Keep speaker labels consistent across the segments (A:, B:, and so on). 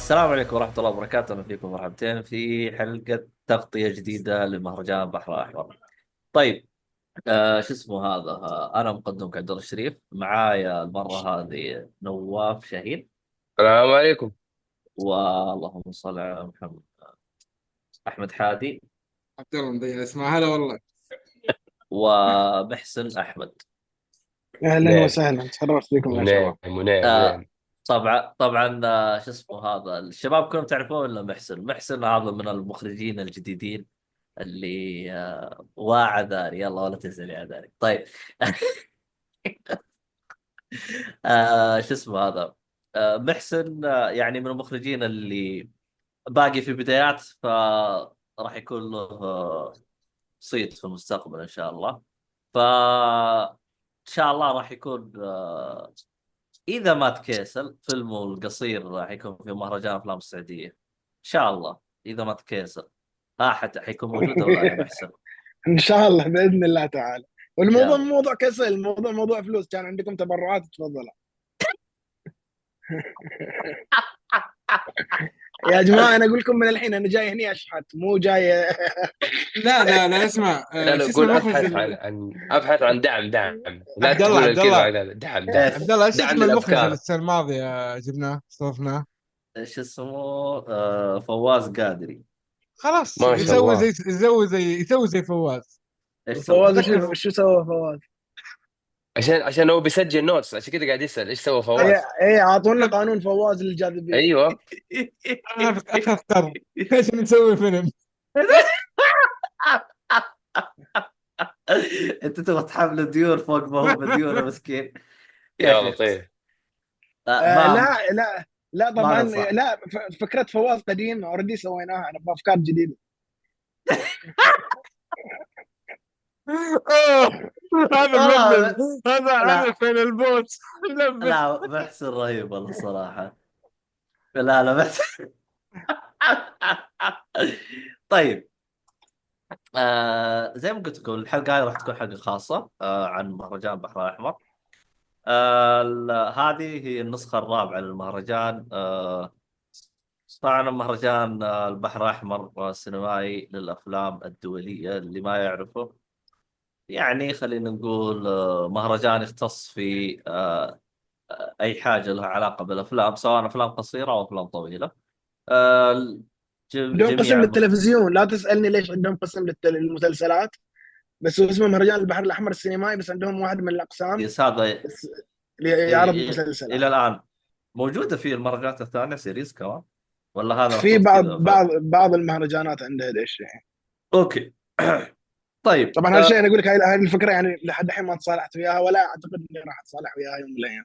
A: السلام عليكم ورحمة الله وبركاته، أهلا فيكم مرحبتين في حلقة تغطية جديدة لمهرجان البحر الأحمر. طيب، شو اسمه هذا، أنا مقدمك عبد الله الشريف، معايا المرة هذه نواف شاهين،
B: السلام عليكم.
A: واللهم صل على محمد، أحمد حادي،
C: عبد الله مضيع اسمع هلا والله.
A: ومحسن أحمد.
D: اهلا
B: نعم
D: وسهلا، تشرفت بكم يا
B: ونعم
D: شباب.
B: ونعم
A: آه،
B: ونعم.
A: طبعا، شو اسمه هذا، الشباب كلهم تعرفون ولا محسن هذا من المخرجين الجديدين اللي واعى داري، يلا ولا تنزل يا داري. طيب. شو اسمه هذا، محسن، يعني من المخرجين اللي باقي في بدايات، فراح يكون له صيت في المستقبل ان شاء الله. ف ان شاء الله راح يكون، اذا ما تكيسل فيلمه القصير راح يكون في مهرجان افلام السعوديه ان شاء الله، اذا ما تكيسل. حتى حيكون موجود ولا لا يا محسن؟
D: ان شاء الله باذن الله تعالى. والموضوع
A: يلا.
D: مو موضوع كسل، الموضوع موضوع فلوس. كان عندكم تبرعات تفضلوا. يا جماعه انا اقول لكم من الحين، انا جاي هني اشحت، مو جاي.
C: لا لا لا اسمع،
B: لا لا،
C: شو اسمه
B: قول
C: المخرج
B: ابحث ابحث عن دعم. لا
C: عبد الله
B: تقول
C: عبد
B: الكلمة
C: الله
B: هذا، دعم
A: ايش
C: عبد الله، ايش
B: دعم
C: اسم المخرج اللي
B: للافكار.
C: السنه الماضيه جبناه استضفناه؟
A: ايش اسمه، فواز قادري.
C: خلاص
B: ما شاء
C: يسوي
B: الله.
C: زي فواز.
A: ايش سوى؟
D: فواز
C: اتذكر
D: شو سوى فواز؟
B: عشان هو بيسجل نوتس، عشان كذا قاعد يسأل ايش سوى
D: اي
B: فواز.
D: اي، اعطونا قانون فواز للجاذبيه.
B: ايوه.
C: اخذ قرض عشان نسوي فيلم.
A: انت تبغى تحمل ديون فوق ما هو مديون مسكين. يا
B: يا
A: شيخ.
B: لطيف.
A: ما
D: لا لا لا
A: ما
D: طبعا.
A: نصح.
D: لا، فكره فواز قديمه اوريدي، سويناها انا بافكار جديده.
C: هذا
A: والله
C: ملبس. هذا
A: لا
C: فين البوت ملبس.
A: لا، محسن رهيب والله صراحة. لا محسن. طيب، زي ما قلت لكم الحلقة هذه راح تكون حلقة خاصة عن مهرجان البحر الأحمر. هذه هي النسخة الرابعة للمهرجان. طبعا مهرجان البحر الأحمر السينمائي للأفلام الدولية، اللي ما يعرفه يعني خلينا نقول مهرجان يختص في أي حاجة لها علاقة بالأفلام، سواء أفلام قصيرة أو أفلام طويلة. آه،
D: عندهم قسم
A: جميع
D: للتلفزيون، لا تسالني ليش عندهم قسم للمسلسلات. بس هو اسمه مهرجان البحر الاحمر السينمائي، بس عندهم واحد من الاقسام
A: هذا
D: بس يعرض مسلسلات.
A: إلى الآن موجودة في المهرجانات الثانية سيريز كمان، ولا هذا
D: في
A: محطوط كذا
D: بعض المهرجانات عندها هذا الشيء.
A: أوكي. طيب.
D: طبعا هالشيء انا اقول لك، هاي الفكره يعني لحد الحين ما تصالحت وياها، ولا اعتقد اني راح اتصالح وياها يوم من الايام.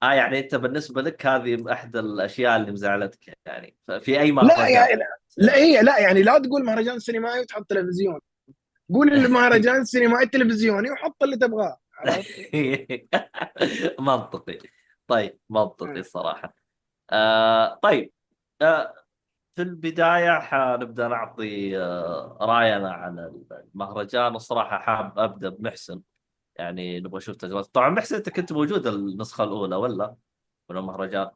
A: يعني أنت بالنسبة لك هذه أحد الأشياء اللي مزعلتك يعني في أي
D: لا
A: مهرجان؟
D: يعني لا هي لا يعني لا تقول مهرجان سينمائي وتحط تلفزيون. قول المهرجان السينمائي التلفزيوني وحط اللي تبغاه، عرفت؟
A: منطقي. طيب منطقي
D: آه.
A: الصراحة. طيب. آه في البداية حنبدأ نعطي رأينا عن المهرجان. الصراحة حاب أبدأ بمحسن، يعني نبغى نشوف تجربة. طبعا محسن أنت كنت موجود النسخة الأولى ولا من المهرجان؟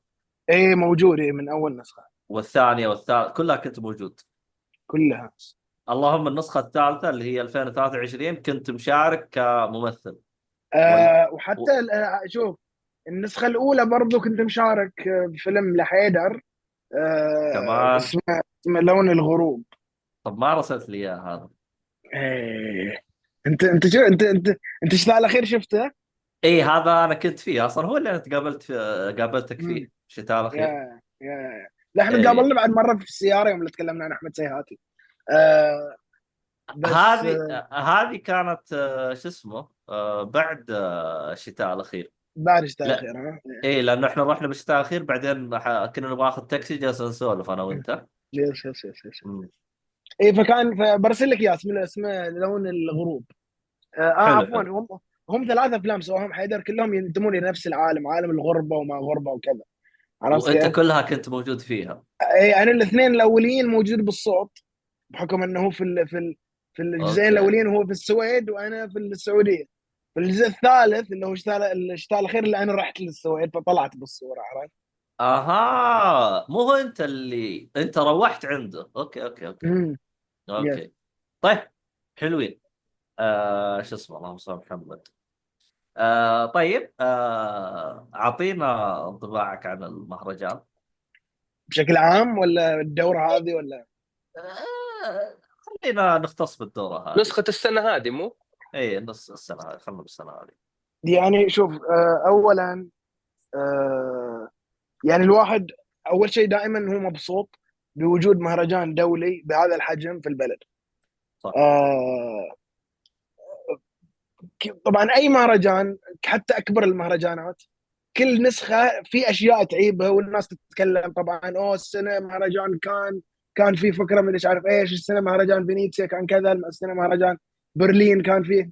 D: ايه موجود، ايه من اول نسخه
A: والثانية والثالث كلها كنت موجود؟
D: كلها.
A: اللهم النسخة الثالثة اللي هي 2023 كنت مشارك كممثل ولا و...
D: وحتى شوف، النسخه الاولى برضو كنت مشارك بفيلم لحيدر.
A: كمان؟
D: اسمه لون الغروب.
A: طب ما رسلت لي إياه هذا.
D: إيه. انت شو انت الشتاء الاخير شفته؟
A: اي هذا انا كنت فيه اصلا، هو اللي انا قابلتك
D: مم.
A: فيه الشتاء الاخير.
D: يا لا، احنا
A: اي
D: تقابلنا بعد مره في السياره يوم اللي تكلمنا عن احمد سيهاتي. آه بس
A: هذه كانت شو اسمه بعد الشتاء الاخير.
D: بعد الشتاء
A: لا،
D: الاخير، ها.
A: اي لانه احنا رحنا بالشتاء الاخير، بعدين كنا نبغى ناخذ تاكسي جالس نسولف انا وانت.
D: يس.
A: مم.
D: اي فكان، فبرسل لك اياه، اسمه لون الغروب. عفوا،
A: حلو.
D: هم ثلاث افلام سواهم حيدر، كلهم ينتمون الى نفس العالم، عالم الغربه وما غربه وكذا. عرفت
A: وانت
D: كيف؟
A: كلها كنت موجود فيها؟
D: اي انا الاثنين الاولين موجود بالصوت، بحكم انه هو في الجزئين
A: اوكي.
D: الاولين هو في السويد وانا في السعوديه. في الجزء الثالث اللي هو الشتاء الاخير اللي انا رحت للسويد، فطلعت بالصوره، عرفت؟
A: اها، مو هو انت اللي انت روحت عنده. اوكي اوكي اوكي
D: امم يس.
A: اوكي. طيب، حلوين. شو اسمه، اللهم صل على محمد. طيب، اعطينا انطباعك عن المهرجان.
D: بشكل عام ولا الدوره هذه ولا؟
A: خلينا نختص بالدورة هذه.
B: نسخة السنة هذه مو؟
A: اي، نص السنة هذه، خلنا بالسنة هذه.
D: يعني شوف، اولا، يعني الواحد اول شيء دائما هو مبسوط بوجود مهرجان دولي بهذا الحجم في البلد.
A: صح.
D: آه، طبعا اي مهرجان حتى اكبر المهرجانات كل نسخه في اشياء تعيبها، والناس تتكلم طبعا، اوه السنه مهرجان كان في فكره من مش عارف ايش، السنه مهرجان فينيسيا كان كذا، السنه مهرجان برلين كان فيه.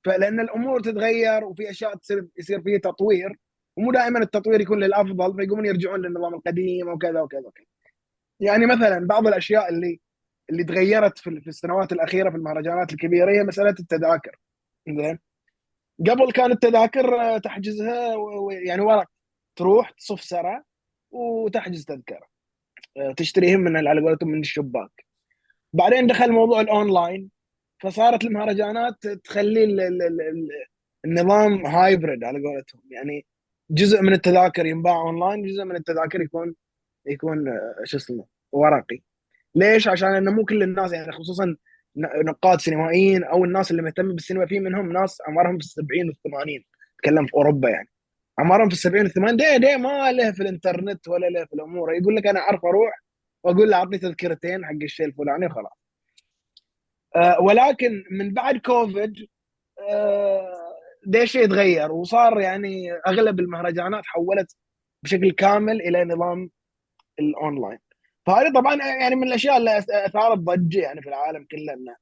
D: فلان الامور تتغير وفي اشياء يصير فيه تطوير، ومو دائما التطوير يكون للافضل، فيقومون يرجعون للنظام القديم وكذا وكذا وكذا. يعني مثلا بعض الاشياء اللي تغيرت في السنوات الاخيره في المهرجانات الكبيره هي مساله التذاكر. زين. قبل كانت التذاكر تحجزها يعني ورق، تروح تصف سرع وتحجز تذكره، تشتريهم من على قولتهم من الشباك. بعدين دخل موضوع الاونلاين، فصارت المهرجانات تخلي النظام هايبرد على قولتهم، يعني جزء من التذاكر ينباع اونلاين، جزء من التذاكر يكون شو اسمه ورقي. ليش؟ عشان انه مو كل الناس، يعني خصوصا نقاد سينمائيين او الناس اللي مهتمه بالسينما، في منهم ناس اعمارهم في السبعين والثمانين، تكلم في اوروبا يعني، اعمارهم في السبعين والثمانين، دي ما له في الانترنت ولا له في الامور، يقول لك انا اعرف اروح واقول له اعطني تذكرتين حق الشيء الفلاني وخلاص. ولكن من بعد كوفيد ده شيء يتغير، وصار يعني اغلب المهرجانات حولت بشكل كامل الى نظام الاونلاين. فهذه طبعا يعني من الاشياء اللي اثارت ضجه يعني في العالم كله،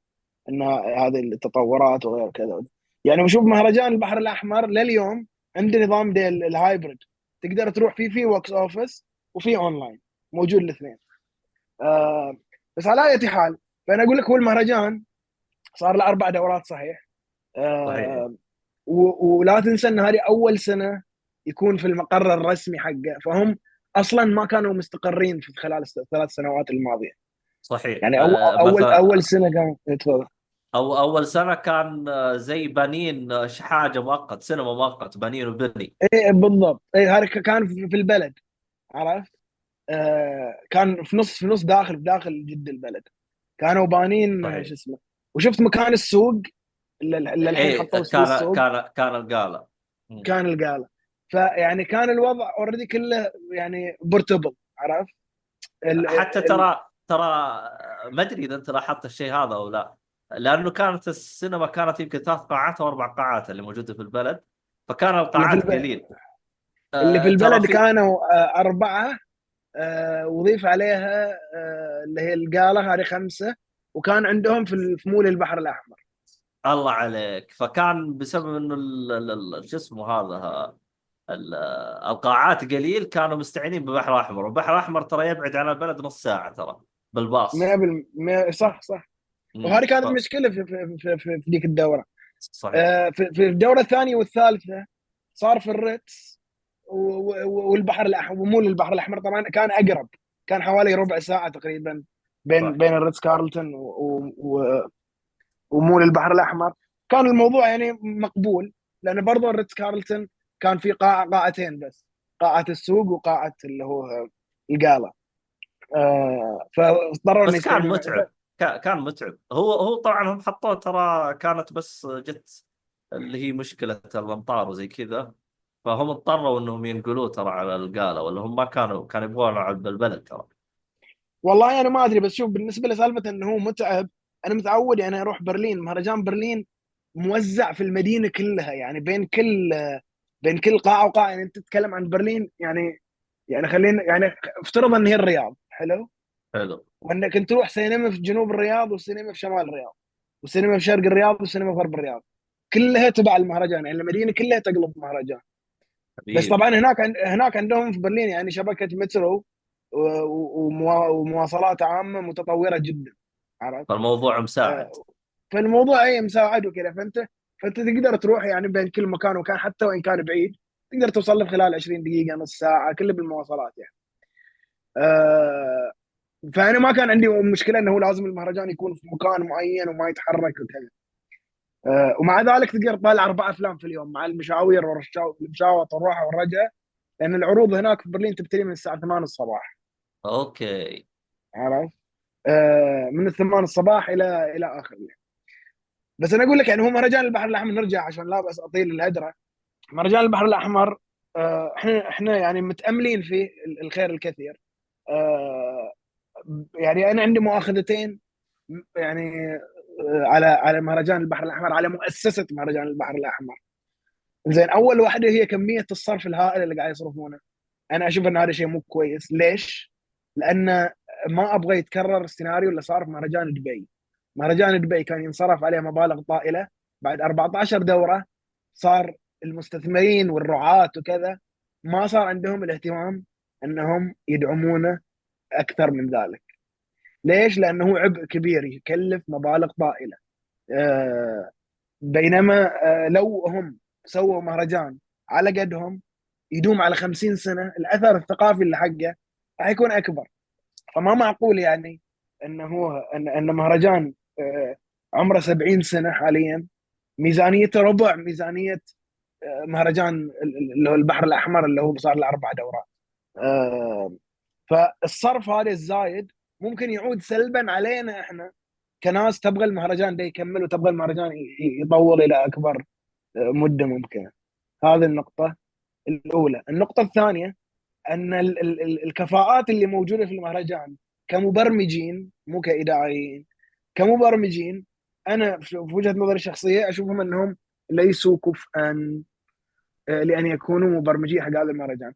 D: ان هذه التطورات وغير كذا. يعني بشوف مهرجان البحر الاحمر لليوم عنده نظام الهايبرد، تقدر تروح في وكس اوفيس وفي اونلاين، موجود الاثنين. آه بس على اي حال، فانا اقول لك هو المهرجان صار له 4 دورات صحيح.
A: صحيح.
D: آه ولا تنسى ان هذه اول سنه يكون في المقر الرسمي حقه، فهم اصلا ما كانوا مستقرين في خلال ال3 سنوات الماضيه.
A: صحيح.
D: يعني اول
A: مثلا،
D: سنه كان تفضل.
A: اول سنه كان زي بنين، حاجه مؤقت، سينما مؤقت، بنين وبني.
D: ايه بالضبط، ايه هذا كان في البلد، عرفت؟ كان في نص داخل جد البلد، كانوا بانين
A: صحيح.
D: شو اسمه. وشفت مكان السوق اللي الحين
A: ايه،
D: حطوا فيه السوق،
A: كان القاله. مم.
D: كان القاله. فيعني كان الوضع اوريدي كله يعني بورتبل، عرفت؟ ال
A: حتى
D: ال
A: ترى ما ادري اذا انت لاحظت الشيء هذا او لا، لانه كانت السينما كانت يمكن 3 قاعات او 4 قاعات اللي موجوده في البلد، فكان
D: اللي في
A: القاعات قليل.
D: اللي في
A: ترى
D: البلد
A: في.
D: كانوا 4، وضيف عليها اللي هي القاله هذه 5، وكان عندهم في مول البحر الاحمر.
A: الله عليك، فكان بسبب انه شو اسمه هذا، القاعات قليل، كانوا مستعينين ببحر احمر، والبحر الاحمر ترى يبعد عن البلد نص ساعه ترى بالباص.
D: 100% صح صح. وهذه كانت
A: ف...
D: مشكله في ذيك الدوره.
A: صحيح.
D: في الدوره الثانيه والثالثه صار في الريتس والبحر الاحمر، ومول البحر الاحمر طبعا كان اقرب، كان حوالي ربع ساعه تقريبا بين
A: صح.
D: بين الريتس كارلتون ومول البحر الاحمر. كان الموضوع يعني مقبول، لان برضو الريتس كارلتون كان في قاعتين بس، قاعه السوق وقاعه اللي هو القاله. فاضطروا انه
A: بس كان
D: يستعينون.
A: متعب. كان متعب. هو طبعا هم حطوه، ترى كانت بس جت اللي هي مشكله الامطار وزي كذا، فهم اضطروا انهم ينقلوه ترى على القاله، ولا هم ما كانوا يبغونه على البلد ترى.
D: والله انا ما ادري، بس شوف بالنسبه لسالفه انه هو متعب، انا متعود يعني اروح برلين، مهرجان برلين موزع في المدينه كلها، يعني بين كل قاعه وقاعه، يعني انت تتكلم عن برلين، يعني خلينا يعني افترض ان هي الرياض، حلو،
A: حلو.
D: وانك انت تروح سينما في جنوب الرياض وسينما في شمال الرياض وسينما في شرق الرياض وسينما في غرب الرياض، كلها تبع المهرجان، يعني المدينه كلها تقلب مهرجان. بس
A: حبيبي.
D: طبعا هناك عندهم في برلين يعني شبكه مترو ومواصلات عامه متطوره جدا، عرفت؟
A: فالموضوع مساعد.
D: فالموضوع اي مساعد وكذا، فانت تقدر تروح يعني بين كل مكان وكان، حتى وان كان بعيد، تقدر توصل له في خلال 20 دقيقه، نص ساعه، كله بالمواصلات يعني. آه، فانا ما كان عندي مشكله انه لازم المهرجان يكون في مكان معين وما يتحرك وكذا. ومع ذلك تقدر تطالع 4 افلام في اليوم مع المشاوير والمشاوط والروحه والرجعه، لان العروض هناك في برلين تبتدي من الساعه 8 الصباح.
A: اوكي.
D: عرفت؟ من 8 الصباح الى اخر الليل. بس انا اقول لك يعني هو مهرجان البحر الاحمر، نرجع عشان لا بس اطيل الهدره. مهرجان البحر الاحمر احنا يعني متاملين فيه الخير الكثير. آه، يعني انا عندي مؤاخذتين يعني على مهرجان البحر الاحمر، على مؤسسه مهرجان البحر الاحمر. زين، اول واحده هي كميه الصرف الهائل اللي قاعد يصرفونه. انا اشوف ان هذا شيء مو كويس. ليش؟ لان ما ابغى يتكرر السيناريو اللي صار في مهرجان دبي. مهرجان دبي كان ينصرف عليه مبالغ طائله، بعد 14 دوره صار المستثمرين والرعاة وكذا ما صار عندهم الاهتمام انهم يدعمونه اكثر من ذلك. ليش؟ لانه هو عبء كبير يكلف مبالغ طائله. آه، بينما لو هم سووا مهرجان على قدهم يدوم على 50 سنه، الاثر الثقافي اللي حقه راح يكون اكبر. فما معقول يعني انه هو ان مهرجان عمره 70 سنه حاليا ميزانيته ربع ميزانيه مهرجان اللي هو البحر الاحمر اللي هو صار له 4 دورات. آه، فالصرف هذا الزايد ممكن يعود سلبا علينا احنا كناس تبغى المهرجان ده يكمل وتبغى المهرجان يطول الى اكبر مده ممكنه. هذه النقطه الاولى. النقطه الثانيه ان الكفاءات اللي موجوده في المهرجان كمبرمجين مو كاداريين، كمبرمجين، انا في وجهه نظري الشخصيه اشوفهم انهم ليسوا كفءا لان يكونوا مبرمجين حق هذا المهرجان.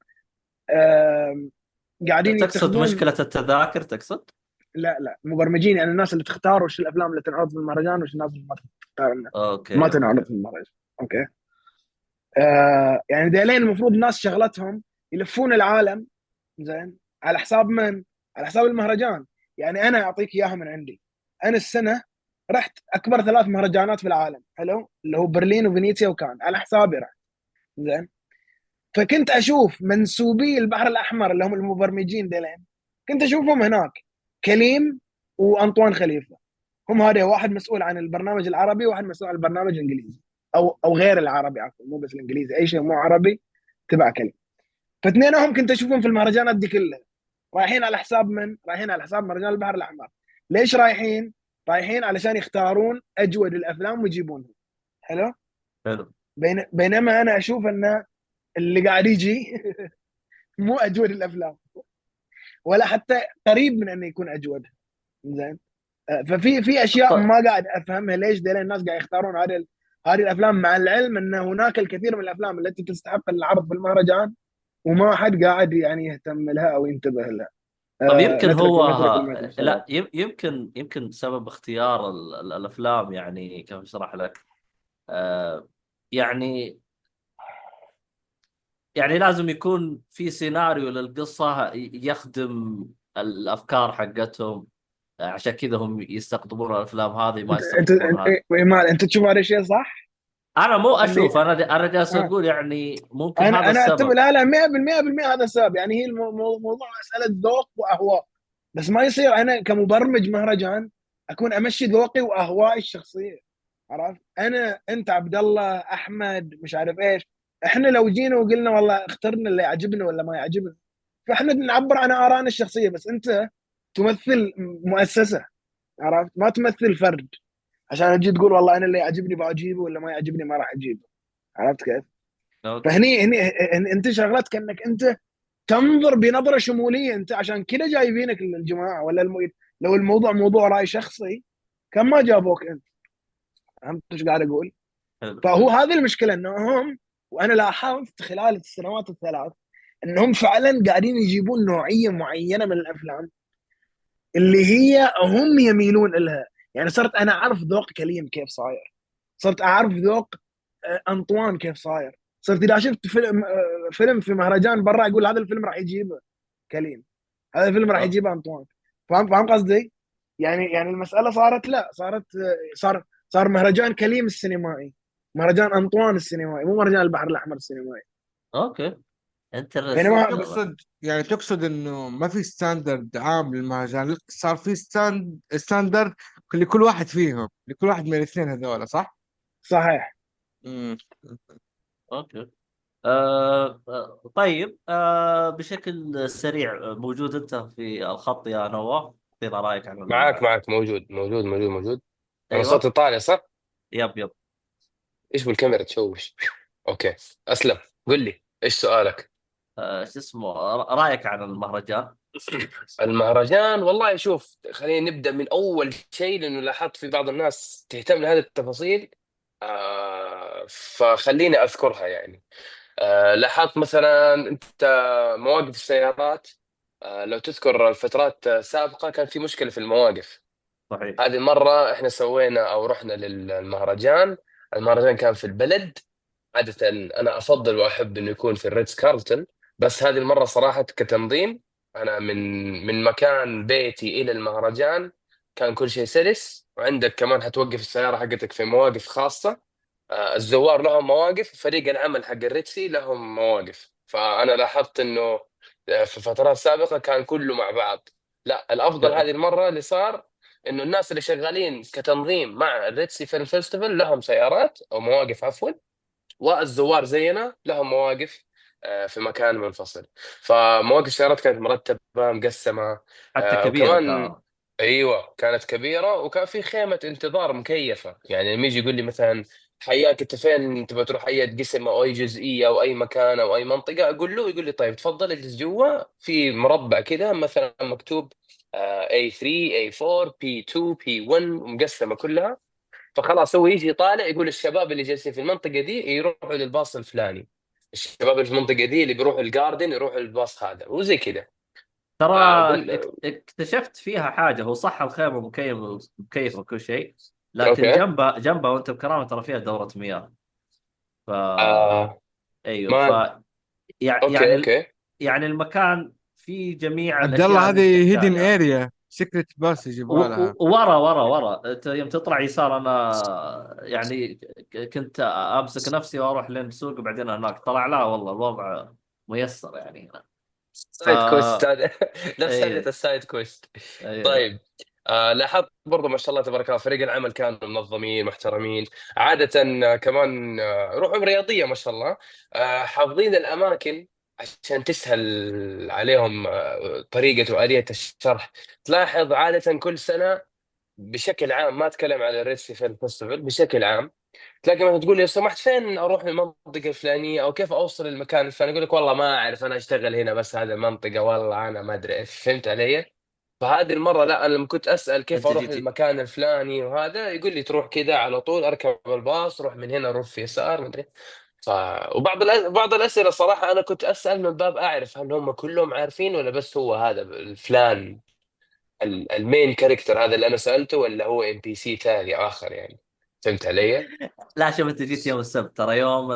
D: قاعدين
A: تقصد
D: يتخذون.
A: مشكله التذاكر تقصد؟
D: لا مبرمجين يعني الناس اللي تختار وش الافلام اللي تنعرض في المهرجان وش الناس اللي ما تختار ما
A: اوكي
D: تنعرض
A: اوكي.
D: في المهرجان. اوكي. يعني ديلين المفروض ناس شغلتهم يلفون العالم، زين، على حساب من؟ على حساب المهرجان. يعني انا اعطيك اياها من عندي. انا السنه رحت اكبر 3 مهرجانات في العالم، حلو، اللي هو برلين وفينيسيا وكان على حسابي رحت. زين. فكنت اشوف منسوبي البحر الاحمر اللي هم المبرمجين ديلين، كنت اشوفهم هناك، كليم وانطوان خليفه. هم هذا واحد مسؤول عن البرنامج العربي وواحد مسؤول عن البرنامج الانجليزي، او غير العربي، عفوا مو بس الانجليزي، اي شيء مو عربي تبع كليم. فاثنينهم كنت اشوفهم في المهرجانات دي كلها رايحين على حساب من؟ رايحين على حساب مهرجان البحر الاحمر. ليش رايحين؟ رايحين علشان يختارون اجود الافلام ويجيبونها. حلو.
A: حلو.
D: بينما انا اشوف ان اللي قاعد يجي مو اجود الافلام ولا حتى قريب من انه يكون اجود. زين. ففي اشياء
A: ط-
D: ما قاعد افهمها، ليش دول الناس قاعد يختارون هذه الافلام، مع العلم ان هناك الكثير من الافلام التي تستحق العرض في المهرجان وما حد قاعد يعني يهتم لها او ينتبه لها.
A: طب يمكن هو
D: نترك المجال
A: لا
D: الشباب.
A: يمكن سبب اختيار الافلام، يعني كيف اشرح لك؟ آه يعني لازم يكون في سيناريو للقصة يخدم الافكار حقتهم. عشان كذا هم يستقطبون الافلام هذه، ما يستقطبون هذه.
D: ايمان انت تشوف هذا الشيء صح؟
A: انا مو
D: اللي
A: اشوف، انا جالس
D: آه.
A: اقول يعني ممكن هذا
D: انا اتفق،
A: السبب.
D: لا 100% هذا السبب. يعني هي موضوع مساله ذوق واهواء. بس ما يصير انا كمبرمج مهرجان اكون امشي ذوقي واهوائي الشخصيه. عرفت؟ انت عبد الله احمد مش عارف ايش، احنا لو جينا وقلنا والله اخترنا اللي يعجبنا ولا ما يعجبنا، فاحنا نعبر عن ارائنا الشخصيه. بس انت تمثل مؤسسه، عرفت؟ ما تمثل فرد عشان تجي تقول والله انا اللي يعجبني بجيبه ولا ما يعجبني ما راح اجيبه. عرفت كيف؟
A: اوكي.
D: فهني انت شغلتك انك انت تنظر بنظره شموليه. انت عشان كذا جايبينك الجماعه، ولا لو الموضوع موضوع راي شخصي كان ما جابوك انت. فهمت ايش قاعد اقول؟
A: حلو
D: فهو
A: حلو.
D: هذه المشكله انهم، وانا لاحظت خلال السنوات الثلاث انهم فعلا قاعدين يجيبون نوعيه معينه من الافلام اللي هي هم يميلون لها. يعني صرت انا اعرف ذوق كليم كيف صاير، صرت اعرف ذوق انطوان كيف صاير، صرت اذا شفت فيلم في مهرجان برا اقول هذا الفيلم راح يجيبه كليم، هذا الفيلم راح
A: أه.
D: يجيبه انطوان. فاهم قصدي؟ يعني المساله صارت، لا صارت صار مهرجان كليم السينمائي، مهرجان انطوان السينمائي، مو مهرجان البحر الاحمر السينمائي.
A: اوكي،
D: يعني
A: انترستنج.
D: ما
C: تقصد يعني تقصد انه ما في ستاندرد عام للمهرجان، لا، صار في ستاندرد لكل واحد فيهم، لكل واحد من الاثنين هذول، صح؟
D: صحيح.
C: امم.
A: اوكي. طيب، بشكل سريع، موجود انت في الخط يا نواف؟ اعطينا رايك عن
B: معاك موجود. انا صوتي
A: ايوه.
B: طالع صح؟
A: يب يب.
B: ايش بالكاميرا تشوش؟ اوكي. اسلم، قل لي ايش سؤالك؟
A: شو اسمه، رايك عن المهرجان؟
B: المهرجان، والله شوف، خلينا نبدا من اول شيء، لانه لاحظت في بعض الناس تهتم لهذه التفاصيل. فخليني اذكرها يعني. لاحظت مثلا انت مواقف السيارات. لو تذكر الفترات السابقه كان في مشكله في المواقف.
A: صحيح.
B: هذه المره احنا سوينا او رحنا للمهرجان. المهرجان كان في البلد. عادة أنا أفضل وأحب إنه يكون في الريتز كارلتون. بس هذه المرة صراحة كتنظيم، أنا من مكان بيتي إلى المهرجان كان كل شيء سلس. وعندك كمان حتوقف السيارة حقتك في مواقف خاصة. الزوار لهم مواقف، فريق العمل حق الريتسي لهم مواقف. فأنا لاحظت إنه في فترات سابقة كان كله مع بعض. لا، الأفضل هذه المرة اللي صار إنه الناس اللي شغالين كتنظيم مع الريتسي فيلم فيستيفال لهم سيارات أو مواقف عفوا. والزوار زينا لهم مواقف في مكان منفصل. فمواقف السيارات كانت مرتبة مقسمة.
A: حتى كبيره
B: وكمان
A: كان.
B: ايوه كانت كبيرة، وكان في خيمة انتظار مكيفة. يعني لما يجي يقول لي مثلا حياك انت فين، تبغى تروح اي قسم او اي جزئية او اي مكان او اي منطقة، اقول له، يقول لي طيب تفضل اجلس جوا في مربع كذا مثلا مكتوب A3 A4 P2 P1 مقسمة كلها. فخلاص هو يجي طالع يقول الشباب اللي جالسين في المنطقه دي يروحوا للباص الفلاني. الشباب اللي في المنطقه دي اللي بيروحوا الجاردن يروحوا للباص هذا وزي كذا.
A: ترى
B: بال...
A: اكتشفت فيها حاجه، هو صح الخيمه مكيفه وكل شيء، لكن
B: اوكي.
A: جنبها وانت بكرامه ترى فيها دوره مياه. ف
B: آه
A: ايوه.
B: ما اوكي
A: يعني
B: اوكي.
A: يعني المكان فيه جميع
C: عبد
A: الاشياء
C: الله،
A: اللي
C: هذه هيدن
A: تحتاجها.
C: اريا، سيكريت باس يبغى لها.
A: ورا انت يوم تطلع يسار، انا يعني كنت امسك نفسي واروح لين السوق وبعدين هناك طلع، لا والله الوضع ميسر يعني هنا. ف
B: سايد كويست هذا نفس هذه
A: اي
B: السايد كويست.
A: اي.
B: طيب. لاحظت برضو ما شاء الله تبارك الله فريق العمل كانوا منظمين محترمين. عادة كمان روحهم رياضية ما شاء الله. حافظين الأماكن عشان تسهل عليهم طريقة وآلية الشرح. تلاحظ عادة كل سنة بشكل عام، ما أتكلم على الريسي فيلم فيستيفال، بشكل عام تلاقي مثلا تقول لي لو سمحت فين اروح للمنطقه الفلانيه او كيف اوصل للمكان الفلاني، يقول لك والله ما اعرف انا اشتغل هنا بس هذه المنطقه، والله انا ما ادري ايش. فهمت علي؟ فهذه المره لا، انا لما كنت اسال كيف
A: انت
B: اروح
A: جيت.
B: للمكان الفلاني وهذا يقول لي تروح كذا على طول، اركب الباص روح من هنا روح في يسار ما ادري. ف... بعض الاسئله صراحه انا كنت اسال من باب اعرف هل هم كلهم عارفين ولا بس هو هذا الفلان المين كاركتر هذا اللي انا سالته، ولا هو ام بي سي ثاني اخر يعني. فهمت علي؟
A: لا شوف، انت جيت يوم السبت، ترى يوم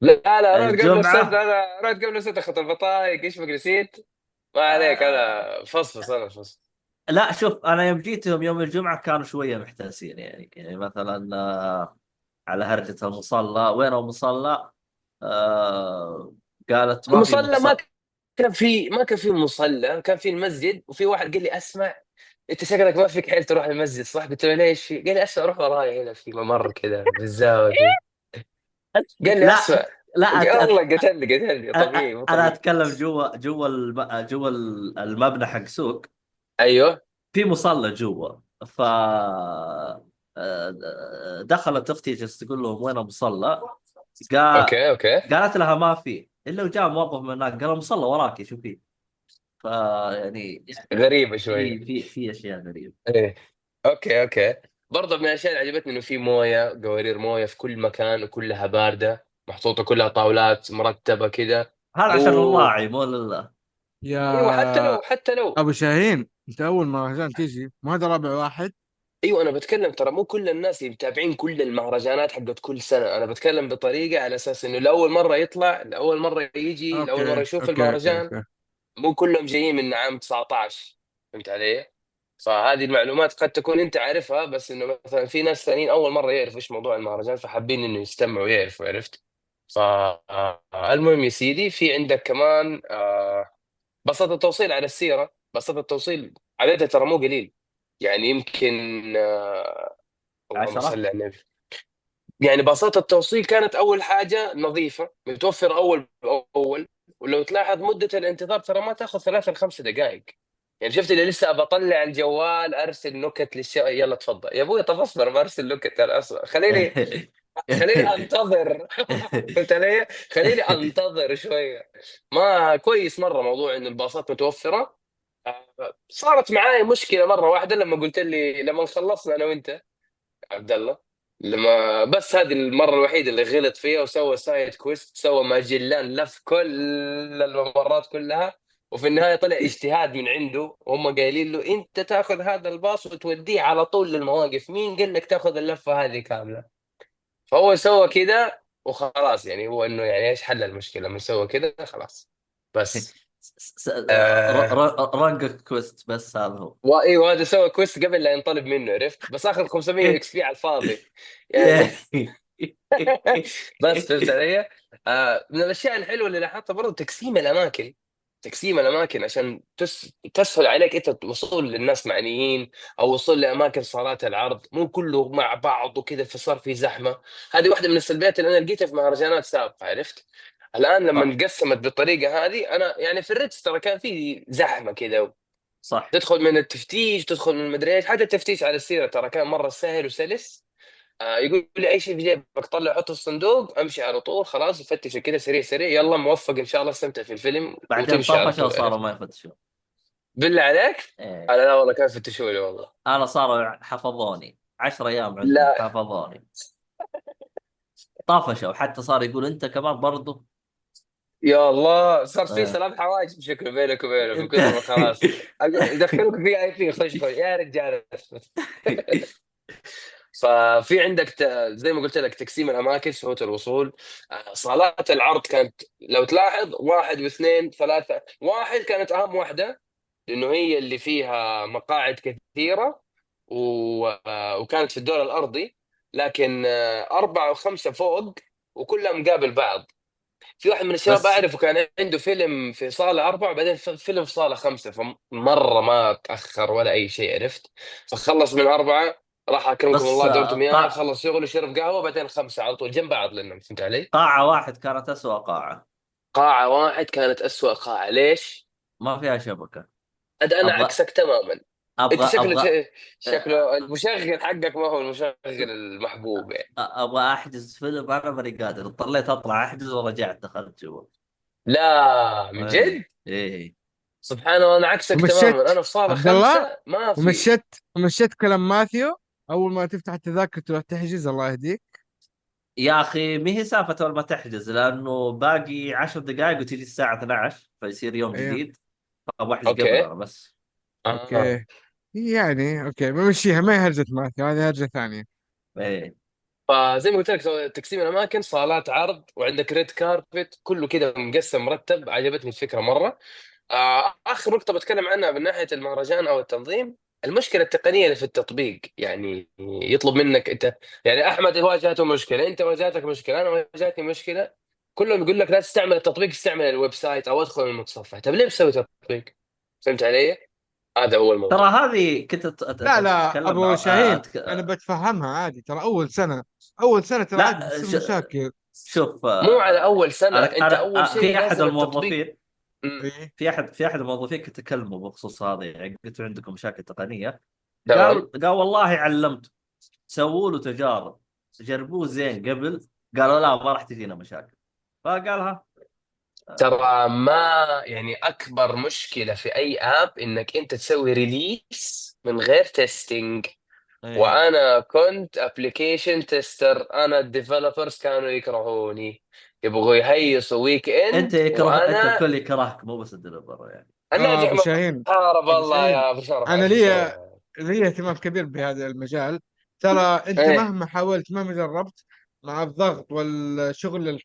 B: لا رحت قبل السد،
A: الجمعه.
B: انا رحت قبل السد اخذت البطايق ايش بك نسيت. ما عليك،
A: آه،
B: انا فصفص انا فصفص.
A: لا شوف، انا يوم جيتهم يوم الجمعه كانوا شويه محتاسين، يعني مثلا على هرجه المصلى، وين المصلى؟ آه قالت ما في
B: المصلى
A: مصلى.
B: ما كان في مصلى، كان في المسجد. وفي واحد قال لي اسمع، انت شكلك ما فيك حيل تروح المسجد صح؟ قلت له ليش؟ قال لي اسمع روح وراي هنا في ممر كذا في الزاويه كذا. قال لي
A: لا
B: اسمع.
A: لا
B: الله قتلني طبيعي مو
A: انا
B: طبيعي.
A: اتكلم جوا المبنى حق سوق،
B: ايوه.
A: في مصلى جوا. ف دخلت اختي جالسه تقول لهم وين المصلى؟ قال
B: اوكي.
A: قالت لها ما في الا، وجاء موظف من هناك قال المصلى وراكي شوفي. يعني
B: غريبه شويه.
A: في اشياء غريبه.
B: ايه. اوكي. برضه من الاشياء اللي عجبتني انه في مويه، قوارير مويه في كل مكان وكلها بارده محطوطه، كلها طاولات مرتبه كذا.
A: هذا عشان
B: و
A: الراعي مو لله.
B: ايوه، حتى
C: يا
B: لو حتى لو
C: ابو شاهين، انت اول مهرجان تيجي، ما هذا رابع واحد.
B: ايوه انا بتكلم ترى مو كل الناس اللي متابعين كل المهرجانات حقت كل سنه. انا بتكلم بطريقه على اساس انه لاول مره يطلع، لاول مره يجي، لاول مره
C: اوكي
B: يشوف
C: اوكي اوكي
B: المهرجان.
C: اوكي.
B: مو كلهم جايين من عام 19. فهمت علي؟ فهذه المعلومات قد تكون انت عارفها، بس انه مثلا في ناس ثانيين اول مره يعرفوا ايش موضوع المهرجان، فحابين انه يستمعوا ويعرفوا. عرفت؟ فالمهم يا سيدي، في عندك كمان بساطة التوصيل على السيرة. بساطة التوصيل عددها ترى مو قليل، يعني يمكن اللهم
A: 10.
B: صل على النبي. يعني بساطة التوصيل كانت أول حاجة نظيفة، متوفرة أول بأول. ولو تلاحظ مدة الانتظار ترى ما تاخذ 3 ل5 دقائق. يعني شفت اللي لسه بطلع الجوال ارسل نكت يلا تفضل يا ابوي، طب اصبر ما ارسل نكت، انا اصبر، خليني انتظر. فهمت علي؟ خليني انتظر شويه. ما كويس مره موضوع ان الباصات متوفره. صارت معاي مشكله مره واحده لما قلت لي، لما خلصنا انا وانت عبد الله، لما بس هذه المره الوحيده اللي غلط فيها وسوى سايد كويست، سوى ماجلان، لف كل الممرات كلها، وفي النهايه طلع اجتهاد من عنده، وهم قايلين له انت تاخذ هذا الباص وتوديه على طول للمواقف، مين قال لك تاخذ اللفه هذه كامله؟ فهو سوى كذا وخلاص. يعني هو انه يعني ايش حل المشكله لما سوى كذا خلاص. بس آه
A: رانك كويست بس هذا هو.
B: وايوه هذا سوى كويست قبل لا ينطلب منه، عرفت؟ بس اخذ 500 اكس بي على الفاضي يعني. بس فهمت علي؟ من الاشياء الحلوه اللي لاحظتها برضه تقسيم الاماكن. تقسيم الاماكن عشان تسهل عليك انت الوصول للناس معنيين، او وصول لاماكن صالات العرض، مو كله مع بعض وكذا فصار في زحمه. هذه واحده من السلبيات اللي انا لقيتها في مهرجانات سابقه، عرفت؟ الان لما
A: صح
B: انقسمت بالطريقه هذه، انا يعني في الريتس ترى كان في زحمه كذا،
A: صح.
B: تدخل من التفتيش، تدخل من المدري ايش. حتى التفتيش على السيره ترى كان مره سهل وسلس. يقول لي اي شيء في جيبك طلع حطه في الصندوق، امشي على طول خلاص، يفتش كذا سريع سريع، يلا موفق ان شاء الله، استمتع في الفيلم
A: بعدين
B: وتمشي على
A: طفشوا
B: طول،
A: صاروا
B: عرفت؟
A: ما يفتشون.
B: بالله عليك.
A: إيه.
B: انا لا والله كان يفتشوا لي والله.
A: انا صاروا حفظوني 10 ايام عندهم
B: لا
A: حفظوني. طفشوا حتى صار يقول انت كمان برضو.
B: يا الله، صار في
A: آه.
B: سلام حواجب شكله بينك وبينه من
A: انت
B: كثر ما خلاص. يدخلوك في اي بي، خش خش يا رجال. ففي عندك زي ما قلت لك تقسيم الاماكن، سهوله الوصول. صالات العرض كانت لو تلاحظ 1 و2 3. 1 كانت اهم واحده، لانه هي اللي فيها مقاعد كثيره وكانت في الدور الارضي. لكن 4 و5 فوق وكلها مقابل بعض. في واحد من الشباب
A: بس
B: اعرفه كان عنده فيلم في صاله 4 وبعدين فيلم في صاله 5، فمره ما تاخر ولا اي شيء، عرفت؟ فخلص من 4، راح اكرمكم
A: بس
B: الله دورته مياه، خلص شغله شرب قهوه، بعدين 5 على طول جنب بعض لانهم، فهمت علي؟
A: قاعة واحد كانت أسوأ قاعة.
B: قاعه 1 كانت اسوء قاعه، ليش؟
A: ما فيها شبكة.
B: انا
A: ابغى
B: عكسك تماما. انت شكله
A: ابغى
B: شكله المشغل حقك ما هو المشغل المحبوب يعني.
A: ابغى احجز فيلم، انا ماني قادر، اضطريت اطلع احجز ورجعت دخلت جوا.
B: لا من
A: ايه
B: جد،
A: ايه.
B: سبحان الله، انا عكسك تماما.
C: ومشيت
B: انا في صاله
C: عبد الله،
B: 5 ما في.
C: ومشيت كلام ماثيو. اول ما تفتح التذاكر تروح تحجز، الله يهديك.
A: يا اخي ما هي سالفه اول ما تحجز، لانه باقي 10 دقائق وتجي الساعه 12 فيصير يوم
C: ايوه.
A: جديد. فابغى احجز قبل
B: اوكي.
A: انا بس.
B: آه.
C: اوكي، يعني اوكي بمشيها، ما هي هرجة ماثيو، هذه هرجة ثانية.
A: ايه.
B: فزي ما قلت لك تقسيم الاماكن، صالات عرض، وعندك ريد كاربت، كله كذا مقسم مرتب. عجبتني الفكره مره. اخر نقطه بتكلم عنها من ناحيه المهرجان او التنظيم، المشكله التقنيه اللي في التطبيق. يعني يطلب منك انت، يعني احمد واجهته مشكله، انت واجهتك مشكله، انا واجهتني مشكله، كلهم يقول لك لا تستعمل التطبيق، استعمل الويب سايت او ادخل المتصفح. طب ليه بسوي تطبيق؟ فهمت علي؟ هذا هو
A: ترى
B: الموضوع.
A: هذه كنت
C: لا لا
A: اتكلم
C: ابو
A: مع
C: شاهين، انا بتفهمها عادي، ترى اول سنة ترى عادي
A: لا
C: بتصير مشاكل.
A: شوف
B: مو على اول سنه، انت
A: انا
B: اول شيء
A: في احد
B: نازل التطبيق.
A: الموظفين،
B: مم.
A: في احد الموظفين كنت اكلمه بخصوص هذا، يعني قلت له عندكم مشاكل تقنيه.
B: تمام.
A: قال والله علمته، سووا له تجارب، جربوه زين قبل، قالوا لا ما راح تجينا مشاكل. فقالها.
B: ترى ما يعني اكبر مشكله في اي اب انك انت تسوي ريليس من غير تيستينج.
A: ايه.
B: وانا كنت ابلكيشن تيستر، انا الديفلوبرز كانوا يكرهوني، يبغوا يهيصوا ويك
A: انت
B: اند،
A: انت
B: وانا
A: الكل يكرهك مو بس الدليفر يعني.
B: الناجح
C: ابو شاهين،
B: محارب.
C: ابو
B: والله
C: شاهين،
B: يا ابو شرف
C: انا
B: ايش
C: لي
B: اسوي؟
C: لي اهتمام كبير بهذا المجال. ترى انت
B: ايه.
C: مهما حاولت، مهما جربت، مع الضغط والشغل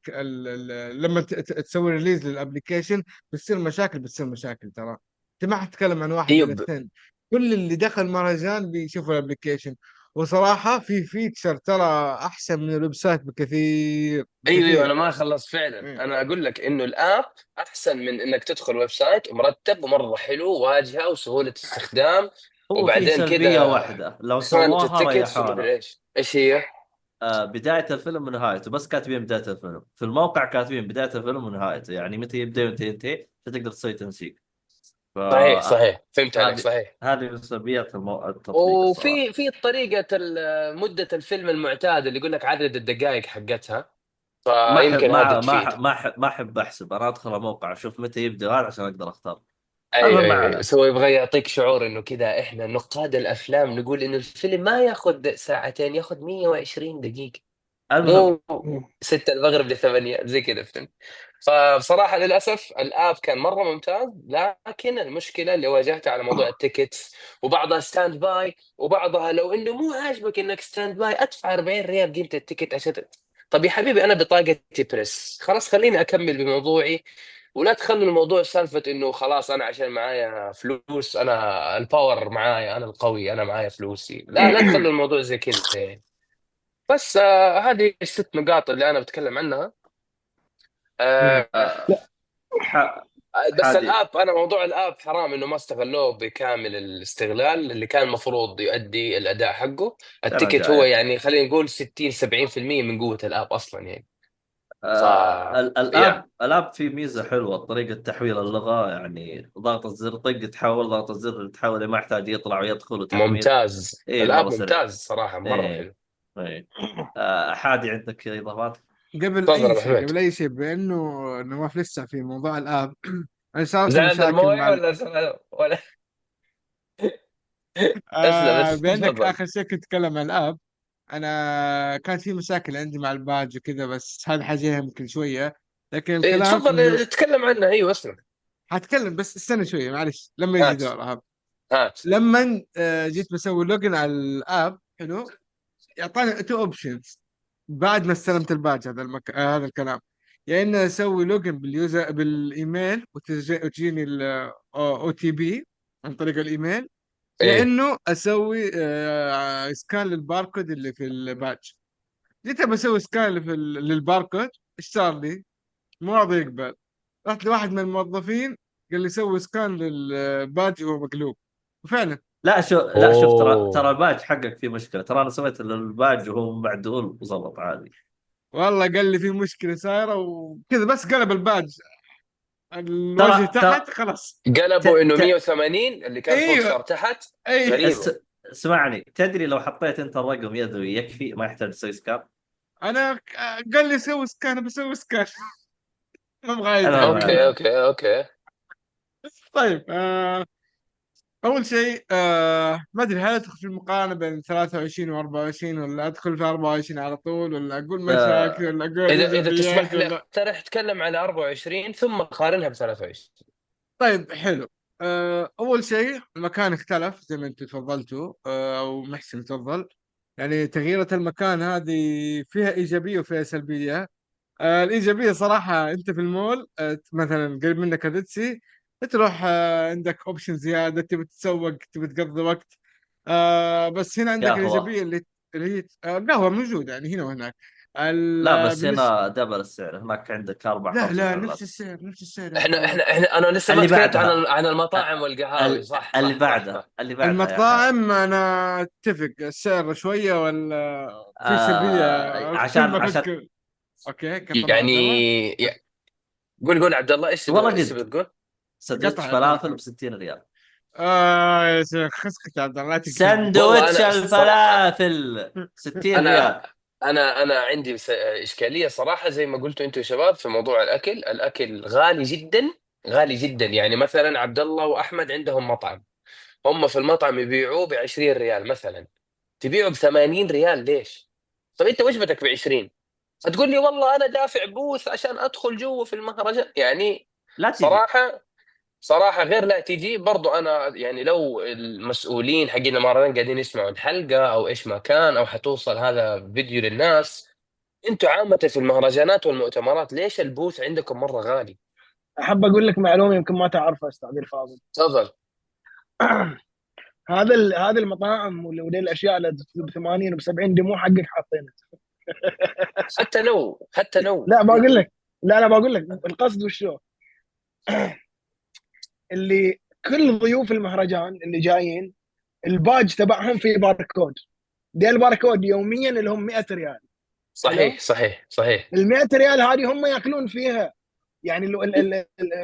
C: لما تسوي ريليز للابليكيشن بتصير مشاكل ترى. انت ما حتتكلم عن واحد ولا
B: ايوه
C: اثنين، كل اللي دخل مهرجان بيشوفوا الابليكيشن. وصراحة في فيتشر ترى أحسن من الويب سايت بكثير
B: ايوه انا
C: بكثير.
B: ما خلص فعلا.
C: إيه.
B: انا اقول لك انه الاب احسن من انك تدخل ويب سايت مرتب ومره حلو، واجهه وسهوله استخدام.
A: هو في
B: وبعدين
A: سلبيه
B: كذا
A: واحده لو
B: خانه
A: سووها
B: التيكتس ومدري
A: ريحانه.
B: ايش هي.
A: بدايه الفيلم ونهايته، بس كاتبين بدايه الفيلم في الموقع، كاتبين بدايه الفيلم ونهايته، يعني متى يبدا ومتى ينتهي، فتقدر تسوي تنسيق.
B: صحيح
A: فهذه
B: صحيح، فهمت عليك صحيح.
A: هذه من سلبيات التطبيق الصراحه.
B: وفي طريقه مده الفيلم المعتاد اللي يقول لك عدد الدقائق حقتها،
A: ما احب
B: فيمكن هذه
A: ما ما
B: تفيد.
A: أحب ما أحب ما احب احسب، انا ادخل الموقع اشوف متى يبدا هذا عشان اقدر اختار.
B: ايوه
A: المهم ما
B: ايوه ايوه،
A: عليه.
B: بس هو يبغى يعطيك شعور انه كذا احنا نقاد الافلام نقول انه الفيلم ما ياخذ ساعتين، ياخذ 120 دقيقة،
A: المهم
B: مو 6 المغرب ل8 زي كذا، فهمت؟ فبصراحة للأسف الآب كان مرة ممتاز، لكن المشكلة اللي واجهتها على موضوع التيكتس، وبعضها ستاند باي، وبعضها لو إنه مو عاجبك إنك ستاند باي أدفع 40 ريال قيمة التيكت عشان طب يا حبيبي أنا بطاقتي بريس، خلاص خليني أكمل بموضوعي. ولا تخلوا الموضوع سالفة إنه خلاص أنا عشان معايا فلوس، أنا الباور معايا، أنا القوي، أنا معايا فلوسي. لا تخلوا الموضوع زي كذا يعني. بس هذه الست نقاط اللي أنا بتكلم عنها. آه،
A: آه ح...
B: بس
A: حادي
B: الاب، انا موضوع الاب حرام انه ما استغلوه بكامل الاستغلال اللي كان المفروض يؤدي الاداء حقه.
A: السنه
B: التيكت هو
A: الجايه.
B: يعني خلينا نقول 60 70% من قوة الاب اصلا يعني. ف يا
A: الاب في ميزه حلوه، طريقه تحويل اللغه، يعني ضغط الزر طق تحول، ضغط الزر تحول، ما يحتاج يطلع ويدخل وتحميل.
B: ممتاز،
A: ايه مره
B: الاب
A: سريع.
B: ممتاز صراحة، مرة
A: ايه
B: حلو.
A: ايه. حادي عندك اضافات؟
C: قبل
B: تفضل
C: أي
B: ابو
C: شيء
B: حميد.
C: قبل أي شيء بأنه نواف لسه في موضوع الآب. أنا صارت لي
B: زعل
C: مشاكل
B: المويه
C: مع
B: ولا اسلم
C: بأنك
B: تفضل.
C: آخر شيء كنت أتكلم عن الآب. أنا كانت في مشاكل عندي مع الباج وكذا، بس هذه حاجة يمكن شوية. لكن
B: إيه،
C: الكلام إنه
B: تفضل تتكلم عنها، ايوه اسلم.
C: هتكلم، بس استنى شوية معلش لما يجي
B: هات
C: دور.
B: هات.
C: لما جيت بسوي لوجن على الاب، حلو، يعطاني تو اوبشنز بعد ما استلمت الباج. هذا هذا الكلام، يا اني اسوي لوجن باليوزر بالايميل وتجيني الاو تي بي عن طريق الايميل، يا
B: ايه
C: انه اسوي سكان للباركود اللي في الباج. جيت بسوي سكان للباركود، ايش صار لي؟ مو راضي يقبل. رحت لواحد من الموظفين قال لي سوي سكان للباج وهو مقلوب، وفعلا.
A: لا شوف، ترى
B: اوه.
A: الباج حقك فيه مشكله، ترى انا سويت الباج وهو معدول وظبط عادي.
C: والله قال لي في مشكلة صايرة وكذا، بس قلب الباج الوجه
A: ترى
C: تحت خلاص.
A: ت...
B: قلبوا انه
A: ت...
B: 180 اللي كان فوق
C: ايوه،
B: صار تحت.
C: اي.
A: اس...
B: غريبة.
A: اسمعني، تدري لو حطيت انت الرقم يدوي يكفي، ما يحتاج تسوي سكان.
C: انا قال لي سوي سكان، بسوي سكان. ما ابغى
A: المهم
C: يزعل
A: ما
B: اوكي
C: مني.
A: عليه.
B: اوكي اوكي.
C: طيب اول شيء ما ادري هل ادخل في المقارنة بين 23 و 24، ولا ادخل في 24 على طول، ولا اقول مشاكل،
A: آه...
C: ولا اقول
B: اذا
C: ايجابيات،
B: تسمح لي
C: ولا.
B: اقترح اتكلم على 24 ثم قارنها ب 23.
C: طيب حلو. أول شيء المكان اختلف زي ما أنتم تفضلتوا، أو محسن تفضل. يعني تغييرة المكان هذه فيها إيجابية وفيها سلبية. الإيجابية صراحة أنت في المول، مثلا قريب منك هدتسي، تروح عندك أوبشن زيادة، تبي تتسوق، تبي تقضي وقت. بس هنا عندك
A: قهوة.
C: الإيجابية اللي هي قهوة موجودة يعني هنا وهناك.
A: لا بس
C: بالنسبة،
A: هنا دبل السعر، هناك عندك اربع
C: لا
A: خمس
C: لا، نفس
A: محلات.
C: السعر نفس السعر يا عبد
B: احنا
C: الله.
B: احنا احنا انا لسه ما
A: اللي
B: تكلمت عن
A: بعدها
B: عن المطاعم والقهاوي. صح
A: اللي
B: صح صح
A: بعدها
B: صح.
A: اللي بعدها يا حيان.
C: المطاعم أنا أتفق السعر شوية، ولا في سلبية كل ما
A: عشان
C: تذكر. أوكي، قطع عبد
B: يعني
C: الله.
B: قول عبد الله،
A: والله
B: ايش تبي
A: قد
B: تقول؟
A: سندوتش
C: قطع عبد الله.
A: فلافل ب 60 ريال.
C: يا شيخ خسكت يا عبد الله، لا تقتلني.
B: والله
A: سندوتش
B: انا الصراحه،
A: الفلافل 60
B: انا
A: ريال
B: انا عندي اشكاليه صراحه زي ما قلتوا انتم يا شباب في موضوع الاكل. الاكل غالي جدا، غالي جدا. يعني مثلا عبد الله واحمد عندهم مطعم، هم في المطعم يبيعوه ب 20 ريال مثلا، تبيعه ب 80 ريال. ليش؟ طب انت وجبتك ب 20، هتقول لي والله انا دافع بوث عشان ادخل جوا في المهرجان يعني.
A: لا تجي.
B: صراحه، صراحه غير لا تجي برضو. انا يعني لو المسؤولين حقين المهرجان قاعدين يسمعوا الحلقه او ايش ما كان، او حتوصل هذا فيديو للناس، انتوا عامه في المهرجانات والمؤتمرات ليش البوث عندكم مره غالي؟
D: احب اقول لك معلومه يمكن ما تعرفها استاذ الفاضل.
B: تفضل.
D: هذا المطاعم ودي الاشياء اللي ب 80 وب 70 دمو حقك حاطينها.
B: حتى لو
D: لا بقول لك، لا بقول لك القصد وشو، اللي كل ضيوف المهرجان اللي جايين الباج تبعهم فيه باركود، دي الباركود يوميا اللي هم 100 ريال. حلو.
B: صحيح صحيح صحيح.
D: ال 100 ريال هذه هم ياكلون فيها، يعني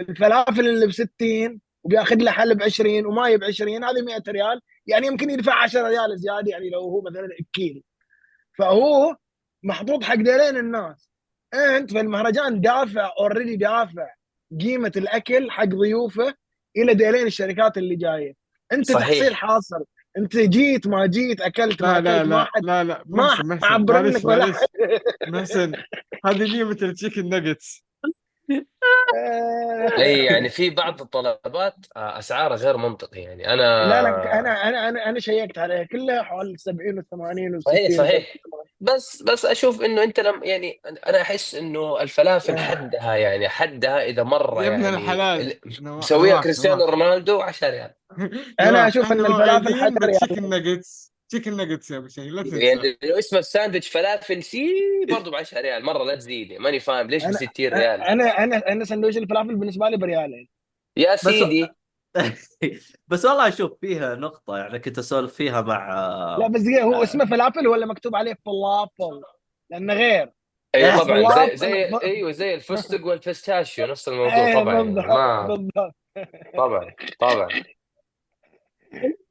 D: الفلافل اللي ب 60 وبياخذ له حل ب 20 وماي ب 20، هذه 100 ريال، يعني يمكن يدفع 10 ريال زياده، يعني لو هو مثلا اكيل، فهو محطوط حق ديلين الناس. انت في المهرجان دافع اوريدي، دافع قيمه الاكل حق ضيوفه الى ديلين الشركات اللي جايه، انت تحصيل
B: صحيح.
D: حاصل، انت جيت ما جيت، اكلت ما
C: لا لا
D: اكلت، ما
C: لا
D: حد
C: لا لا،
D: ما حد
C: محسن
D: معبرنك
C: معلش
D: ولا حد.
C: معلش. محسن، هذه قيمة التشيكن ناجتس.
B: اي يعني في بعض الطلبات اسعارها غير منطقي يعني
D: لا لا،
B: انا.
D: انا شيكت عليها كلها حوالي 70 و80
B: صحيح
D: و60
B: صحيح. بس اشوف انه انت لم يعني انا احس انه الفلافل
D: و70.
B: حدها، يعني حدها اذا مره
C: يا ابن
B: يعني
C: الحلال،
B: مسويها كريستيانو
C: نواف
B: رونالدو 10 ريال.
D: انا
C: نواف،
D: اشوف
C: احنا
D: ان الفلافل
C: موعدين
D: حدا ريال.
C: بتشيكن ناجتس، تشيكن ناجتس يا ابو شيخ، لا تنسى.
B: يعني لو اسمه ساندويتش فلافل برضه ب 10 ريال، مره لا تزيد، ماني فاهم ليش ب
D: انا
B: 60 ريال
D: انا سندويش الفلافل بالنسبه لي بريالين.
B: يا
A: بس
B: سيدي.
A: بس والله اشوف فيها نقطة، يعني كنت اسولف فيها مع
D: لا بس دقيقة، هو
A: آه،
D: اسمه فلافل ولا مكتوب عليه فلافل؟ لانه غير.
B: اي طبعا زي
D: فلافل
B: زي ايوه زي الفستق والفستاشيو نفس الموضوع
D: ايه
B: طبعا، يعني
D: بالضبط
B: ما.
D: بالضبط
B: طبعا طبعا.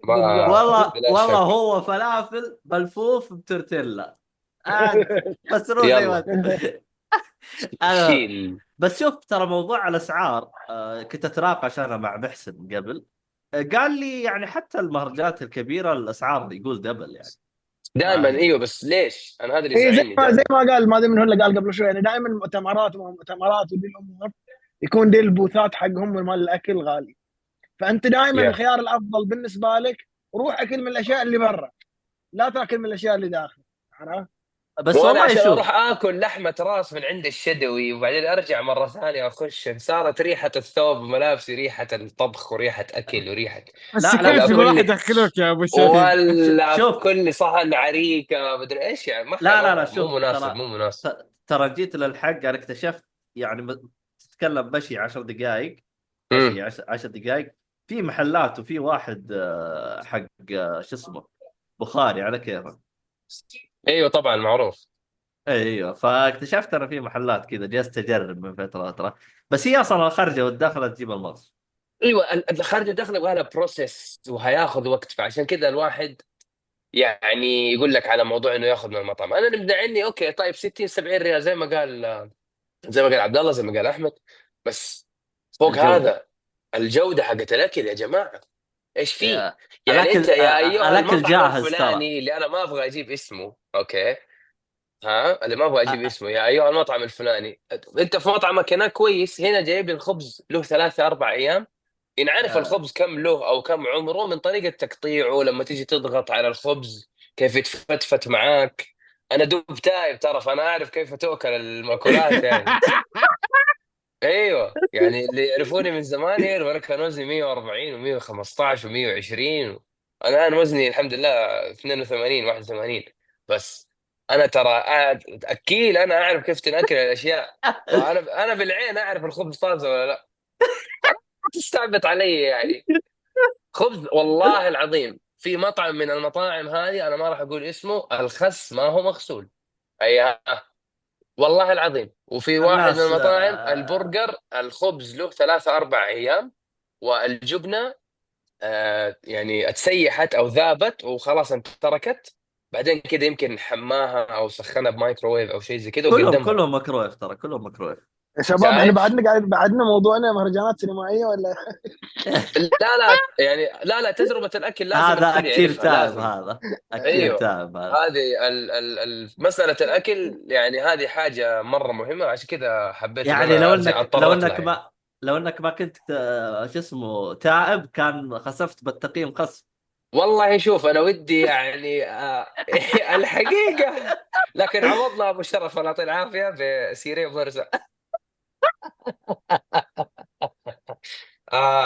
B: ما
D: بالضبط.
B: بلا
A: والله
B: شك.
A: هو فلافل ملفوف بتورتيلا عاد، فسروه زي ما
B: يلا
A: انت. انا
B: شيل.
A: بس شوف، ترى موضوع الاسعار كنت اتناقش انا مع محسن قبل، قال لي يعني حتى المهرجانات الكبيره الاسعار يقول دبل يعني. ما
B: دائما
A: هي
B: ايوه، بس ليش؟ انا هذا اللي
D: ايه زي
B: يزعلني
D: ما زي
B: دائما.
D: ما قال، ما ادري من هو اللي قال قبل شوي، يعني دائما مؤتمرات وما مؤتمرات ودي الامور يكون دي البوثات حقهم مال الاكل غالي، فانت دائما
B: يا
D: الخيار الافضل بالنسبه لك روح اكل من الاشياء اللي برا، لا تاكل من الاشياء اللي داخل. عرفت؟
A: بس
B: وانا
A: والله
B: عشان اروح
A: شوف.
B: اكل لحمه راس من عند الشدوي وبعدين ارجع مره ثانيه اخش، صارت ريحه الثوب وملابسي ريحه الطبخ وريحه اكل وريحه.
C: بس
A: لا لا
B: ولا
C: كيف
A: شوف
B: اكل
C: الواحد
B: لي،
C: ياكلك يا ابو شهيد؟
B: ولا
A: شوف
B: اكل لي صحن عريكه مدري ايش، يعني
A: لا
B: مو
A: شوف،
B: مناسب
A: ترى
B: مو مناسب.
A: ترى جيت للحق، انا اكتشفت يعني تتكلم مشي 10 دقائق،
B: امم.
A: مشي 10 دقائق في محلات، وفي واحد حق شو اسمه بخاري على كيفك.
B: ايوه طبعا معروف.
A: ايوه، فاكتشفت انا في محلات كذا، جلست اجرب من فتره لفتره، بس هي اصلا الخارجه والداخله تجيب المغص.
B: ايوه الخارج والداخل يبغى لها بروسيس وهياخذ وقت، فعشان كذا الواحد يعني يقول لك على موضوع انه ياخذ من المطعم. انا اللي مدعني اوكي طيب 60 70 ريال زي ما قال عبد الله، زي ما قال احمد، بس فوق
A: الجوده،
B: هذا الجوده حقت الاكل يا جماعه ايش فيه؟ يعني انت
A: الاكل
B: يا ايها
A: الاكل
B: المطعم
A: جاهز ترى.
B: الفلاني اللي انا ما ابغى اجيب اسمه، اوكي، ها اللي ما ابغى اجيب
A: أ-
B: اسمه، يا ايها المطعم الفلاني، انت في مطعمك هنا كويس، هنا جايب لي الخبز له 3 4 ايام، ينعرف
A: أ-
B: الخبز كم له او كم عمره من طريقه تقطيعه، لما تيجي تضغط على الخبز كيف يتفتفت معاك. انا دوب تايب ترى، فانا اعرف كيف تؤكل المأكولات يعني. ايوه يعني اللي يعرفوني من زمان يعرفوا انا كان وزني 140 و115 و120 انا الان وزني الحمد لله 82 81. بس انا ترى قاعد اكيل، انا اعرف كيف تنأكل الاشياء، فانا بالعين اعرف الخبز طازه ولا لا. تستعبط علي يعني. خبز والله العظيم في مطعم من المطاعم هذه انا ما راح اقول اسمه، الخس ما هو مغسول. اي والله العظيم. وفي واحد من
A: الناس
B: المطاعم البرجر الخبز له 3 4 أيام، والجبنة يعني اتسيحت أو ذابت وخلاص انت تركت، بعدين كده يمكن حماها أو سخنها بمايكروويف أو شيء زي كده
A: كلهم
B: وقدمها.
A: كلهم مكرويف، ترى كلهم مكرويف.
D: يا شباب احنا
B: شايف؟
D: بعدنا قاعد، بعدنا موضوعنا مهرجانات سينمائيه ولا؟
B: لا يعني لا تجربة الأكل لازم
A: هذا
B: الكل
A: اكيل
B: يعرفها
A: تايم،
B: لازم.
A: هذا اكيل
B: ايوه
A: تايم هذا.
B: هذه مسألة الأكل يعني هذه حاجة مرة مهمة، عشان كذا حبيت إن
A: يعني
B: أنا أرجع
A: لو
B: أتطرق لها
A: انك
B: يعني.
A: ما لو انك ما كنت شو اسمه تائب، كان خسفت بالتقييم خصم.
B: والله شوف انا ودي يعني الحقيقه، لكن عوضنا ابو شرف الله يعطيه العافيه بسيرين برزه.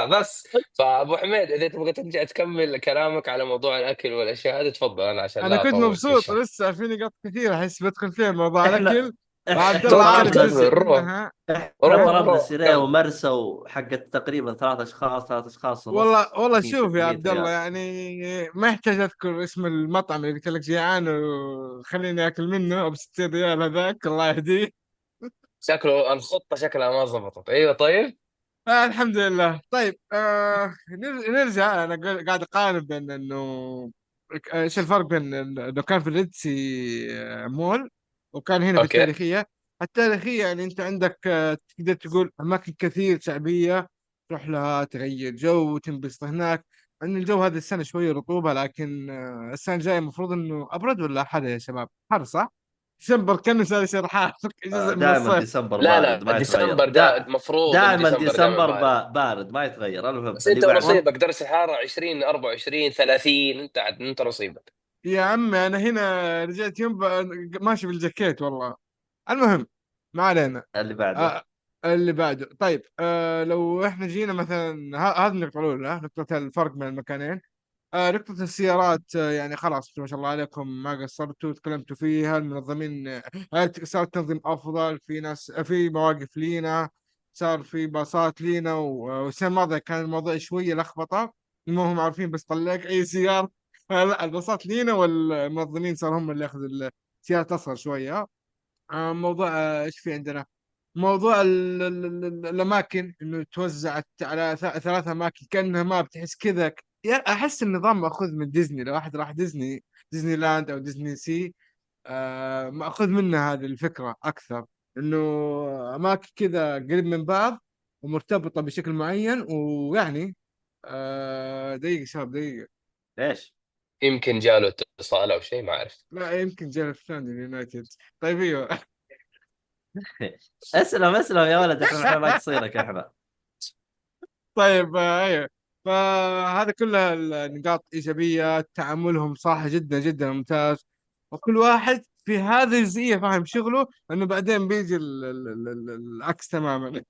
B: بس فابو حميد اذا تبغى ترجع تكمل كلامك على موضوع الاكل والاشياء هذه تفضل، انا عشان
C: انا
B: لا
C: كنت
B: اطول في
C: مبسوط
B: الشرح.
C: لسه في نقاط كثير احس بدخل فيها موضوع
A: احنا
C: الاكل، وعبد الله
B: توك
C: عارف
A: ضربنا
C: جزء
B: تكمل، روح
C: منها.
A: احنا
B: روح
A: ضربنا
B: روح
A: سيريه
B: كمل.
A: ومرسى وحقت تقريبا 3 اشخاص 3 اشخاص
C: والله
A: ونص
C: والله
A: ب
C: شوف يا
A: 100
C: عبد الله،
A: ريال
C: يعني ما يحتاج اذكر اسم المطعم اللي قلت لك جيعان وخليني اكل منه ب 60 ريال، هذاك الله يهديه.
B: شكله الخطة شكلها ما ضبطت. ايوه طيب.
C: الحمد لله. طيب نرجع. انا قاعد اقارن بين انه ايش الفرق بين انه كان في الريدسي مول وكان هنا في
B: اوكي.
C: التاريخية. التاريخية يعني انت عندك تقدر تقول اماكن كثير شعبية تروح لها تغير جو وتنبسط هناك. ان الجو هذه السنة شوية رطوبة، لكن السنة الجاية المفروض انه ابرد ولا حر يا شباب؟ حر صح؟ ديسمبر كان سالي شرحان جزء من
A: دائما
C: الصيف.
A: ديسمبر
B: لا
A: بارد
B: لا،
A: ما يتغير
B: ديسمبر ده المفروض ان
A: دائما
B: ديسمبر دائما
A: ديسمبر
B: بارد.
A: بارد ما يتغير. المهم
B: بس
A: اللي
B: انت
A: بعده.
B: ونصيبك درجة الحرارة 20 24 30، انت عاد انت نصيبك.
C: يا عمي انا هنا رجعت يوم ماشي بالجاكيت والله. المهم ما علينا.
A: اللي بعده.
C: آه اللي بعده. طيب لو احنا جينا مثلا هذه النقطة الأولى، نقطة الفرق بين المكانين. نقطة السيارات، يعني خلاص ما شاء الله عليكم ما قصرتوا تكلمتوا فيها المنظمين. صار التنظيم أفضل، في ناس في مواقف لينا، صار في باصات لينا. والسنة الماضية كان الموضوع شوية لخبطة، ما هم عارفين بس طلعك أي سيارة. لا الباصات لينا والمنظمين صار هم اللي ياخذوا السيارات أصغر شوية. موضوع إيش في عندنا؟ موضوع الأماكن إنه توزعت على 3 أماكن كأنها ما بتحس كذا. أحس النظام مأخوذ من ديزني. لو واحد راح ديزني لاند أو ديزني سي، مأخوذ منها هذه الفكرة أكثر. إنه أماكن كذا قريب من بعض ومرتبطة بشكل معين. ويعني دقيقة شباب دقيقة.
A: ايش؟
B: يمكن جاله اتصال او شيء، ما اعرف.
C: لا يمكن جاء في اليونايتد. طيب ايوه.
A: اسلم اسلم يا ولد، احنا ناقصينك احنا.
C: طيب ايوه. فهذا كلها النقاط ايجابيه، تعاملهم صح جدا جدا ممتاز. وكل واحد في هذه الجزئيه فاهم شغله، انه بعدين بيجي العكس تماما.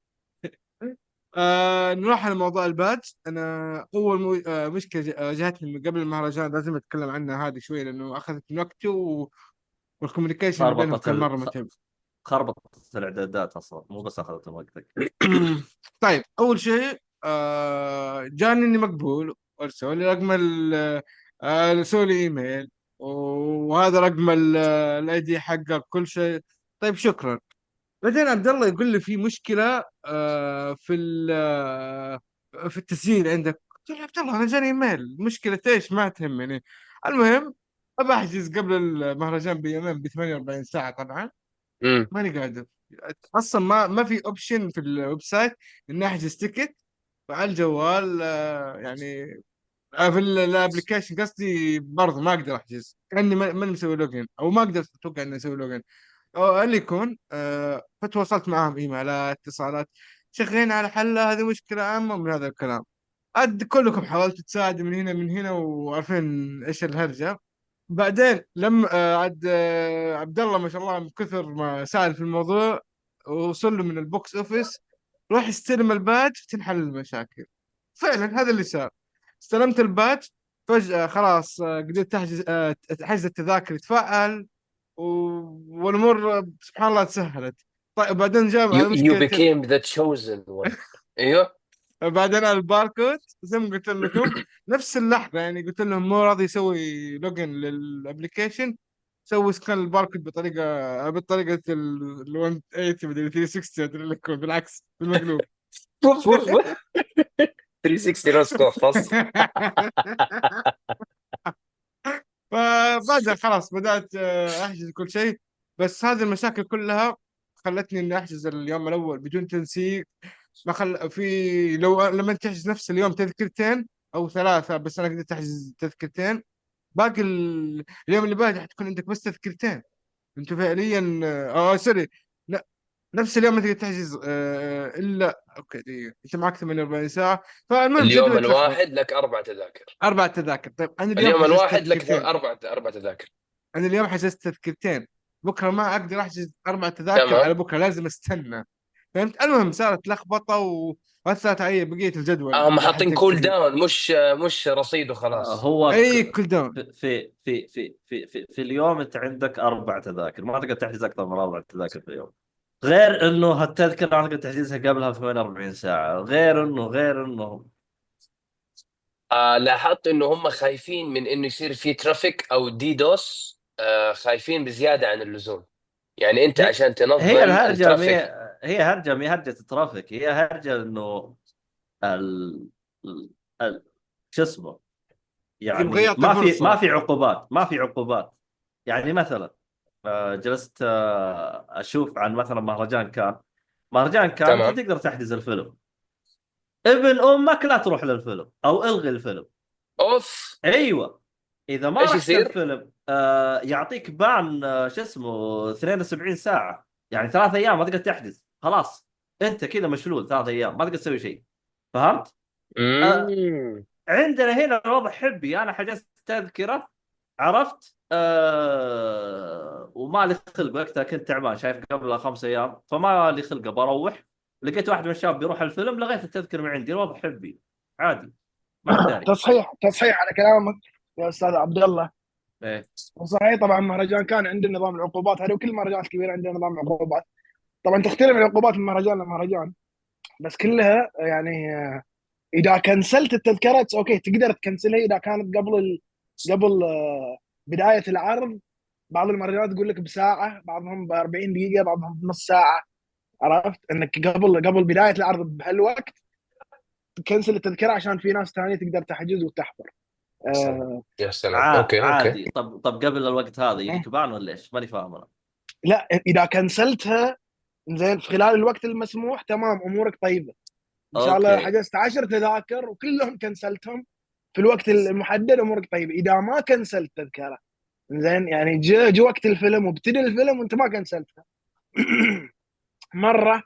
C: نروح على موضوع البادج. انا اول مشكله واجهتني من قبل المهرجان لازم اتكلم عنها هذه شويه، لانه اخذت من وقتي والكوميونيكيشن اللي بينهم
A: خربطت
C: كان مره متعب.
A: خربطت الاعدادات اصلا، مو بس اخذت من وقتك.
C: طيب اول شيء جاني اني مقبول وارسل لي رقم سوي لي ايميل، وهذا رقم الاي دي حقك كل شيء. طيب شكرا. بعدين عبد الله يقول لي في مشكله في التسجيل عندك. قلت له يا عبد الله انا جاني ايميل، مشكله ايش ما تهمني. المهم ابى احجز قبل المهرجان بيومين ب 48 ساعه طبعا.
B: امم.
C: ماني قادر اصلا، ما في اوبشن في الويب سايت اني احجز تيكت على الجوال. يعني في الابلكيشن قصدي برضه ما اقدر احجز كاني ماني مسوي لوجن، او ما اقدر اتوقع اني اسوي لوجن او اللي يكون. فتواصلت معاهم ايميلات اتصالات، شغالين على حلها، هذه مشكله عامه من هذا الكلام. عاد كلكم حاولتوا تساعدوا من هنا من هنا وعارفين ايش الهرجه. بعدين لما عاد عبد الله ما شاء الله من كثر ما سأل في الموضوع ووصل له من البوكس اوفيس، روح استلم الباج تنحل المشاكل. فعلا هذا اللي صار. استلمت الباج فجأة خلاص قدرت تحجز حجز التذاكر يتفعل والأمور سبحان الله تسهلت. طيب بعدين جاء على
B: You
C: مشكلة
B: became the chosen one. ايوه.
C: بعدين الباركود زي ما قلت لكم نفس اللحظة، يعني قلت لهم مو راضي يسوي لوجن للابلكيشن، سوي سكان الباركود بالطريقة ال 180 مدري 360 أدري لكم بالعكس بالمقلوب.
B: 360 نسخة خاص.
C: فبعدها خلاص بدأت أحجز كل شيء. بس هذه المشاكل كلها خلتني إني أحجز اليوم الأول بدون تنسيق. ما خل في لو لما تحجز نفس اليوم تذكرتين أو 3، بس أنا قدرت أحجز تذكرتين. باقي اليوم اللي بعده حتكون عندك بس تذكرتين. أنتوا فعليا سوري، لا نفس اليوم ما تقدر تحجز إلا أوكي دقيقة. أنت معك 48 ساعة. فالمهم
B: اليوم
C: جدول تلخبط.
B: الواحد لك 4 تذاكر.
C: 4 تذاكر. طيب أنا اليوم
B: اليوم
C: حجزت
B: الواحد لك
C: تذكرتين.
B: اربع تذاكر.
C: انا اليوم حجزت تذكرتين، بكره ما اقدر احجز 4 تذاكر على
B: تمام.
C: بكره، لازم استنى. فهمت؟ المهم صارت لخبطه واثرت علي بقيه الجدول
B: هم
C: لا
B: حاطين
C: حتى
B: كول
C: التقييم.
B: داون، مش رصيد وخلاص.
A: هو
C: اي كل داون.
A: في اليوم انت عندك 4 تذاكر، ما تقدر تحجز اكثر من 4 تذاكر في اليوم. غير انه هالتذكره ما تقدر تحجزها قبلها ب 48 ساعه، غير انه
B: لاحظت انه هم خايفين من انه يصير في ترافيك او ديدوس، خايفين بزياده عن اللزوم. يعني انت
A: هي
B: عشان
A: هي
B: تنظم
A: الهرجه
B: الترافيك.
A: هي هرجه الترافيك، هي هرجه انه ال... ال... شو اسمه،
C: يبغى
A: يعني
C: يعطي
A: ما في
C: فرصه.
A: عقوبات. يعني مثلا جلست اشوف عن مثلا مهرجان كان انت
B: تمام.
A: تقدر تحجز الفيلم، ابن امك لا تروح للفيلم او الغي الفيلم.
B: اوف.
A: ايوه، اذا ما
B: ايش
A: رحت
B: يصير؟
A: الفيلم يعطيك بان شو اسمه 72 ساعه، يعني 3 ايام ما تقدر تحجز، خلاص انت كذا مشلول 3 ايام ما تقدر تسوي شيء. فهمت؟ آه
B: امم.
A: عندنا هنا الوضع حبي، انا حجزت تذكره، عرفت؟ وما لي خلق وقتها، كنت تعبان شايف قبل 5 ايام، فما لي خلق بروح. لقيت واحد من الشباب بيروح الفيلم، لغيت التذكره من عندي، الوضع حبي عادي، ما حد داري.
D: تصحيح على كلامك يا استاذ عبد الله.
A: ايه
D: صحيح، طبعا مهرجان كان عنده نظام العقوبات هذه، وكل المهرجانات الكبيره عندها نظام عقوبات. طبعا تختلف العقوبات من مهرجان لمهرجان، بس كلها يعني اذا كنسلت التذكره اوكي تقدر تكنسلها اذا كانت قبل بدايه العرض. بعض المهرجانات تقول لك بساعه، بعضهم ب 40 دقيقه، بعضهم بنص ساعه. عرفت انك قبل بدايه العرض بهالوقت تكنسل التذكره عشان في ناس ثانيه تقدر تحجز وتحضر.
B: يا سلام،
D: آه
B: يا سلام. اوكي اوكي.
A: عادي. طب قبل الوقت هذا يجيك بان ولا ايش؟ ماني فاهم انا.
D: لا، اذا كنسلتها زين في خلال الوقت المسموح تمام، امورك طيبه ان شاء الله.
A: اوكي.
D: حجزت 10 تذاكر وكلهم كنسلتهم في الوقت المحدد، امورك طيبه. اذا ما كنسلت تذكره زين، يعني جاء وقت الفيلم وابتدى الفيلم وانت ما كنسلتها مره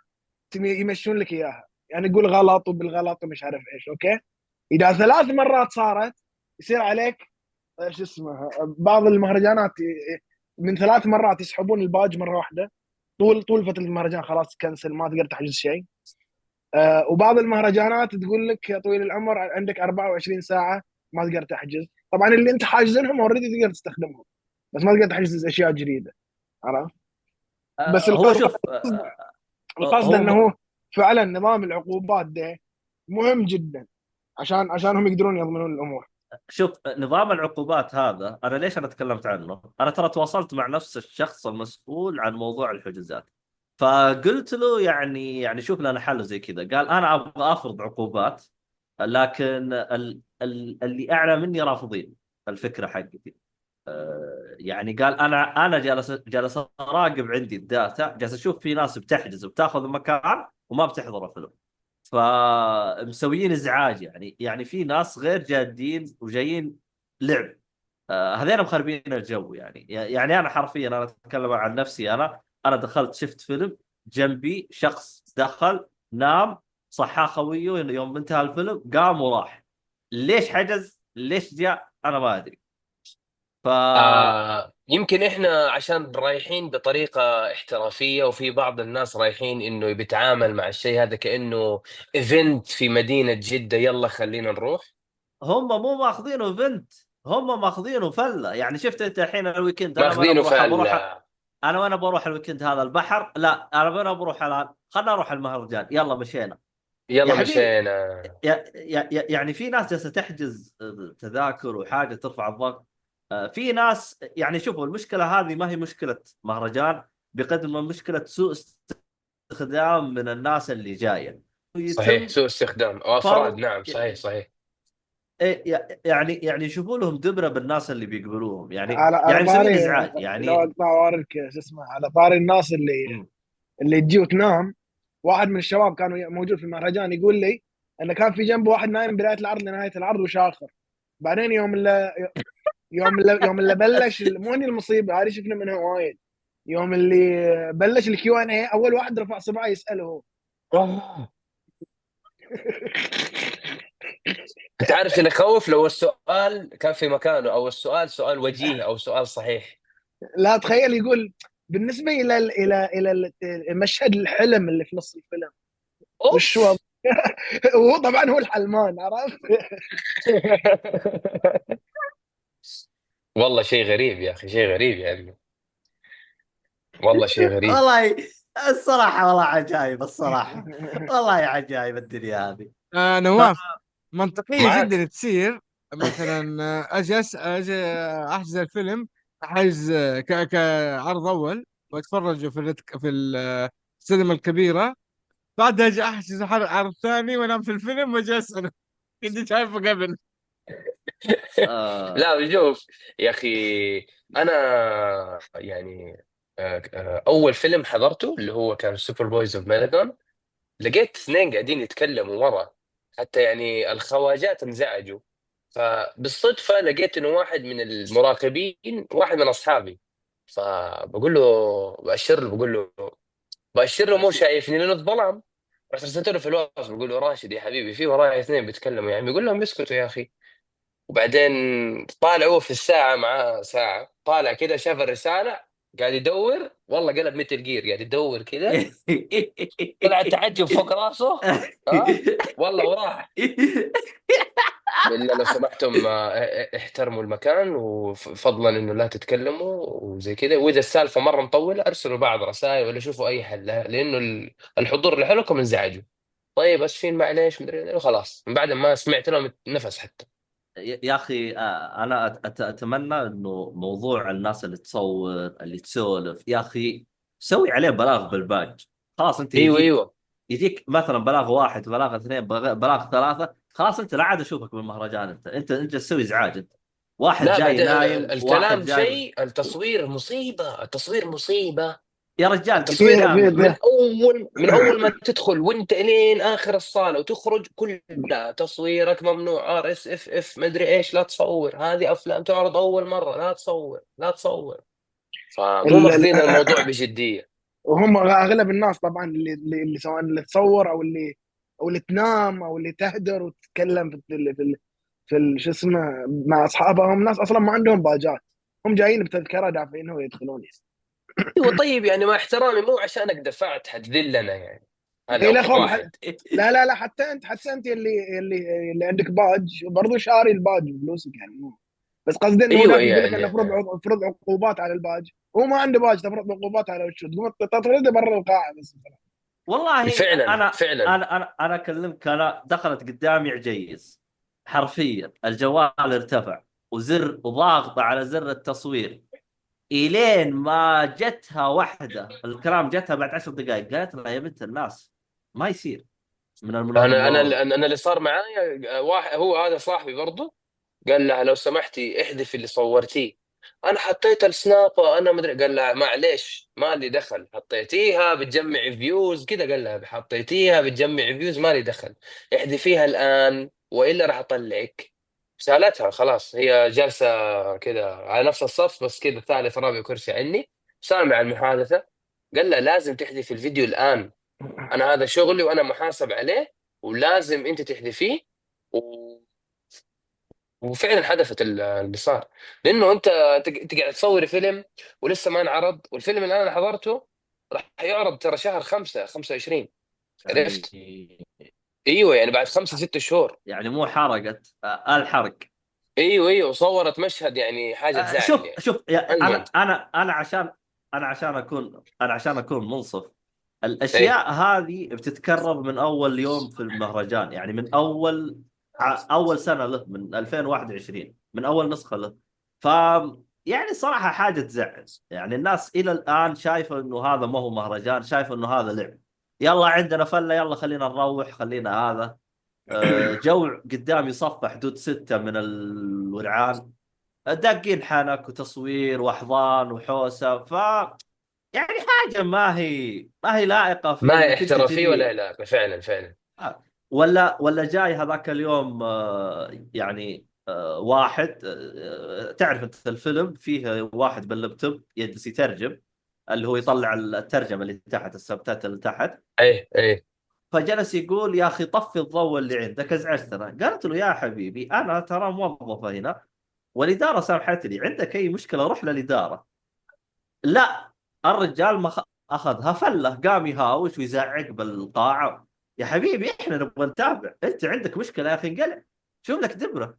D: يمشون لك اياها، يعني يقول غلط وبالغلط ومش عارف ايش. اوكي، اذا 3 مرات صارت يصير عليك شو اسمه. بعض المهرجانات من 3 مرات يسحبون الباج مره واحده، طول فتره المهرجان خلاص كنسل، ما تقدر تحجز شيء. وبعض المهرجانات تقول لك يا طويل العمر عندك 24 ساعه ما تقدر تحجز. طبعا اللي انت حاجزينهم اوريدي تقدر تستخدمهم، بس ما تقدر تحجز اشياء جديده. عرفت؟ بس
A: هو شوف
D: القصد
A: هو
D: انه فعلا نظام العقوبات ده مهم جدا عشان هم يقدرون يضمنون الامور.
A: شوف نظام العقوبات هذا، انا ليش انا تكلمت عنه؟ انا ترى تواصلت مع نفس الشخص المسؤول عن موضوع الحجوزات، فقلت له يعني شوف لنا حل زي كذا. قال انا ابغى افرض عقوبات، لكن اللي اعلى مني رافضين الفكره حقتي. يعني قال انا جالس اراقب عندي الداتا، جالس اشوف في ناس بتحجز وبتاخذ مكان وما بتحضر الفيلم، فمسويين ازعاج. يعني في ناس غير جادين وجايين لعب. هذين مخربين الجو. يعني انا حرفيا انا اتكلم عن نفسي، انا دخلت شفت فيلم، جنبي شخص دخل نام، صحاه خويه، يوم انتهى الفيلم قام وراح. ليش حجز؟ ليش جاء؟ انا ما ادري. ف
B: يمكن احنا عشان رايحين بطريقة احترافية، وفي بعض الناس رايحين انه بيتعامل مع الشيء هذا كأنه ايفنت في مدينة جدة، يلا خلينا نروح.
A: هم مو ماخذينه بنت، هم ماخذينه فله. يعني شفت انت الحين الويكند، انا
B: ماخذينه
A: بروح
B: فعلا.
A: انا وانا بروح الويكند هذا البحر، لا انا بروح الان، خلنا نروح المهرجان، يلا مشينا. يا
B: يلا
A: حبيبي،
B: مشينا.
A: يعني في ناس جالسه تحجز تذاكر وحاجه ترفع الضغط. في ناس، يعني شوفوا المشكله هذه ما هي مشكله مهرجان بقدر ما مشكله سوء استخدام من الناس اللي جايه،
B: صحيح،
A: يتم
B: سوء استخدام او افراد.
A: فرض.
B: نعم، صحيح صحيح.
A: إيه، يعني يشوفوا لهم دبره بالناس اللي بيقبلوهم، يعني
D: على
A: يعني مسوين
D: طاري،
A: ازعاج
D: لو
A: يعني.
D: اقطع وارك شو اسمه، على طاري الناس
A: مم.
D: اللي تجي وتنام. واحد من الشباب كان موجود في المهرجان يقول لي انه كان في جنبه واحد نايم بدايه العرض لنهايه العرض وشاخر. بعدين يوم اللي بلش مو هني المصيبه هذه شفنا منها وايد. يوم اللي بلش الكيو ان اي اول واحد رفع صباعه يساله هو.
B: أوه. انت عارف اللي يخوف؟ لو السؤال كان في مكانه، او السؤال سؤال وجيه او سؤال صحيح.
D: لا تخيل، يقول بالنسبه الى مشهد الحلم اللي في نص الفيلم، وش
B: اوف.
D: هو؟ وهو طبعا هو الحلمان، عرفت؟
B: والله شيء غريب يا اخي، شيء غريب يعني، والله شيء غريب.
A: والله الصراحة والله عجايب الصراحة. والله عجايب الدنيا هذه. ف...
C: نواف، منطقية جدا
B: معاك.
C: تصير. مثلا أجي أحجز الفيلم، حجز كعرض أول، وأتفرج في السينما الكبيرة. بعدها أجي أحجز عرض ثاني وأنام في الفيلم وأجي أسأله كنت شايفه قبل.
A: آه...
B: لا شوف يا اخي، انا يعني اول فيلم حضرته اللي هو كان سوبر بويز اوف ميلادون، لقيت اثنين قاعدين يتكلموا ورا، حتى يعني الخواجات انزعجوا. فبالصدفة لقيت انه واحد من المراقبين واحد من اصحابي، فبقول له، بأشر له، بأشر له مو شايفني لانه الظلام. رحت رسلت له في الواتس بقول له راشد يا حبيبي في وراي اثنين بيتكلموا، يعني بيقول لهم اسكتوا يا اخي. وبعدين طالع هو في الساعة، معاه ساعة، طالع كده شاف الرسالة، قاعد يدور، والله قلب مثل جير قاعد يدور كده، طلع التعجب فوق راسه. ها والله وراح. بالله لو سمحتم احترموا المكان، وفضلا انه لا تتكلموا وزي كذا، واذا السالفه مره مطوله ارسلوا بعض رسائل ولا شوفوا اي حل لها، لانه الحضور لحالكم انزعجوا. طيب اسفين معليش مدري إيه، وخلاص من بعد ما سمعت لهم نفس حتى.
A: يا اخي انا اتمنى انه موضوع الناس اللي تصور اللي تسولف يا اخي سوي عليه بلاغ بالباج. خلاص انت
B: ايوه
A: يجيك
B: ايوه.
A: يجيك مثلا بلاغ واحد، بلاغ اثنين، بلاغ ثلاثة، خلاص انت لا عاد اشوفك بالمهرجان. انت تسوي ازعاج. انت واحد
B: لا
A: جاي
B: بعدين
A: نايم، واحد
B: الكلام
A: جاي.
B: شيء، التصوير مصيبه، التصوير مصيبه.
A: يا رجال قلت
B: التصوير
A: لك
D: كيف
A: انا.
B: من
D: ده؟
B: اول، من اول ما تدخل وانت الين اخر الصاله وتخرج كلها تصويرك ممنوع، ار اس اف اف مدري ايش، لا تصور، هذه افلام تعرض اول مره، لا تصور لا تصور. فمو
D: ال- ال-
B: ماخذين الموضوع بجديه.
D: وهم اغلب الناس طبعا اللي سواء اللي تصور او اللي تنام او اللي تهدر وتتكلم شو اسمه مع اصحابها، هم ناس اصلا ما عندهم باجات، هم جايين بتذكره دافعين ويدخلون.
B: ايوه طيب يعني مع احترامي مو عشانك دفعت حتذلنا يعني،
D: اي
B: هذا
D: لا خوف
B: واحد.
D: لا حتى انت اللي عندك باج برضو شاري الباج بفلوسك يعني بس قصدي انه
B: ايوه
D: هناك يقول لك انه
B: يعني
D: افرض عقوبات على الباج، هو ما عنده باج تفرض عقوبات على وشه، تقوم تطرده برا القاعه بس.
A: والله
B: فعلا
A: انا
B: فعلا.
A: انا اكلمك، انا دخلت قدامي عجيز حرفيا، الجوال ارتفع وزر وضاغط على زر التصوير الين ما جتها واحده الكلام، جتها بعد 10 دقائق، قالت لها يا بنت الناس ما يصير من
B: انا اللي صار معايا واحد، هو هذا صاحبي برضه، قال لها لو سمحتي احذفي اللي صورتيه. انا حطيت السناب انا مدري، قال لها معليش ما لي دخل، حطيتيها بتجمع فيوز كذا، قال لها حطيتيها بتجمع فيوز ما لي دخل، احذفيها الان والا راح اطلعك. سالتها خلاص، هي جالسه كذا على نفس الصف بس كذا ثالث رابع كرسي عني، سامع المحادثه. قال لها لازم تحذفي الفيديو الان، انا هذا شغلي وانا محاسب عليه، ولازم انت تحذفيه. وفعلا حدثت اللي صار، لانه انت قاعد تصور فيلم ولسه ما انعرض، والفيلم اللي انا حضرته راح يعرض ترى شهر 5 25.
A: يعني.
B: عرفت؟ ايوه يعني بعد 5 6 شهور.
A: يعني مو حرقت الحرق.
B: ايوه ايوه، وصورت مشهد يعني حاجه تزعل
A: شوف
B: يعني.
A: شوف انا
B: المهم.
A: انا عشان اكون منصف.
B: ايه
A: الاشياء هذه بتتكرر من اول يوم في المهرجان، يعني من اول سنه له من 2021، من اول نسخه له. ف يعني صراحه حاجه تزعل. يعني الناس الى الان شايفه انه هذا ما هو مهرجان، شايفه انه هذا لعب. يلا عندنا فله، يلا خلينا نروح، خلينا هذا. جو قدام يصفى حدود 6 من الورعان، داقين حنك وتصوير واحضان وحوسه. يعني حاجه ما هي لائقه في
B: ما هي
A: انك انت
B: احترافيه ولا
A: تجي.
B: لا فعلا فعلا.
A: ولا جاي هذاك اليوم يعني واحد تعرف انت الفيلم فيه واحد باللابتوب يجلس يترجم، اللي هو يطلع الترجمه اللي تحت، السبتات اللي تحت.
B: ايه ايه.
A: فجلس يقول يا اخي طفي الضوء اللي عندك، ازعجتنا. قالت له يا حبيبي انا ترى موظفه هنا، والاداره سامحت لي، عندك اي مشكله روح للاداره. لا، الرجال ما اخذها فله، قام يهاوش ويزعق بالقاعه. يا حبيبي احنا نبغى نتابع، انت عندك مشكله يا اخي انقلع، شوف لك دبره،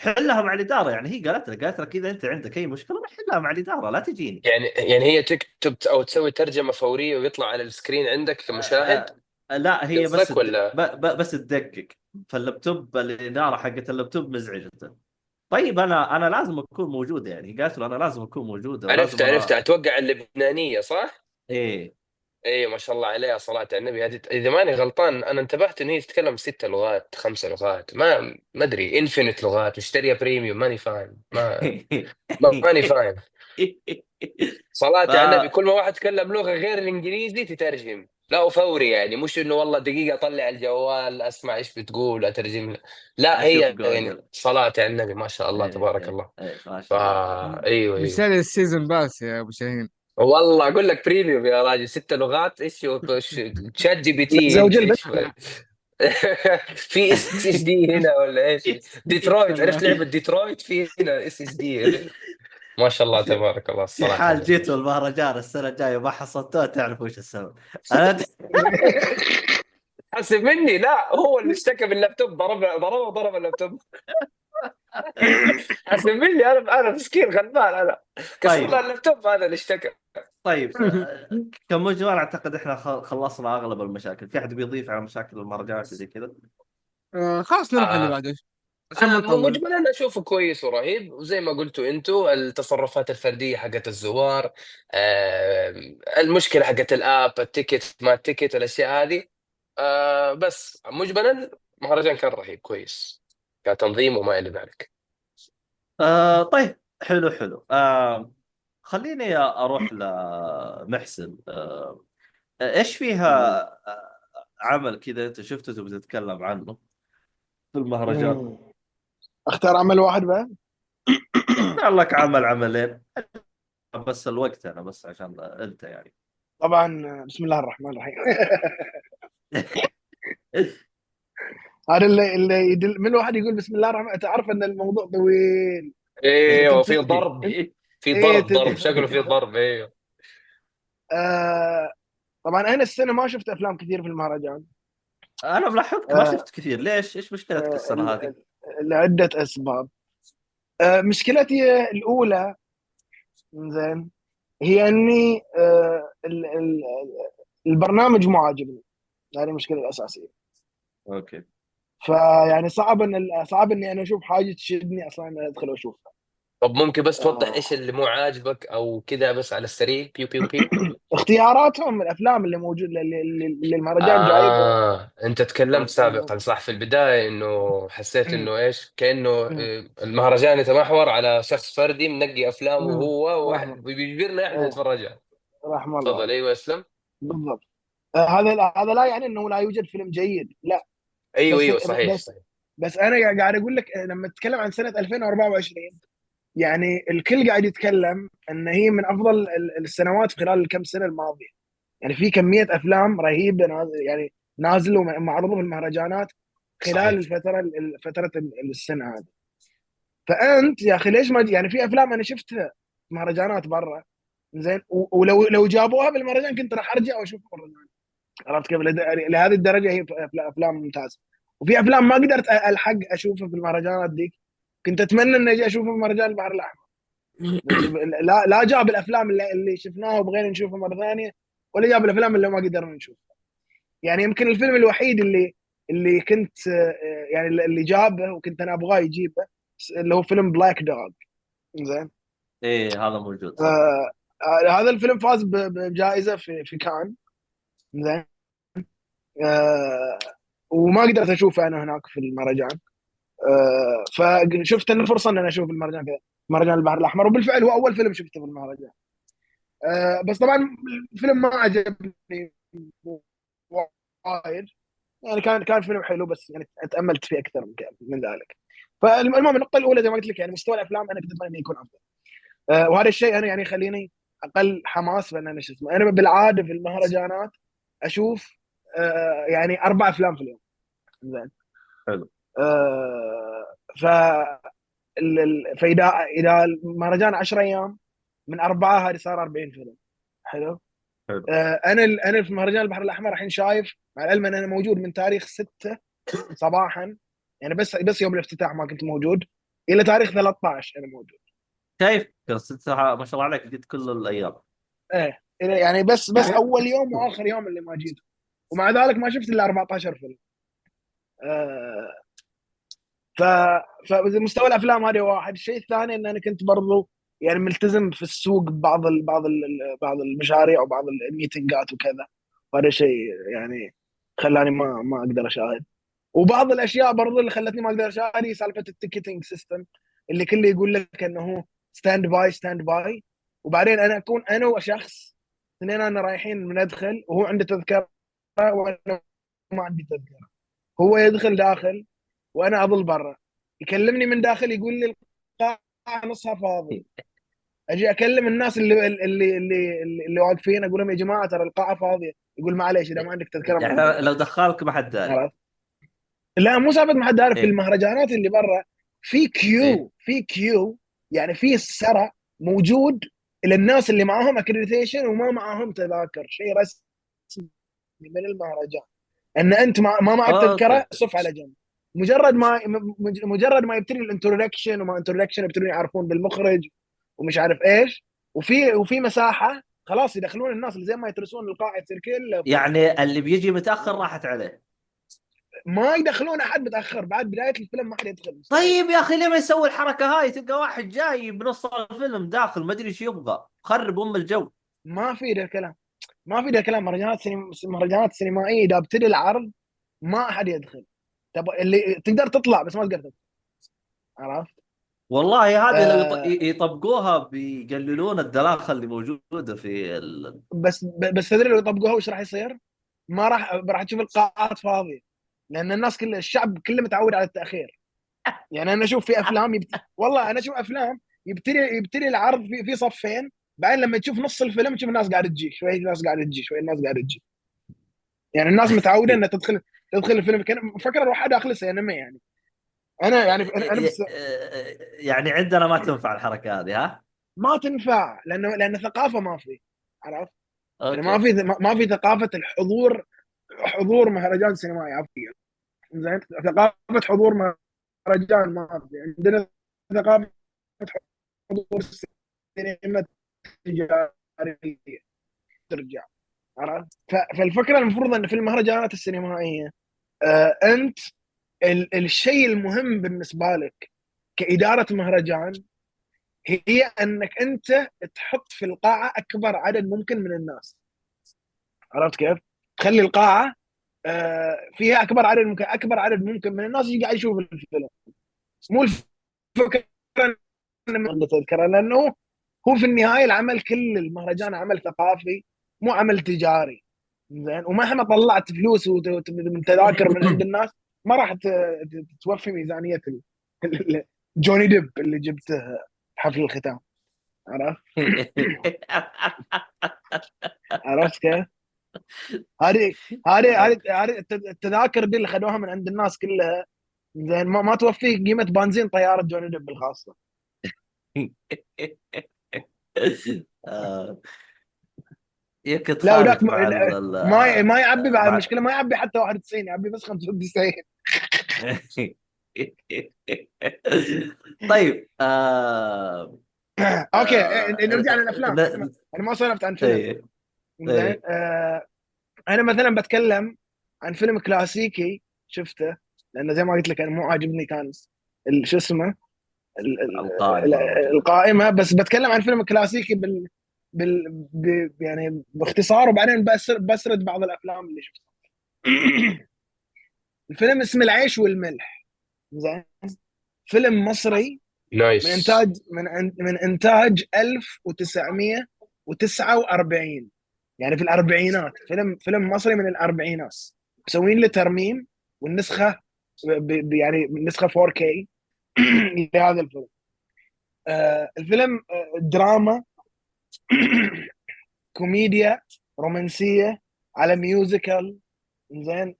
A: حلها مع الاداره. يعني هي قالت لك اذا انت عندك اي مشكله روح حلها مع الاداره، لا تجيني.
B: يعني هي تكتب او تسوي ترجمه فوريه ويطلع على السكرين عندك كمشاهد
A: لا هي بس
B: قصدك ولا؟
A: بس تدقق. فاللابتوب الاداره حقت اللابتوب مزعجه. طيب انا لازم اكون موجود، يعني قالت له انا لازم اكون موجود
B: عرفت
A: ولازم
B: عرفت،
A: انا.
B: اتوقع اللبنانيه صح؟
A: ايه.
B: اي ما شاء الله عليها، صلاة على النبي. هذه اذا ماني غلطان انا انتبهت ان هي تتكلم 6 لغات 5 لغات، ما ادري، انفينيت لغات، مشتريه بريميوم، ماني فاهم، ماني فاهم. صلاة
A: ف
B: على النبي، كل ما واحد تكلم لغة غير الانجليزي تترجم، لا وفوري، يعني مش انه والله دقيقة اطلع الجوال اسمع ايش بتقول اترجم. لا
A: اشوف
B: هي يعني
A: جوجل.
B: صلاة على النبي ما شاء الله
A: ايه
B: تبارك
A: ايه
B: الله.
A: ايه ما شاء الله.
B: فا ايوه ايوه.
C: مشتري السيزون باس يا ابو شاهين.
B: والله اقول لك بريميوم يا راجل، 6 لغات، ايش تشات جي بي تي
D: زوج
B: انت
D: البنت.
B: ايش في اس اس دي هنا ولا ايش؟ ديترويت، عرفت لعبة ديترويت؟ في هنا اس اس دي. ما شاء الله
A: في
B: تبارك الله،
A: في
B: الصلاة على
A: حال
B: النبي.
A: جيتوا المهرجان السنه الجايه ما حصلتوه تعرفوا ايش السبب. انا
B: حسب مني، لا هو اللي اشتكى باللابتوب، ضرب اللابتوب. حسب مني، انا مسكين غلبان، انا كسر له
A: طيب
B: اللابتوب، هذا اللي اشتكى.
A: طيب كمجمل اعتقد احنا خلصنا اغلب المشاكل. في احد بيضيف على مشاكل المهرجانات زي كذا؟
C: خلاص نروح اللي
B: آه.
C: بعده عشان ما نطول.
B: مجملا اشوفه كويس ورهيب، وزي ما قلتوا انتم التصرفات الفرديه حقت الزوار، المشكله حقت الاب، التيكت ما التيكت، الاشياء هذه. بس مجملا مهرجان كان رهيب كويس كتنظيم وما الى ذلك.
A: طيب حلو حلو. خليني اروح لمحسن. ايش فيها عمل كذا انت شفته تبي تتكلم عنه في المهرجان؟
D: اختار عمل واحد بقى.
A: اختار لك عمل عملين، بس الوقت انا بس عشان انت يعني.
D: طبعا بسم الله الرحمن الرحيم. هذا اللي يدل من الواحد يقول بسم الله الرحمن تعرف ان الموضوع طويل.
B: ايوه في
D: تمسك
B: ضرب، في
D: ايه
B: ضرب شكله في ضرب، ايوه.
D: آه طبعا انا السنه ما شفت افلام كثير في المهرجان.
A: انا ملاحظك ما
D: آه
A: شفت كثير، ليش؟ ايش مشكلتك السنه هذه؟
D: لعده اسباب. مشكلتي الاولى، زين، هي اني البرنامج مو عاجبني. هذه المشكله الاساسيه.
A: اوكي.
D: فيعني صعب اني انا اشوف حاجه تشدني اصلا اني ادخل واشوفها.
B: طب ممكن بس توضح
D: آه،
B: ايش اللي مو عاجبك او كذا بس على السريع، بيو بيو بيو.
D: اختياراتهم الافلام اللي موجود اللي المهرجان جايبه.
B: انت تكلمت سابقا صح في البداية انه حسيت انه ايش كأنه المهرجان يتمحور على شخص فردي منقي افلامه هو
D: رحمه
B: واحد بيجبرنا احنا نتفرجها.
D: رحمه الله
B: تفضل،
D: عليه.
B: ايوه اسلم.
D: بالضبط. هذا لا يعني انه لا يوجد فيلم جيد، لا.
B: ايوه
D: بس
B: ايوه صحيح
D: بس
B: صحيح.
D: بس انا قاعد اقول لك لما تتكلم عن سنه 2024، يعني الكل قاعد يتكلم ان هي من افضل السنوات في خلال الكم سنه الماضيه. يعني في كميه افلام رهيبه يعني نازل ومعروضه في المهرجانات خلال
B: صحيح.
D: فتره السنه هذه. فانت يا اخي ليش ما يعني في افلام انا شفتها في مهرجانات برا، زين، ولو جابوها بالمهرجان كنت راح ارجع واشوفها مره ثانيه. عرفت كيف؟ لهذه الدرجه هي افلام ممتازه. وفي افلام ما قدرت الحق اشوفها في المهرجانات ديك، كنت اتمنى اني اجي اشوفها في مهرجان البحر الاحمر. لا جاب الافلام اللي شفناها وبغينا نشوفها مره ثانيه، ولا جاب الافلام اللي ما قدرنا نشوفها. يعني يمكن الفيلم الوحيد اللي كنت يعني اللي جابه وكنت انا ابغاه يجيبه، اللي هو فيلم بلاك دوغ. زين.
A: ايه هذا موجود صح.
D: آه هذا الفيلم فاز بجائزه في كان. زين. آه وما قدرت اشوفه انا هناك في المهرجان. فشفت انه فرصه ان انا اشوف المهرجان كذا، مهرجان البحر الاحمر، وبالفعل هو اول فيلم شفته في المهرجان. بس طبعا الفيلم ما عجبني وايد. يعني كان فيلم حلو، بس يعني تاملت فيه اكثر من ذلك. فالمهم النقطه الاولى زي ما قلت لك، يعني مستوى الافلام انا كنت اتمنى انه يكون افضل. وهذا الشيء انا يعني يخليني اقل حماس بان انا شو اسمه. انا بالعاده في المهرجانات اشوف يعني 4 افلام في اليوم. زين.
A: حلو.
D: آه، ف فاذا المهرجان 10 ايام، من 4 هذه صار 40 فيلم. حلو.
A: حلو.
D: انا في مهرجان البحر الاحمر الحين شايف، مع العلم ان انا موجود من تاريخ 6 صباحا، يعني بس يوم الافتتاح ما كنت موجود، الى تاريخ 13 انا موجود.
A: شايف ست ساعات ما شاء الله عليك، جيت كل الايام.
D: ايه يعني بس اول يوم واخر يوم اللي ما جيت، ومع ذلك ما شفت الا 14 فيلم. آه، ف فمستوى الافلام هذه واحد. الشيء الثاني ان انا كنت برضو يعني ملتزم في السوق بعض المشاريع وبعض الميتنجات وكذا، وهذا شيء يعني خلاني ما اقدر اشاهد. وبعض الاشياء برضو اللي خلتني ما اقدر اشاهد هي سالفه التيكتينج سيستم، اللي كله يقول لك انه هو ستاند باي، وبعدين انا اكون انا وشخص اثنين انا رايحين بندخل وهو عنده تذكره وانا ما عندي تذكره، هو يدخل داخل وانا اظل برا، يكلمني من داخل يقول لي القاعه نصها فاضي، اجي اكلم الناس اللي واقفين اقول لهم يا جماعه ترى القاعه فاضيه، يقول معليش اذا ما عندك تذكره ما
A: يعني
D: تقدر
A: لو
D: تدخل.
A: دخلك ما حد داري.
D: عرفت؟ لا مو سالفه ما حد عارف، في
A: ايه.
D: المهرجانات اللي برا في
A: ايه.
D: كيو يعني في السرع موجود للناس اللي معاهم اكريديتيشن وما معاهم تذاكر، شيء رسمي من المهرجان، ان انت ما معك
A: اوكي.
D: تذكره صف على جنب. مجرد ما يبتدي الانترودكشن وما انترودكشن يبتدون يعرفون بالمخرج ومش عارف ايش، وفي مساحه خلاص يدخلون الناس اللي زي ما يترسون القاعه تصير كلها فاضيه.
A: يعني اللي بيجي متاخر راحت عليه.
D: ما يدخلون احد متاخر، بعد بدايه الفيلم ما حد يدخل مستحيل.
A: طيب يا اخي ليه ما يسوي الحركه هاي؟ تلقى واحد جاي بنص الفيلم داخل ما ادري ايش يبغى، خرب الجو.
D: ما في ذا الكلام، ما في ذا الكلام. مهرجانات سينمائيه اذا ابتدي العرض ما احد يدخل، تبغى اللي تقدر تطلع بس ما تقدر تدخل. عرفت؟
A: والله هذه لو
D: آه
A: يطبقوها بيقللون الدلاخه اللي موجوده في
D: بس تدري لو طبقوها وش راح يصير؟ ما راح تشوف القاعات فاضيه، لان الناس الشعب كله متعود على التاخير. يعني انا اشوف في افلام والله انا اشوف افلام يبتدي العرض في صفين، بعدين لما تشوف نص الفيلم تشوف الناس قاعده تجي شوي، ناس قاعده تجي شوي، الناس قاعده تجي. يعني الناس متعوده انها تدخل الفيلم كان فكره روحها داخل السينما يعني. انا يعني انا بس
A: يعني عندنا ما تنفع الحركه هذه، ها؟
D: ما تنفع لان ثقافه ما في. عرفت؟ يعني
A: اوكي.
D: ما في ثقافه الحضور، حضور مهرجان سينمائي عفوا. زين، ثقافه حضور مهرجان ما في عندنا، ثقافه حضور سينما تجاريه ترجع. عرفت؟ فالفكره المفروض ان في المهرجانات السينمائيه انت الشيء المهم بالنسبه لك كاداره مهرجان هي انك انت تحط في القاعه اكبر عدد ممكن من الناس. عرفت كيف؟ تخلي القاعه فيها اكبر عدد ممكن من الناس يجي قاعد يشوف الفيلم. مو الفكره انه تذكره، لانه هو في النهايه العمل، كل المهرجان عمل ثقافي مو عمل تجاري. زين، ومهما طلعت فلوس من تذاكر من عند الناس ما راح توفي ميزانيه جوني ديب اللي جبته حفل الختام. عرفت؟ عرفت كيف؟ هذه هذه التذاكر دي اللي خذوها من عند الناس كلها، زين ما توفي قيمه بنزين طياره جوني ديب الخاصه.
A: يمكن
D: لا وذاك
A: تخالف مع
D: ما يعبي، بعد
A: مع
D: المشكله ما يعبي حتى 91، يعبي بس 95.
A: طيب
D: اوكي
A: آه...
D: نرجع للافلام. انا ما سولفت عن فيلم.
A: ايه.
D: زين
A: ايه.
D: انا مثلا بتكلم عن فيلم كلاسيكي شفته، لانه زي ما قلت لك انا مو عاجبني كان شو اسمه
A: القائمة وكذا.
D: القائمه، بس بتكلم عن فيلم كلاسيكي يعني باختصار، وبعدين بسرد بعض الافلام اللي شفتها. الفيلم اسمه العيش والملح. زين، فيلم مصري من
B: نايس.
D: انتاج من انتاج 1949، يعني في الاربعينات. فيلم مصري من الاربعينات، مسوين له ترميم، والنسخه يعني نسخه 4K لهذا الفيلم. الفيلم دراما كوميديا رومانسيه على ميوزيكال. زين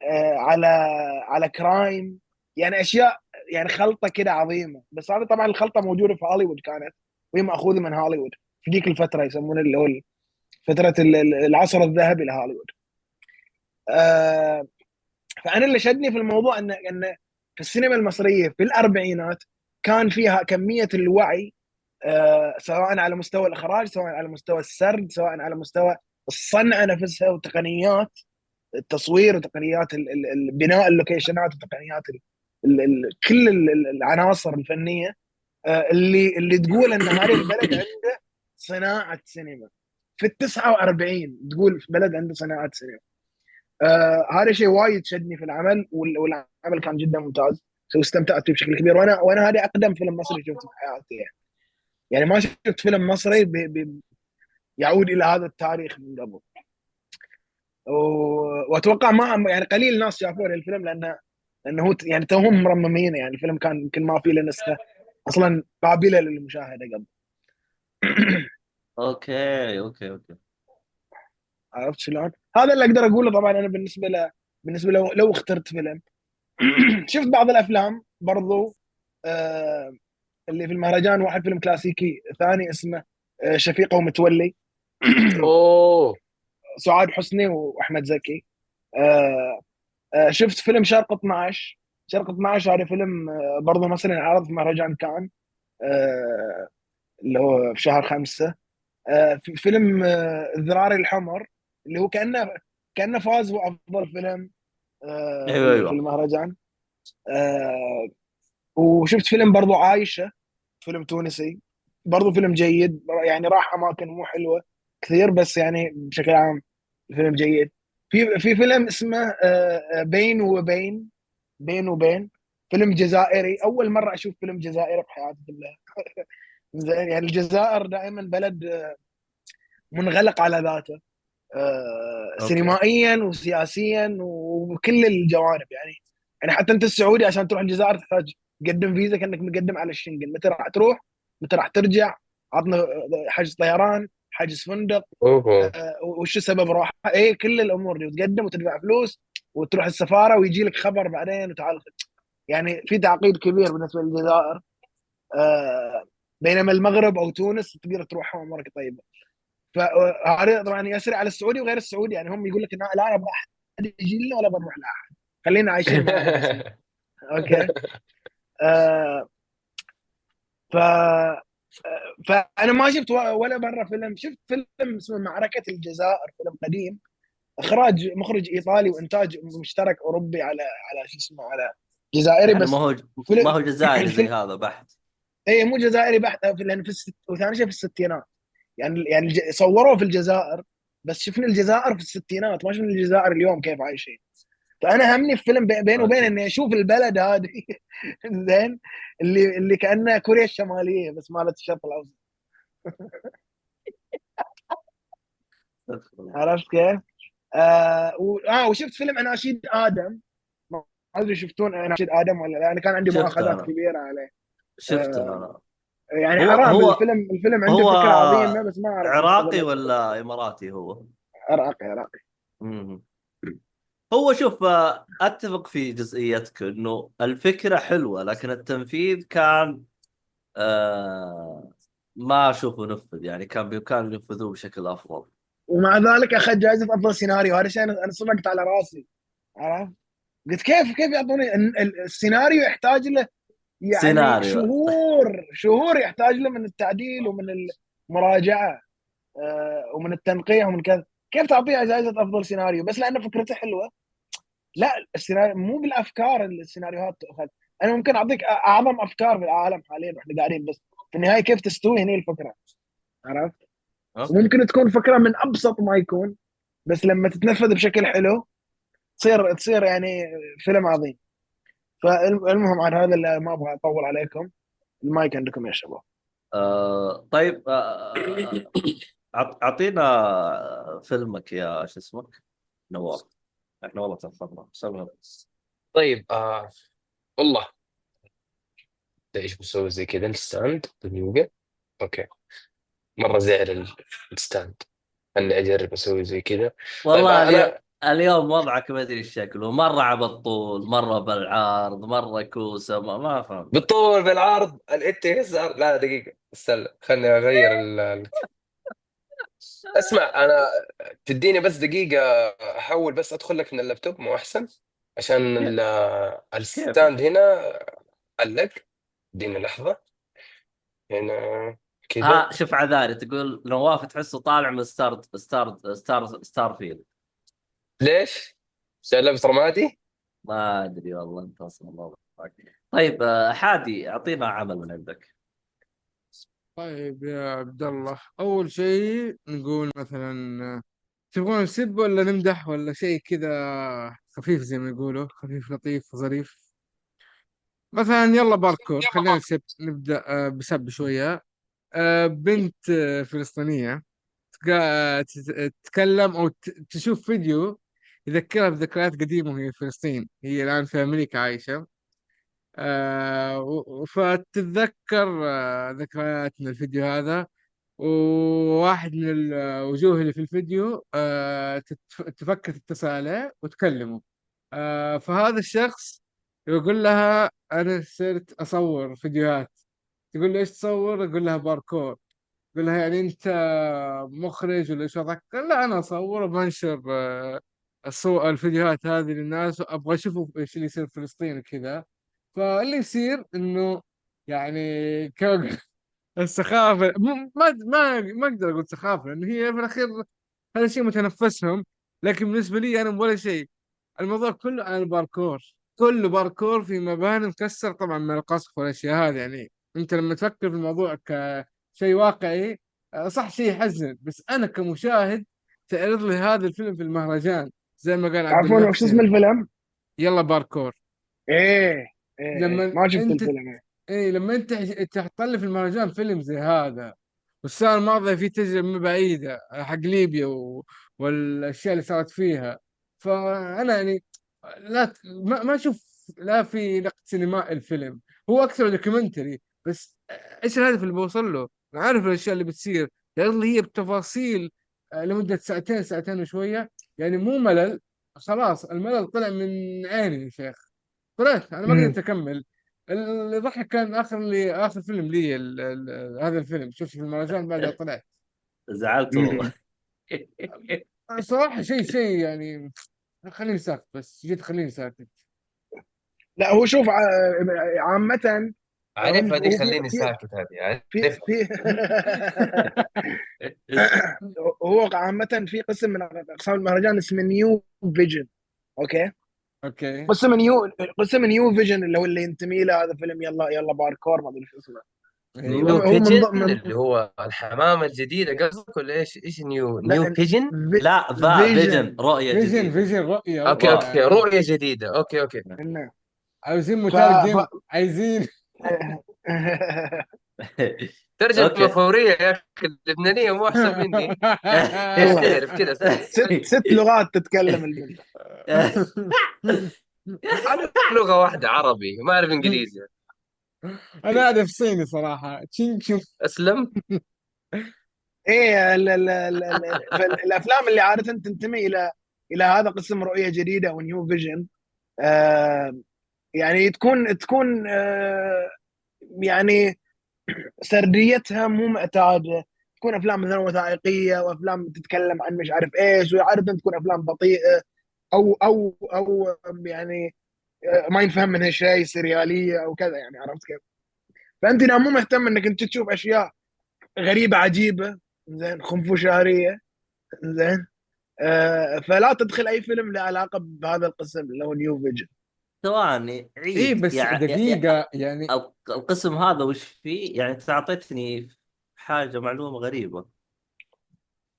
D: على كرايم، يعني اشياء، يعني خلطه كده عظيمه. بس هذا طبعا الخلطه موجوده في هوليوود كانت، وهي ماخوذه من هوليوود في ذيك الفتره، يسمونه اللي هو فتره العصر الذهبي لهوليوود. فانا اللي شدني في الموضوع ان في السينما المصريه في الاربعينات كان فيها كميه الوعي، سواء على مستوى الاخراج، سواء على مستوى السرد، سواء على مستوى الصنعه نفسها وتقنيات التصوير وتقنيات بناء اللوكيشنات وتقنيات كل العناصر الفنيه، اللي تقول ان هذه البلد عنده صناعه سينما. في ال 49 تقول في بلد عنده صناعه سينما. هذا شيء وايد شدني في العمل، والعمل كان جدا ممتاز واستمتعت فيه بشكل كبير. وانا هذه اقدم فيلم مصري شفته في حياتي يعني ما شفت فيلم مصري يعود الى هذا التاريخ من قبل. واتوقع ما يعني قليل ناس شافوه الفيلم، لانه هو يعني توهم مرممين، يعني الفيلم كان يمكن ما فيه له نسخه اصلا قابله للمشاهده قبل.
A: اوكي اوكي اوكي.
D: عرفت شلون؟ هذا اللي اقدر اقوله. طبعا انا بالنسبه لو اخترت فيلم شفت بعض الافلام برضو اللي في المهرجان. واحد فيلم كلاسيكي ثاني اسمه شفيقة ومتولي،
B: اوه
D: سعاد حسني واحمد زكي. شفت فيلم شرق 12. شرق 12 هذا فيلم برضه مصري انعرض في مهرجان كان اللي هو في شهر 5. في فيلم الذراري الحمر اللي هو كأنه فاز بأفضل فيلم
A: ايوه
D: في
A: ايوه.
D: المهرجان. وشفت فيلم برضو عايشة، فيلم تونسي برضو فيلم جيد، يعني راح أماكن مو حلوة كثير بس يعني بشكل عام فيلم جيد. في فيلم اسمه بين وبين، بين وبين، فيلم جزائري. أول مرة أشوف فيلم جزائري بحياتي كلها. زين، يعني الجزائر دائما بلد منغلق على ذاته،
A: اوكي.
D: سينمائيا وسياسيا وبكل الجوانب. يعني حتى انت السعودي عشان تروح الجزائر تحتاج تقدم فيزا كانك مقدم على الشنغن. متى راح تروح؟ متى راح ترجع؟ عطنا حجز طيران، حجز فندق،
B: اوه
D: وش سبب راحه، اي كل الامور دي، وتقدم وتدفع فلوس وتروح السفاره ويجي لك خبر بعدين وتعال. يعني في تعقيد كبير بالنسبه للجزائر، آه، بينما المغرب او تونس تقدر تروح امورك طيبه. فهذا طبعا يسري على السعودي وغير السعودي. يعني هم يقول لك لا انا ابغى احد يجي لنا ولا بنروح لاحد، خلينا عايشين مع انفسنا. اوكي. آه ف فانا ما شفت ولا مره فيلم. شفت فيلم اسمه معركه الجزائر، فيلم قديم، اخراج مخرج ايطالي وانتاج مشترك اوروبي على شو اسمه، على جزائري
A: يعني ما
D: بس.
A: هو ما
D: فيلم
A: هو جزائري زي
D: الفيلم
A: هذا بحت.
D: اي مو جزائري بحت، لان وثاني شيء في الستينات. يعني صوروه في الجزائر بس شفنا الجزائر في الستينات، ما شفنا الجزائر اليوم كيف عايشين. فانا همني في فيلم بين وبين
A: اوكي.
D: اني اشوف البلد هذه زين، اللي كانها كوريا الشماليه بس مالت الشرق الاوسط. عرفت كيف؟ وشفت فيلم اناشيد ادم. ما ادري شفتون اناشيد ادم ولا لا؟ انا كان عندي
A: شفته
D: مؤاخذات
A: انا.
D: كبيره عليه.
A: شفته
D: آه
A: انا.
D: يعني
A: هو
D: حرام،
A: هو
D: الفيلم عنده
A: هو
D: فكره عظيمه بس ما اعرف ليش
A: عراقي
D: استغلت.
A: ولا اماراتي هو؟
D: عراقي عراقي.
A: مم. هو شوف، اتفق في جزئيتك انه الفكره حلوه لكن التنفيذ كان ما اشوفه نفذ، يعني كان بامكانهم ينفذوه بشكل افضل.
D: ومع ذلك اخذ جائزه افضل سيناريو. هذا شيء انا صفقت على راسي. عرفت؟ قلت كيف يعطوني السيناريو يحتاج له يعني
A: سيناريو.
D: شهور يحتاج له من التعديل ومن المراجعه، ومن التنقيح ومن كذا. كيف تعطيه جائزه افضل سيناريو بس لان فكرته حلوه؟ لا، السيناريو مو بالافكار اللي السيناريوهات تؤخذ. انا ممكن اعطيك اعظم افكار في العالم حاليا واحنا قاعدين، بس في النهايه كيف تستوي هنا الفكره. عرفت؟
A: اوكي.
D: وممكن تكون فكره من ابسط ما يكون بس لما تتنفذ بشكل حلو تصير يعني فيلم عظيم. فالمهم عن هذا اللي ما ابغى اطول عليكم. المايك عندكم يا شباب.
A: طيب، اعطينا فيلمك يا شو اسمك نواف. احنا والله تاخرنا سوي.
B: طيب والله ايش بسوي زي كذا الستاند باليوجا. اوكي مره زعل الستاند اني اجرب اسوي زي كذا. طيب
A: والله
B: انا
A: اليوم وضعك ما ادري شكله، مره على الطول، مره بالعرض، مره كوسه، ما فهمت.
B: بالطول بالعرض انت يسار. لا دقيقه استنى خلني اغير اسمع، انا تديني بس دقيقة احول، بس ادخل لك من اللابتوب مو احسن؟ عشان
A: كيف كيف
B: الستاند هنا علق. اديني لحظة هنا كذا.
A: ها شوف عذاري، تقول نواف تحسه طالع من ستار فيلد.
B: ليش؟ عشان لابس رمادي.
A: ما ادري والله، انت اصلا الله. طيب حادي اعطينا عمل من عندك.
C: طيب يا عبد الله، أول شيء نقول مثلا تبغون نسب ولا نمدح ولا شيء كذا خفيف، زي ما يقولوا خفيف لطيف ظريف. مثلا يلا باركور، خلينا نسب، نبدأ بسب شوية. بنت فلسطينية تتكلم أو تشوف فيديو يذكرها بذكريات قديمة وهي في فلسطين، هي الآن في أمريكا عايشة. فتتذكر ذكريات من الفيديو هذا. وواحد من الوجوه اللي في الفيديو تفكر تتصل عليه وتكلمه. فهذا الشخص يقول لها أنا صرت أصور فيديوهات. تقول له إيش تصور؟ يقول لها باركور. يقول لها يعني أنت مخرج ولا إيش وضعك؟ قال لا أنا أصور وبنشر الفيديوهات هذه للناس، وأبغى أشوفوا إيش اللي يصير في فلسطين وكذا. فاللي يصير إنه يعني السخافة ما أقدر أقول سخافة، لأن هي في الأخير هذا شيء متنفسهم. لكن بالنسبة لي أنا ولا شيء. الموضوع كله عن الباركور، كله باركور في مباني مكسر طبعا من القصف والأشياء هذه. يعني أنت لما تفكر في الموضوع كشيء واقعي، صح شيء يحزن، بس أنا كمشاهد تعرض لي هذا الفيلم في المهرجان زي ما قال عبد
D: عفوا، وش اسم
C: المحسن.
D: الفيلم؟
C: يلا باركور.
D: ايه ايه،
C: لما
D: ما شفت
C: أنت
D: الفيلم. إيه.
C: إيه لما أنت تطلع في المهرجان فيلم زي هذا، والسنة الماضية في تجربة بعيدة حق ليبيا والأشياء اللي صارت فيها. فأنا يعني لا ما أشوف لا في نقد سينمائي الفيلم، هو أكثر دوكيومنتري. بس إيش الهدف اللي بوصل له؟ أنا عارف الأشياء اللي بتصير، يعني هي بتفاصيل لمدة ساعتين، ساعتين وشوية. يعني مو ملل. خلاص الملل طلع من عيني يا شيخ. طلعت أنا ما
D: امم.
C: قدرت أكمل. اللي ضحك كان آخر فيلم لي هذا الفيلم شفته في المهرجان بعدها طلعت.
A: زعلته.
D: امم.
C: صراحة شيء يعني خليني ساكت، بس جيت خليني ساكت.
D: لا هو شوف، عامة هم
B: عارفها دي،
D: هو في
B: خليني
D: في
B: ساكت، هذه
D: في
B: عارفها.
D: في هو عامة في قسم من أقسام المهرجان اسمه نيو فيجن. أوكي.
C: اوكي.
D: قسم نيو فيجن اللي هو اللي ينتمي له هذا فيلم يلا يلا باركور، ما ادري شو اسمه.
B: نيو
C: ايوه.
D: هو
B: بيجن اللي هو الحمامة الجديدة قصدك، ولا ايش نيو
D: لا،
B: بيجن؟
A: لا ذا فيجن،
D: فيجن.
A: رؤية جديدة.
C: فيجن رؤية
B: اوكي
C: رؤية
B: اوكي،
C: يعني.
B: رؤية جديدة، اوكي اوكي.
D: إنه.
C: عاوزين
D: ف
C: مترجم، عايزين.
B: ترجمة
A: اوكي.
B: فورية يا اخي، اللبنانية مو احسن مني. ايش
D: الله،
B: تعرف كذا؟
D: ست لغات تتكلم البنت.
B: اعرف لغة واحدة عربي، ما اعرف انجليزي.
C: انا اعرف صيني صراحة، تشين تشون.
B: اسلم.
D: ايه، فالافلام اللي عاده تنتمي الى هذا قسم رؤيه جديده ونيو فيجن. آه يعني تكون يعني سرديتها مو معتاده. تكون افلام مثلا وثائقيه، وافلام تتكلم عن مش عارف ايش، وعاده تكون افلام بطيئه او يعني ما ينفهم منها شيء، سرياليه او كذا، يعني عرفت كيف؟ فانت لا مو مهتم انك انت تشوف اشياء غريبه عجيبه، زين، خنفشاريه، زين. فلا تدخل اي فيلم له علاقه بهذا القسم اللي هو نيو فيجن.
A: ثواني
C: ايه
A: عيد
C: بس دقيقة يعني.
A: القسم هذا وش فيه؟ يعني انت اعطيتني حاجة معلومة غريبة.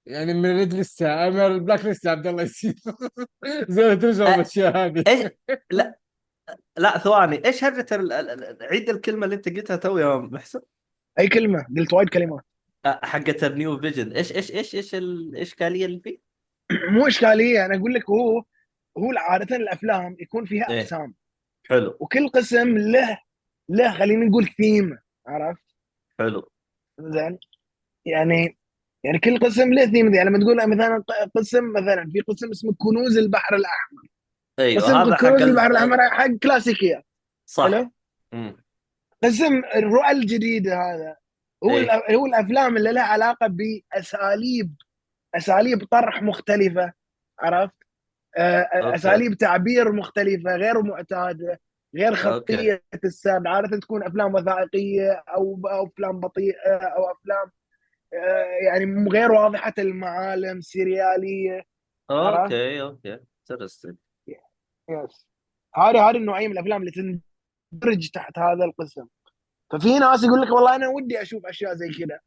C: يعني من الريد لسه من البلاك لسه عبد الله يصير زي ترجم
A: أ...
C: الاشياء هذه.
A: ايش؟ لا لا ثواني، ايش هرجة عيد الكلمة اللي انت قلتها تو يا محسن.
D: اي كلمه، قلت وايد كلمات.
A: حقت النيو فيجن، ايش الاشكالية اللي فيه؟
D: مو اشكاليه، انا اقول لك، هو عاده الافلام يكون فيها
A: ايه
D: اقسام،
A: حلو.
D: وكل قسم له خلينا نقول ثيم، عرفت؟
A: حلو.
D: زين. يعني كل قسم له ثيم. يعني لما تقول مثلا قسم، مثلا في قسم اسمه كنوز البحر الاحمر.
A: ايوه
D: قسم
A: هذا حق
D: كنوز البحر الاحمر حق كلاسيكيات.
A: صح.
D: حلو. قسم الرؤى الجديده هذا هو
A: ايه
D: هو الافلام اللي لها علاقه باساليب اساليب طرح مختلفه، عرفت؟
A: اوكي.
D: اساليب تعبير مختلفه غير معتاده، غير
A: اوكي.
D: خطيه السرد. عاده تكون افلام وثائقيه او افلام بطيئه او افلام يعني غير واضحه المعالم، سيرياليه، عرفت؟
A: اوكي. اوكي. انترستنج.
D: يس. هذه النوعيه من الافلام اللي تندرج تحت هذا القسم. ففي ناس يقول لك والله انا ودي اشوف اشياء زي كذا،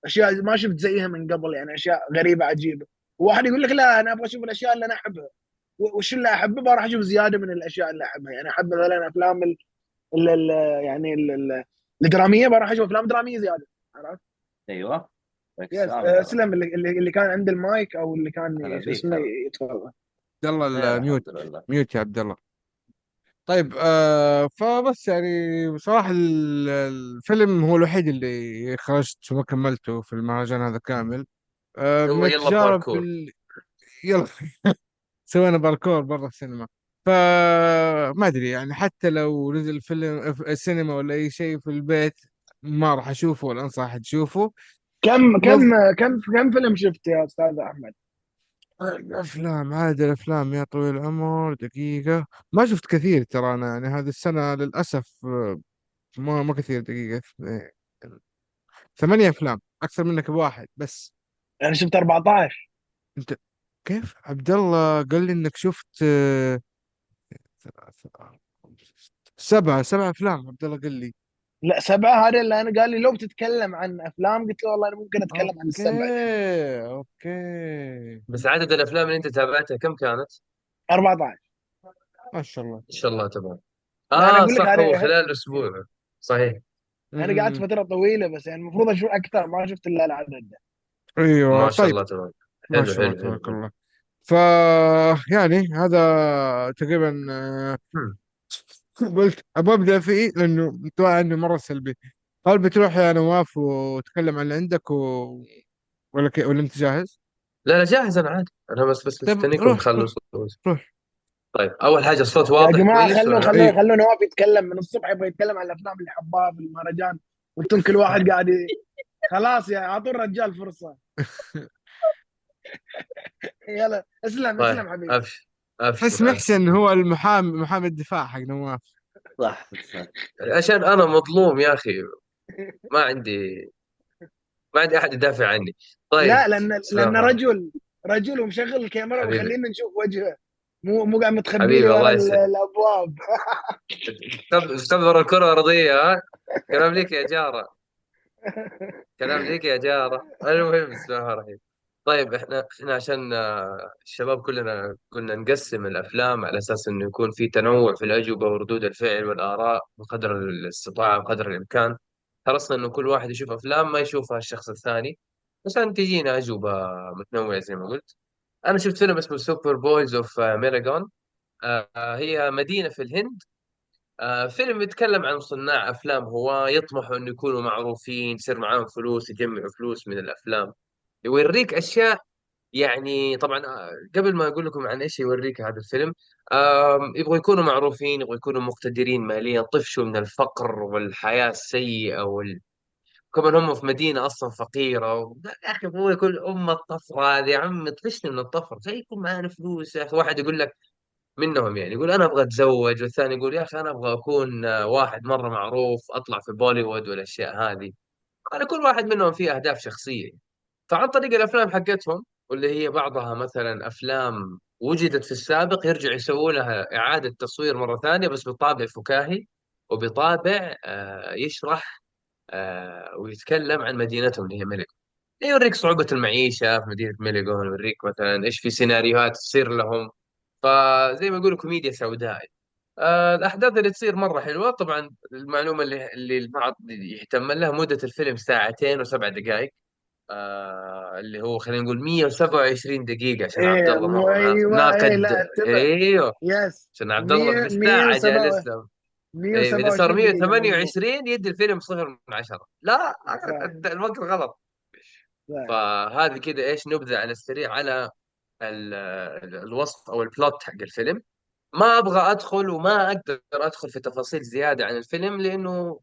D: اشياء ما شفت زيها من قبل، يعني اشياء غريبه عجيبه. وواحد يقول لك لا انا ابغى اشوف الاشياء اللي انا احبها. وش اللي احبه بروح اشوف زياده من الاشياء اللي احبها. يعني احب مثلا افلام ال ال يعني الدراميه، بروح اشوف افلام دراميه زياده، عرفت؟
A: ايوه. يعطيك
D: يس.
A: السلامة يا رب.
D: اسلم اللي كان عند المايك او اللي كان
A: هلا
D: شو
A: بيك،
D: اسمه
A: هلا.
C: عبد
D: يتفضل.
C: الله
A: خير
C: الميوت.
A: الحمد لله.
C: ميوت يا عبد الله. طيب فبس يعني بصراحة الفيلم هو الوحيد اللي خرجت وما كملته في المهرجان هذا كامل. من
B: هو يلا
C: التجارب
B: باركور.
C: يلا سوينا باركور برا السينما. فما ادري يعني حتى لو نزل فيلم في السينما ولا اي شيء في البيت ما راح اشوفه ولا انصح أحد تشوفه.
D: كم
C: مض...
D: كم كم فيلم شفت يا استاذ احمد؟
C: الافلام عاد الافلام يا طويل العمر دقيقة. ما شفت كثير ترى انا يعني هذه السنة للاسف. ما كثير دقيقة. 8 افلام اكثر منك بواحد بس.
D: انا شفت 14.
C: انت كيف عبد الله قال لي انك شفت 7 افلام عبد الله قال لي.
D: لا 7. هذا اللي انا قال لي لو بتتكلم عن افلام، قلت له والله انا ممكن اتكلم عن ال7 دحين.
C: اوكي.
B: بس عدد الافلام اللي انت تابعتها كم كانت؟
D: 14.
C: ما شاء الله.
B: ان شاء الله تمام.
D: لا انا
B: اه
D: اقول لك
B: صح، هو
D: هذا.
B: خلال اسبوع. صحيح.
D: انا قعدت
C: امم
D: فتره طويله، بس يعني المفروض اشوف اكثر، ما شفت الا العدد ده.
C: ايوه
B: ما شاء
C: طيب.
B: الله تمام.
C: ما
B: حلو
C: شاء الله
B: حلو حلو
C: تبارك
B: حلو.
C: الله. ف يعني هذا تقريبا
B: مم.
C: قلت ابغى ابدا فيه لانه متوقع انه مره سلبي. هل بتروح يا نواف وتكلم عن اللي عندك ولا انت جاهز؟
B: لا لا جاهز انا عادي، انا بس
C: طيب
B: مستنيكم
C: روح روح
B: تخلصوا.
C: روح.
B: طيب اول حاجه الصوت
D: يا
B: واضح
D: جماعه
B: كويس
D: خلوا
B: ولا؟
D: خلوا
C: اي
D: خلوا نواف يتكلم من الصبح، يبغى يتكلم عن الافلام اللي حباها في المهرجان، وانتم كل واحد قاعد خلاص يا اعطوا الرجال فرصه. يلا اسلم
B: طيب
D: اسلم حبيبي.
B: ابشر ابشر
C: تحس محسن
B: ابشر.
C: هو محامي الدفاع حق نواف.
A: صح صح.
B: عشان انا مظلوم يا اخي، ما عندي ما عندي احد يدافع عني.
D: لا
B: طيب بسم الله
D: لان
B: الرحمن الرحيم.
D: رجل ومشغل الكاميرا
B: حبيبي
D: ومخلينا نشوف وجهه، مو قاعد متخبي لي
B: حبيبي
D: ورا
B: الله يسعدك.
D: الابواب.
B: استبر الكرة الأرضية ها. كلام ليك يا جارة. كلام ليك يا جارة. المهم بسم الله الرحمن الرحيم. طيب احنا عشان الشباب كلنا قلنا نقسم الافلام على اساس انه يكون في تنوع في الاجوبه وردود الفعل والاراء بقدر الاستطاعه وقدر الامكان. حرصنا انه كل واحد يشوف افلام ما يشوفها الشخص الثاني عشان تجينا اجوبه متنوعه زي ما قلت. انا شفت فيلم اسمه سوبر بويز اوف ميراجون. هي مدينه في الهند. فيلم يتكلم عن صناع افلام هو يطمحوا انه يكونوا معروفين، يصير معاهم فلوس، يجمعوا فلوس من الافلام. يوريك اشياء. يعني طبعا قبل ما اقول لكم عن ايش يوريك هذا الفيلم. يبغوا يكونوا معروفين، يبغوا يكونوا مقتدرين ماليا، طفشوا من الفقر والحياة السيئة كمان هم في مدينة اصلا فقيرة يا اخي هو يقول الطفرة هذه يا عم طفشني من الطفر، زي يكون معنا فلوس يا اخي. واحد يقول لك منهم يعني يقول انا ابغى اتزوج، والثاني يقول يا اخي انا ابغى اكون واحد مره معروف اطلع في بوليوود والاشياء هذه. على كل واحد منهم فيه اهداف شخصيه. فعن طريق الافلام حقتهم، واللي هي بعضها مثلا افلام وجدت في السابق يرجعوا يسووا لها اعاده تصوير مره ثانيه بس بطابع فكاهي وبطابع يشرح ويتكلم عن مدينتهم اللي هي ميليغون. يوريك صعوبة المعيشة في مدينة ميليغون، يوريك مثلا ايش في سيناريوهات تصير لهم. فزي ما يقولوا كوميديا سوداء. الأحداث اللي تصير مرة حلوة. طبعا المعلومة اللي البعض يهتم لها، مدة الفيلم ساعتين وسبع دقائق. اللي هو خلينا نقول 127 دقيقة عشان عبد
D: ايه
B: الله مرة
D: ايوه ايه
B: ناقد.
D: لا انتبه.
B: ايوه
D: يس.
B: عشان عبد الله
D: 100
B: بالساعة جالس
D: 107
B: له. ايه إذا صار
D: 127 دقيقة مضبوط.
B: 128 يدي الفيلم صفر من عشرة. لا
D: صح
B: الوقت غلط.
D: صح.
B: فهذه كده ايش نبذة على السريع على ال- الوصف او البلوت حق الفيلم. ما ابغى ادخل وما اقدر ادخل في تفاصيل زياده عن الفيلم لانه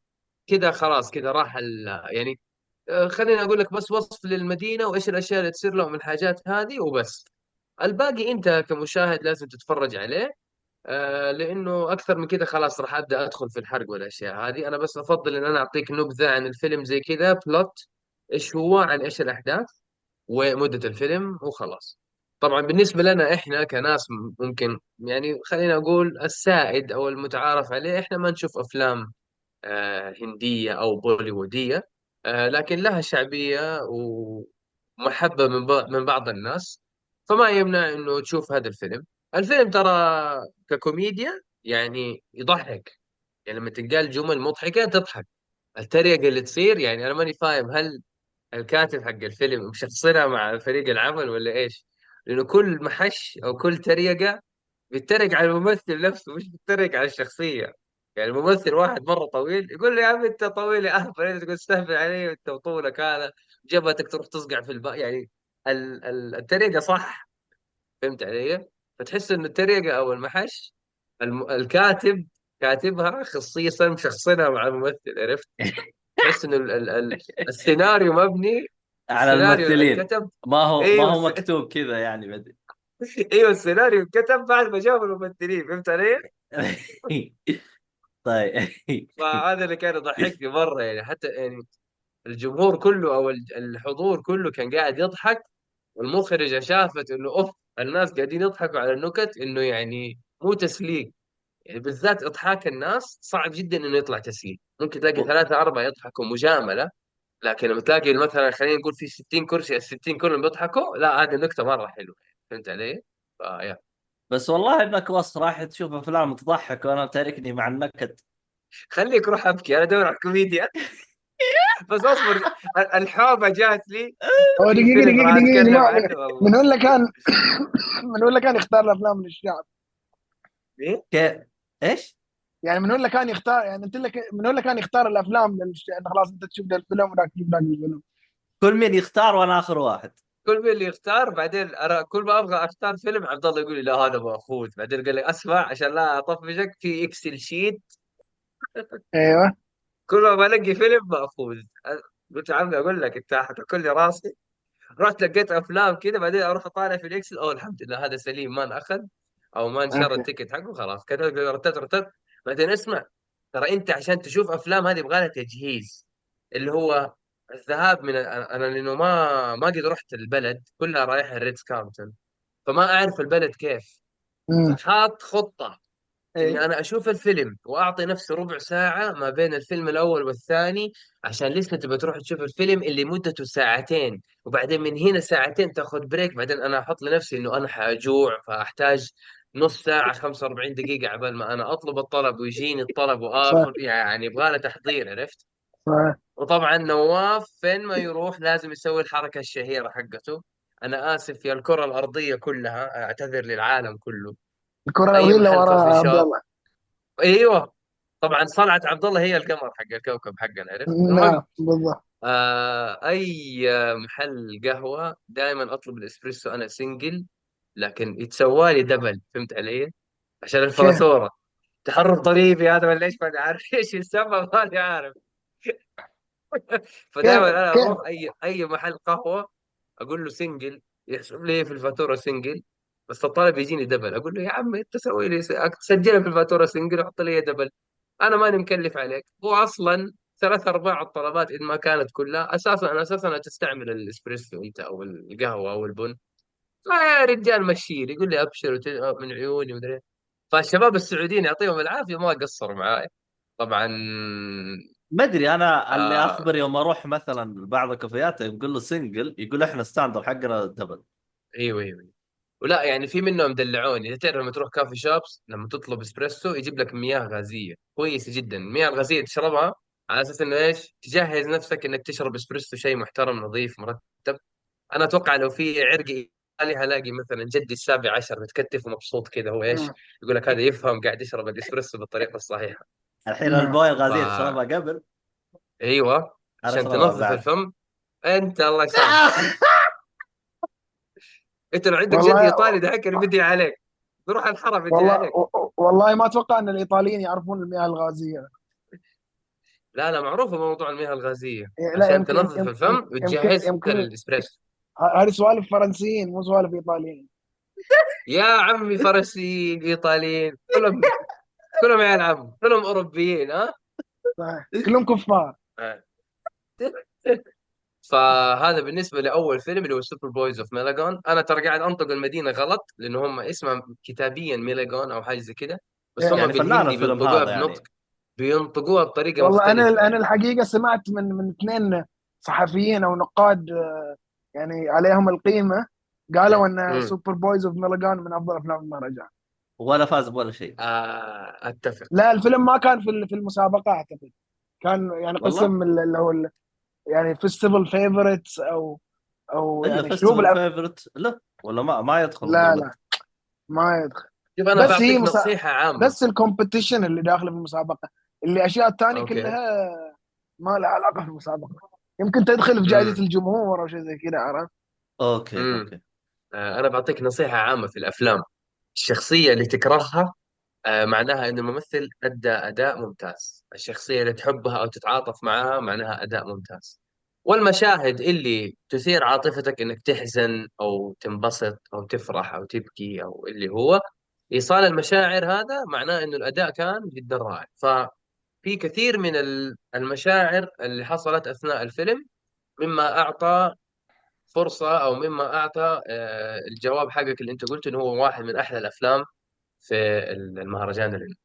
B: كذا خلاص كذا راح يعني
E: خليني اقول لك بس وصف للمدينه وايش الاشياء اللي تصير لهم، الحاجات هذه وبس. الباقي انت كمشاهد لازم تتفرج عليه. لانه اكثر من كذا خلاص راح ابدا ادخل في الحرق والاشياء هذه. انا بس افضل ان انا اعطيك نبذه عن الفيلم زي كذا، بلوت ايش هو، عن ايش الاحداث ومده الفيلم وخلاص. طبعا بالنسبه لنا احنا كناس ممكن يعني خلينا اقول السائد او المتعارف عليه، احنا ما نشوف افلام هنديه او بوليووديه. لكن لها شعبيه ومحبه من بعض الناس. فما يمنع انه تشوف هذا الفيلم. الفيلم ترى ككوميديا يعني يضحك. يعني لما تلقى جمل مضحكة تضحك. التريقة اللي تصير يعني أنا ماني فاهم، هل الكاتب حق الفيلم مشخصنها مع فريق العمل ولا إيش؟ لأنه كل محش أو كل تريقة بيتريق على الممثل نفسه، مش بيتريق على الشخصية. يعني الممثل واحد مرة طويل يقول له يا عم أنت طويل يا أهبل، أنت تقول تستهبل علي أنت وطولك هذا، جبهتك تروح تصقع في الباء يعني. التريقة صح. فهمت علي؟ فتحس انه التريقة او المحش الكاتب كاتبها خصيصا مشخصنها مع الممثل، عرفت؟ تحس انه السيناريو مبني.
A: على
E: السيناريو
A: الممثلين.
E: انكتب.
A: ما
E: ايوه
A: هو مكتوب كذا يعني بدي.
E: ايوه السيناريو انكتب بعد ما جابوا الممثلين، فهمت علي؟
A: طيب.
E: فهذا اللي كان يضحكني مره يعني، حتى يعني الجمهور كله او الحضور كله كان قاعد يضحك. والمخرجة شافت انه اوف الناس قاعدين يضحكوا على النكت، انه يعني مو تسليك. يعني بالذات اضحاك الناس صعب جدا انه يطلع تسليك. ممكن تلاقي ثلاثة أربعة يضحكوا مجاملة، لكن لما تلاقي مثلا خلينا نقول في 60 كرسي، ال 60 كلهم بيضحكوا، لا هذه النكتة مرة حلوة. فهمت علي؟ فيا
A: بس والله انك وص راح تشوف افلام تضحك وانا تاركني مع النكد.
E: خليك روح ابكي، انا ادور على كوميديا. بس اصبر، الحوبة جات لي.
D: هو
E: في
D: دقيقه
E: فيلم
D: دقيقه
E: راح
D: دقيقه يا
E: اتكلم
D: جماعه،
E: عنه والله.
D: من ولا كان من ولا كان يختار الافلام من الشعب؟
E: إيه؟
A: كيف؟ ايش؟
D: يعني من ولا كان يختار، يعني انت لك من ولا كان يختار الافلام انه خلاص انت تشوف ده الفيلم وذاك تشوف ذاك الفيلم.
A: كل مين يختار وانا اخر واحد.
E: كل مين اللي يختار، بعدين أرى كل ما ابغى اختار فيلم عبد الله يقول لي لا هذا ماخوذ، بعدين قال لي اسمع عشان لا اطفشك في اكسل شيت،
D: ايوه.
E: كل ما بلاقي فيلم ماخوذ. قلت يا عمي اقول لك انت حتاكل لي راسي. رحت لقيت افلام كذا، بعدين اروح اطالع في الاكسل، اوه الحمد لله هذا سليم ما انأخذ او ما انشر
D: اوكي.
E: التيكت حقه، خلاص كذا رتبت. بعدين اسمع، ترى انت عشان تشوف افلام هذه يبغى لها تجهيز، اللي هو الذهاب من انا لانه ما قد رحت البلد كلها، رايح الريتز كارلتون، فما اعرف البلد كيف.
D: امم.
E: فحاط خطة اني
A: ايه.
E: انا اشوف الفيلم واعطي نفسي ربع ساعة ما بين الفيلم الاول والثاني، عشان لسه تبى تروح تشوف الفيلم اللي مدته ساعتين، وبعدين من هنا ساعتين تاخذ بريك، بعدين انا احط لنفسي انه انا حاجوع فاحتاج نص ساعة 45 دقيقة عبال ما انا اطلب الطلب ويجيني الطلب
D: صح.
E: واكل، يعني يبغى له تحضير، عرفت؟
D: صح.
E: وطبعا نواف فين ما يروح لازم يسوي الحركة الشهيرة حقته. انا اسف يا الكرة الارضية كلها، اعتذر للعالم كله.
D: الكره
E: اي
D: الارضيه اللي
E: محل كوفي
D: ورا عبد
E: شوب.
D: الله.
E: ايوه. طبعا صنعت عبد الله هي القمر حق الكوكب حقنا، عرفت؟ المهم،
D: نعم بالضبط.
E: اي محل قهوه دائما اطلب الاسبريسو انا سنجل، لكن يتسوى لي دبل، فهمت علي؟ عشان
D: كيف
E: الفاتوره. تحرر ضريبي هذا ولا ايش، ما عارف ايش السبب، ماني عارف.
D: كيف
E: فدائما انا
D: كيف
E: اروح اي محل قهوه، اقول له سنجل، يحسب لي في الفاتوره سنجل، بس الطالب يجيني دبل. اقول له يا عم انت سوي لي سجلها في الفاتوره سنجل وحط لي دبل، انا ماني مكلف عليك. هو اصلا ثلاث ارباع الطلبات ان ما كانت كلها اساسا تستعمل الاسبريسو انت او القهوه او البن. لا يا رجال مشير، يقول لي ابشر من عيوني مدري إيه. فالشباب السعوديين يعطيهم العافيه ما قصروا معاي طبعا.
A: ما ادري انا اللي
E: آه
A: اخبر يوم اروح مثلا بعض الكافيهات يقول له سنجل، يقول احنا ستاندر حقنا دبل.
E: ايوه ايوه. ولا يعني في منهم دلعوني، اذا تعرف لما تروح كافي شوبس لما تطلب اسبريسو يجيب لك مياه غازيه كويسه جدا، المياه الغازيه تشربها على اساس انه ايش، تجهز نفسك انك تشرب اسبريسو شيء محترم نظيف مرتب. انا اتوقع لو في عرق ايطالي هلاقي مثلا جدي السابع عشر متكتف ومبسوط كذا، هو ايش يقول لك هذا يفهم قاعد يشرب الاسبريسو بالطريقه الصحيحه.
A: الحين
D: نعم.
A: المويه الغازيه
E: فا
A: تشربها قبل.
E: ايوه
A: انا
E: عشان
A: اشربها
E: تنظف
A: بعد.
E: الفم. انت الله يسامحك، انت لو عندك جدي
D: والله
E: ايطالي ده كان بدي عليك، بروح الحرم بدي
D: والله
E: عليك.
D: والله ما اتوقع ان الايطاليين يعرفون المياه الغازيه.
E: لا لا، معروفة موضوع المياه الغازية،
D: لا،
E: عشان
D: يمكن
E: تنظف الفم
D: يمكن
E: وتجهز
D: يمكن
E: الإسبريسو.
D: هذه سوالف فرنسيين مو سوالف ايطاليين.
E: يا عمي فرنسيين إيطاليين كلهم عيال عم، كلهم أوروبيين ها.
D: صحيح. كلهم كفار.
E: آه. فهذا بالنسبة لأول فيلم اللي هو سوبر بويز اوف ميلاغون. أنا ترى قاعد أنطق المدينة غلط، لأنه هم اسمها كتابيا ميلاغون أو حاجة زي كده، بس هم
A: يعني فنان
E: بالهندي
A: الفيلم
E: بينطقوها
A: هذا
E: بنطق،
A: يعني.
E: بينطقوها بطريقة
D: والله
E: مختلفة
D: انا
E: يعني.
D: الحقيقه سمعت من اثنين صحفيين او نقاد، يعني عليهم القيمه، قالوا
A: إيه.
D: ان
E: امم
D: سوبر بويز اوف ميلغان من افضل افلام المهرجان.
A: ولا فاز بولا شيء.
E: أتفق.
D: لا، الفيلم ما كان في المسابقه اعتقد، كان يعني
A: والله
D: قسم اللي هو يعني فيستيفال فيفورتس او
A: الا
D: يعني شوف
A: فيستيفال فيفرت لا، ولا ما يدخل من
D: لا
A: ضمن.
D: لا، ما يدخل.
E: شوف أنا
D: بس هي
E: بعطيك نصيحة عامة.
D: بس الكومبetition اللي داخله في المسابقه، اللي اشياء الثانيه
E: أوكي.
D: كلها ما لها علاقه في المسابقه. يمكن تدخل في جائزه
E: امم
D: الجمهور او شيء زي كده، عرفت؟
A: اوكي
E: امم
A: اوكي.
E: أنا بعطيك نصيحة عامة في الأفلام. الشخصية اللي تكرهها معناها إن الممثل أدى أداء ممتاز. الشخصية اللي تحبها أو تتعاطف معها معناها أداء ممتاز. والمشاهد اللي تثير عاطفتك إنك تحزن أو تنبسط أو تفرح أو تبكي أو اللي هو إيصال المشاعر، هذا معناه إنه الأداء كان جدا رائع. ففي كثير من المشاعر اللي حصلت أثناء الفيلم، مما أعطى فرصة أو مما أعطى الجواب حقك اللي أنت قلت إنه هو واحد من أحلى الأفلام في المهرجان،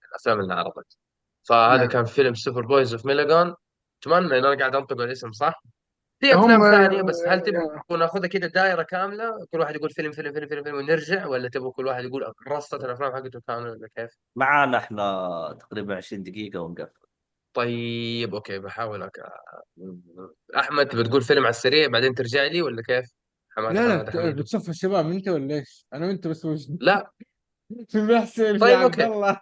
E: الافلام اللي عرضت. فهذا
D: نعم.
E: كان فيلم سوبر بويز اوف ميلغون. اتمنى ان انا قاعد انطق الاسم صح. في
D: هم
E: افلام ثانيه، بس هل تبغوا ناخذها كده دائره كامله، كل واحد يقول فيلم فيلم فيلم فيلم, فيلم ونرجع، ولا تبغوا كل واحد يقول رصه الافلام حقته كامله، ولا كيف؟
A: معانا احنا تقريبا 20 دقيقة ونقفل.
E: طيب اوكي، بحاول احمد تبي تقول فيلم على السريع بعدين ترجع لي، ولا كيف؟ حماده
C: لا لا،
E: حماده حميدو.
C: بتصف الشباب انت ولا ايش؟ انا وانت بس وجدي.
E: لا.
C: في محسن، في
E: طيب
C: عبد
E: اوكي.
C: الله.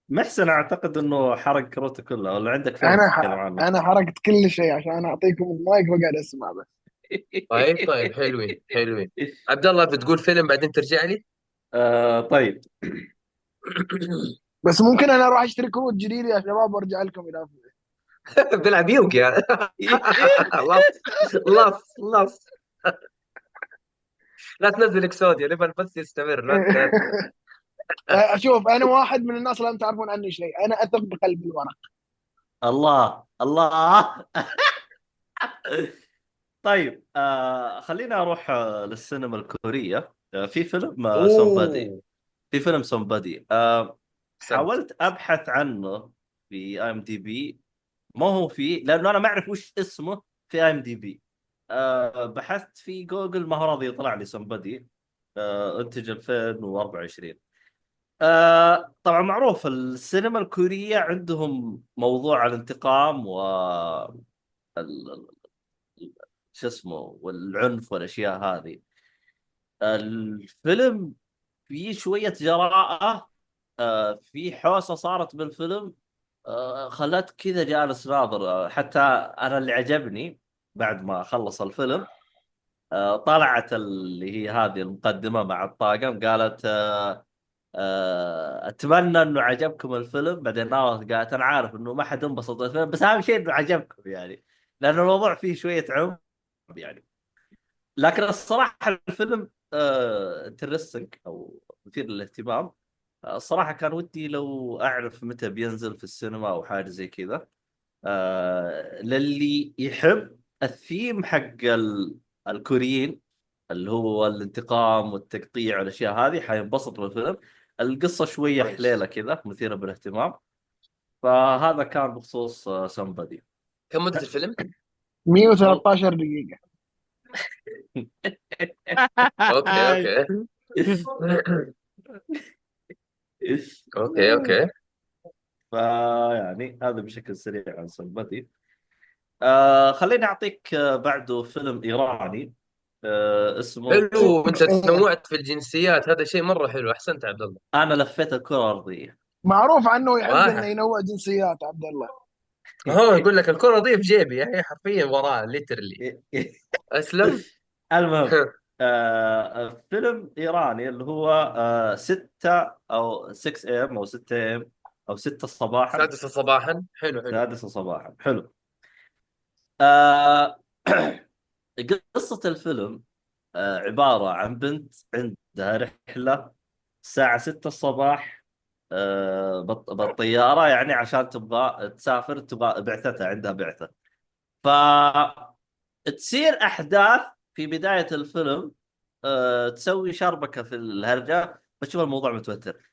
A: محسن اعتقد انه حرق كروته كلها، ولا عندك فيلم
D: انا
A: تتكلم عنه؟
D: انا حركت كل شيء عشان اعطيكم المايك وقاعد اسمع بس.
E: طيب طيب، حلوين حلوين. عبد الله بتقول فيلم بعدين ترجع لي.
A: طيب.
D: بس ممكن انا اروح اشتري كروت جديد يا شباب وارجع لكم اذا
E: بيلعب يوكي يعني. لص لص. لا تنزل اكسوديا، نبغى بس يستمر، لا تنزل.
D: اشوف انا واحد من الناس اللي لم تعرفون عني شيء، انا اثق بقلب الورق.
A: الله الله. طيب خلينا اروح للسينما الكورية. في فيلم سومبادي.
E: اوه.
A: في فيلم سومبادي
E: احسنت.
A: حاولت ابحث عنه في ام دي بي. ما هو فيه لانه انا ما اعرف وش اسمه في ام دي بي. بحثت في جوجل ما هو راضي يطلع لي سومبادي. انتج 2024. طبعا معروف السينما الكورية عندهم موضوع الانتقام و ال- شو اسمه والعنف والاشياء هذه. الفيلم فيه شوية جراءة. في حوسة صارت بالفيلم. خلت كذا جالس ناظر. حتى انا اللي عجبني بعد ما خلص الفيلم طلعت اللي هي هذه المقدمة مع الطاقم قالت اتمنى انه عجبكم الفيلم. بعدين ناظر قالت انا عارف انه ما حد انبسط بالفيلم بس اهم شيء انه عجبكم يعني. لان الموضوع فيه شوية عنف يعني. لكن الصراحة الفيلم انترستنج او مثير للاهتمام. الصراحة كان ودي لو أعرف متى بينزل في السينما أو حاجة زي كذا. للي يحب الثيم حق الكوريين اللي هو الانتقام والتقطيع والأشياء هذه حينبسط بالفيلم. القصة شوية
E: كويس.
A: حليلة كذا مثيرة بالاهتمام. فهذا كان بخصوص سمبادي.
E: كم مدة الفيلم؟
D: 113 دقيقة.
E: اوكي اوكي. اوكي اوكي.
A: فيعني هذا بشكل سريع عن سمبادي. خليني أعطيك بعده فيلم إيراني اسمه
E: حلو، انت تنوعت في الجنسيات، هذا شيء مره حلو، احسنت يا عبد الله.
A: أنا لفيت الكرة الأرضية.
D: معروف عنه يحب انه
E: واحد.
D: ينوع جنسيات عبد الله.
E: هو يقول لك الكره دي في جيبي، هي حرفيا وراه ليترلي. اسلم.
A: المهم فيلم إيراني اللي هو 6 أو 6 AM أو 6 AM. او 6 صباحا.
E: 6 صباحا، حلو حلو.
A: 6 صباحا، حلو. آه... قصة الفيلم عبارة عن بنت عندها رحلة الساعة 6 الصباح بالطيارة، يعني عشان تبغى تسافر، تبغى بعثتها، عندها بعثة. تصير أحداث في بداية الفيلم تسوي شربكة في الهرجة، فتشوف الموضوع متوتر.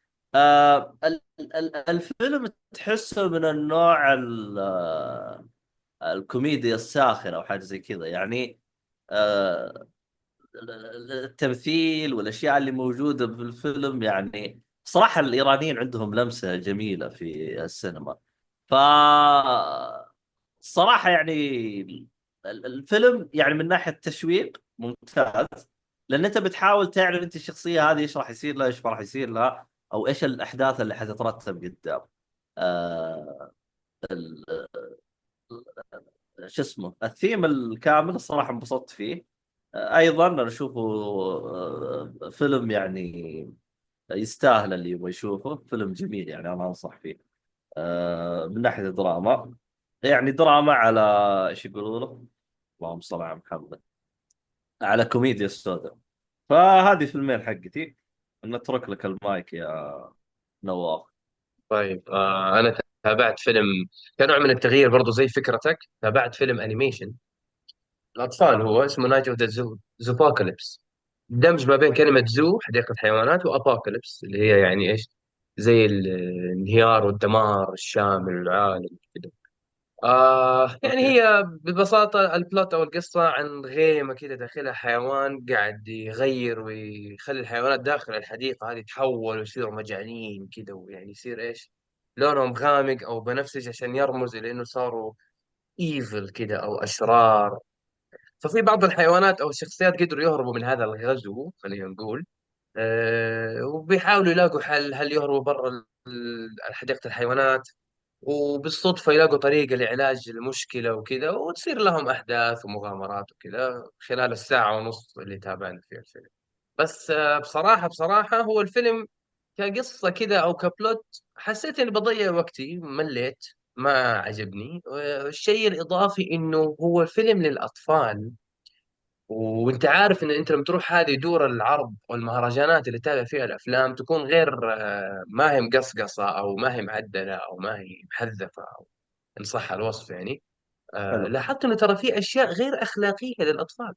A: الفيلم تحسه من النوع الكوميديا الساخرة أو حاجة زي كذا يعني. آه، التمثيل والاشياء اللي موجوده في الفيلم، يعني صراحه الايرانيين عندهم لمسه جميله في السينما. ف صراحه يعني الفيلم يعني من ناحيه تشويق ممتاز، لان انت بتحاول تعرف انت الشخصيه هذه ايش راح يصير لها، ايش راح يصير لها، او ايش الاحداث اللي حتترتب قدام. آه ال- شو اسمه الثيم الكامل الصراحه انبسطت فيه. ايضا انا اشوفه فيلم يعني يستاهل اللي يبغى يشوفه، فيلم جميل يعني، انا انصح فيه. من ناحيه دراما، يعني دراما على ايش يقولوا له، اللهم صل على محمد، على كوميديا سوداء. فهذه فيلمين حقتي. نترك لك المايك يا نواف.
E: طيب انا تابعت فيلم كنوع من التغيير برضو زي فكرتك. تابعت فيلم انيميشن الاطفال، هو اسمه نايت اوف ذا زوبوكاليبس. دمج ما بين كلمة زو حديقة حيوانات وابوكاليبس اللي هي يعني ايش، زي الانهيار والدمار الشامل للعالم كده. يعني
A: اوكي.
E: هي ببساطة البلوت أو القصة عن غيمة كده داخلها حيوان قاعد يغير ويخلي الحيوانات داخل الحديقة هذه تحول ويصيروا مجانين كده، ويعني يصير إيش، لونهم غامق أو بنفسجي عشان يرمز إلى إنه صاروا ايفل كده أو أشرار. ففي بعض الحيوانات أو الشخصيات قدروا يهربوا من هذا الغزو، خلينا نقول. وبيحاولوا يلاقوا حل، هل يهربوا برا حديقة الحيوانات، وبالصدفة يلاقوا طريقة لعلاج المشكلة وكذا، وتصير لهم أحداث ومغامرات وكذا خلال الساعة ونص اللي تابعنا فيها الفيلم. بس بصراحة هو الفيلم كقصة كذا أو كبلوت حسيت إني بضيع وقتي، مليت، ما عجبني. الشيء الإضافي إنه هو فيلم للأطفال، وانت عارف ان انت لما تروح هذه دور العرض والمهرجانات اللي تابع فيها الافلام تكون غير ما هي مقصقصه او ما هي معدله او ما هي محذفه، او ان صح الوصف يعني.
A: حلو.
E: لاحظت انه ترى في اشياء غير اخلاقيه للاطفال.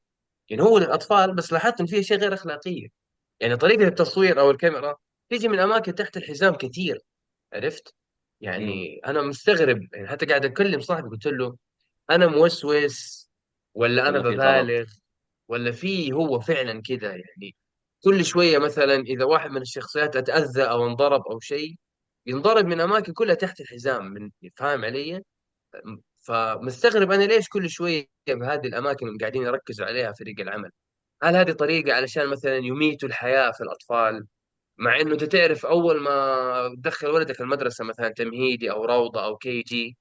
E: يعني هو للاطفال بس لاحظت انه في اشياء غير اخلاقيه. يعني طريقه التصوير او الكاميرا تيجي من اماكن تحت الحزام كثير، عرفت؟
A: مم.
E: يعني انا مستغرب، يعني حتى قاعد اكلم صاحبي قلت له انا موسوس ولا انا
A: ولا في غلط؟
E: ببالغ، ولا في هو فعلا كذا يعني. كل شويه مثلا اذا واحد من الشخصيات اتاذى او انضرب او شيء، ينضرب من اماكن كلها تحت الحزام، من فاهم علي؟ فمستغرب انا ليش كل شويه بهذه الاماكن قاعدين يركزوا عليها فريق العمل. هل هذه طريقه علشان مثلا يميتوا الحياه في الاطفال؟ مع انه انت تعرف اول ما تدخل ولدك المدرسه مثلا تمهيدي او روضه او كي جي،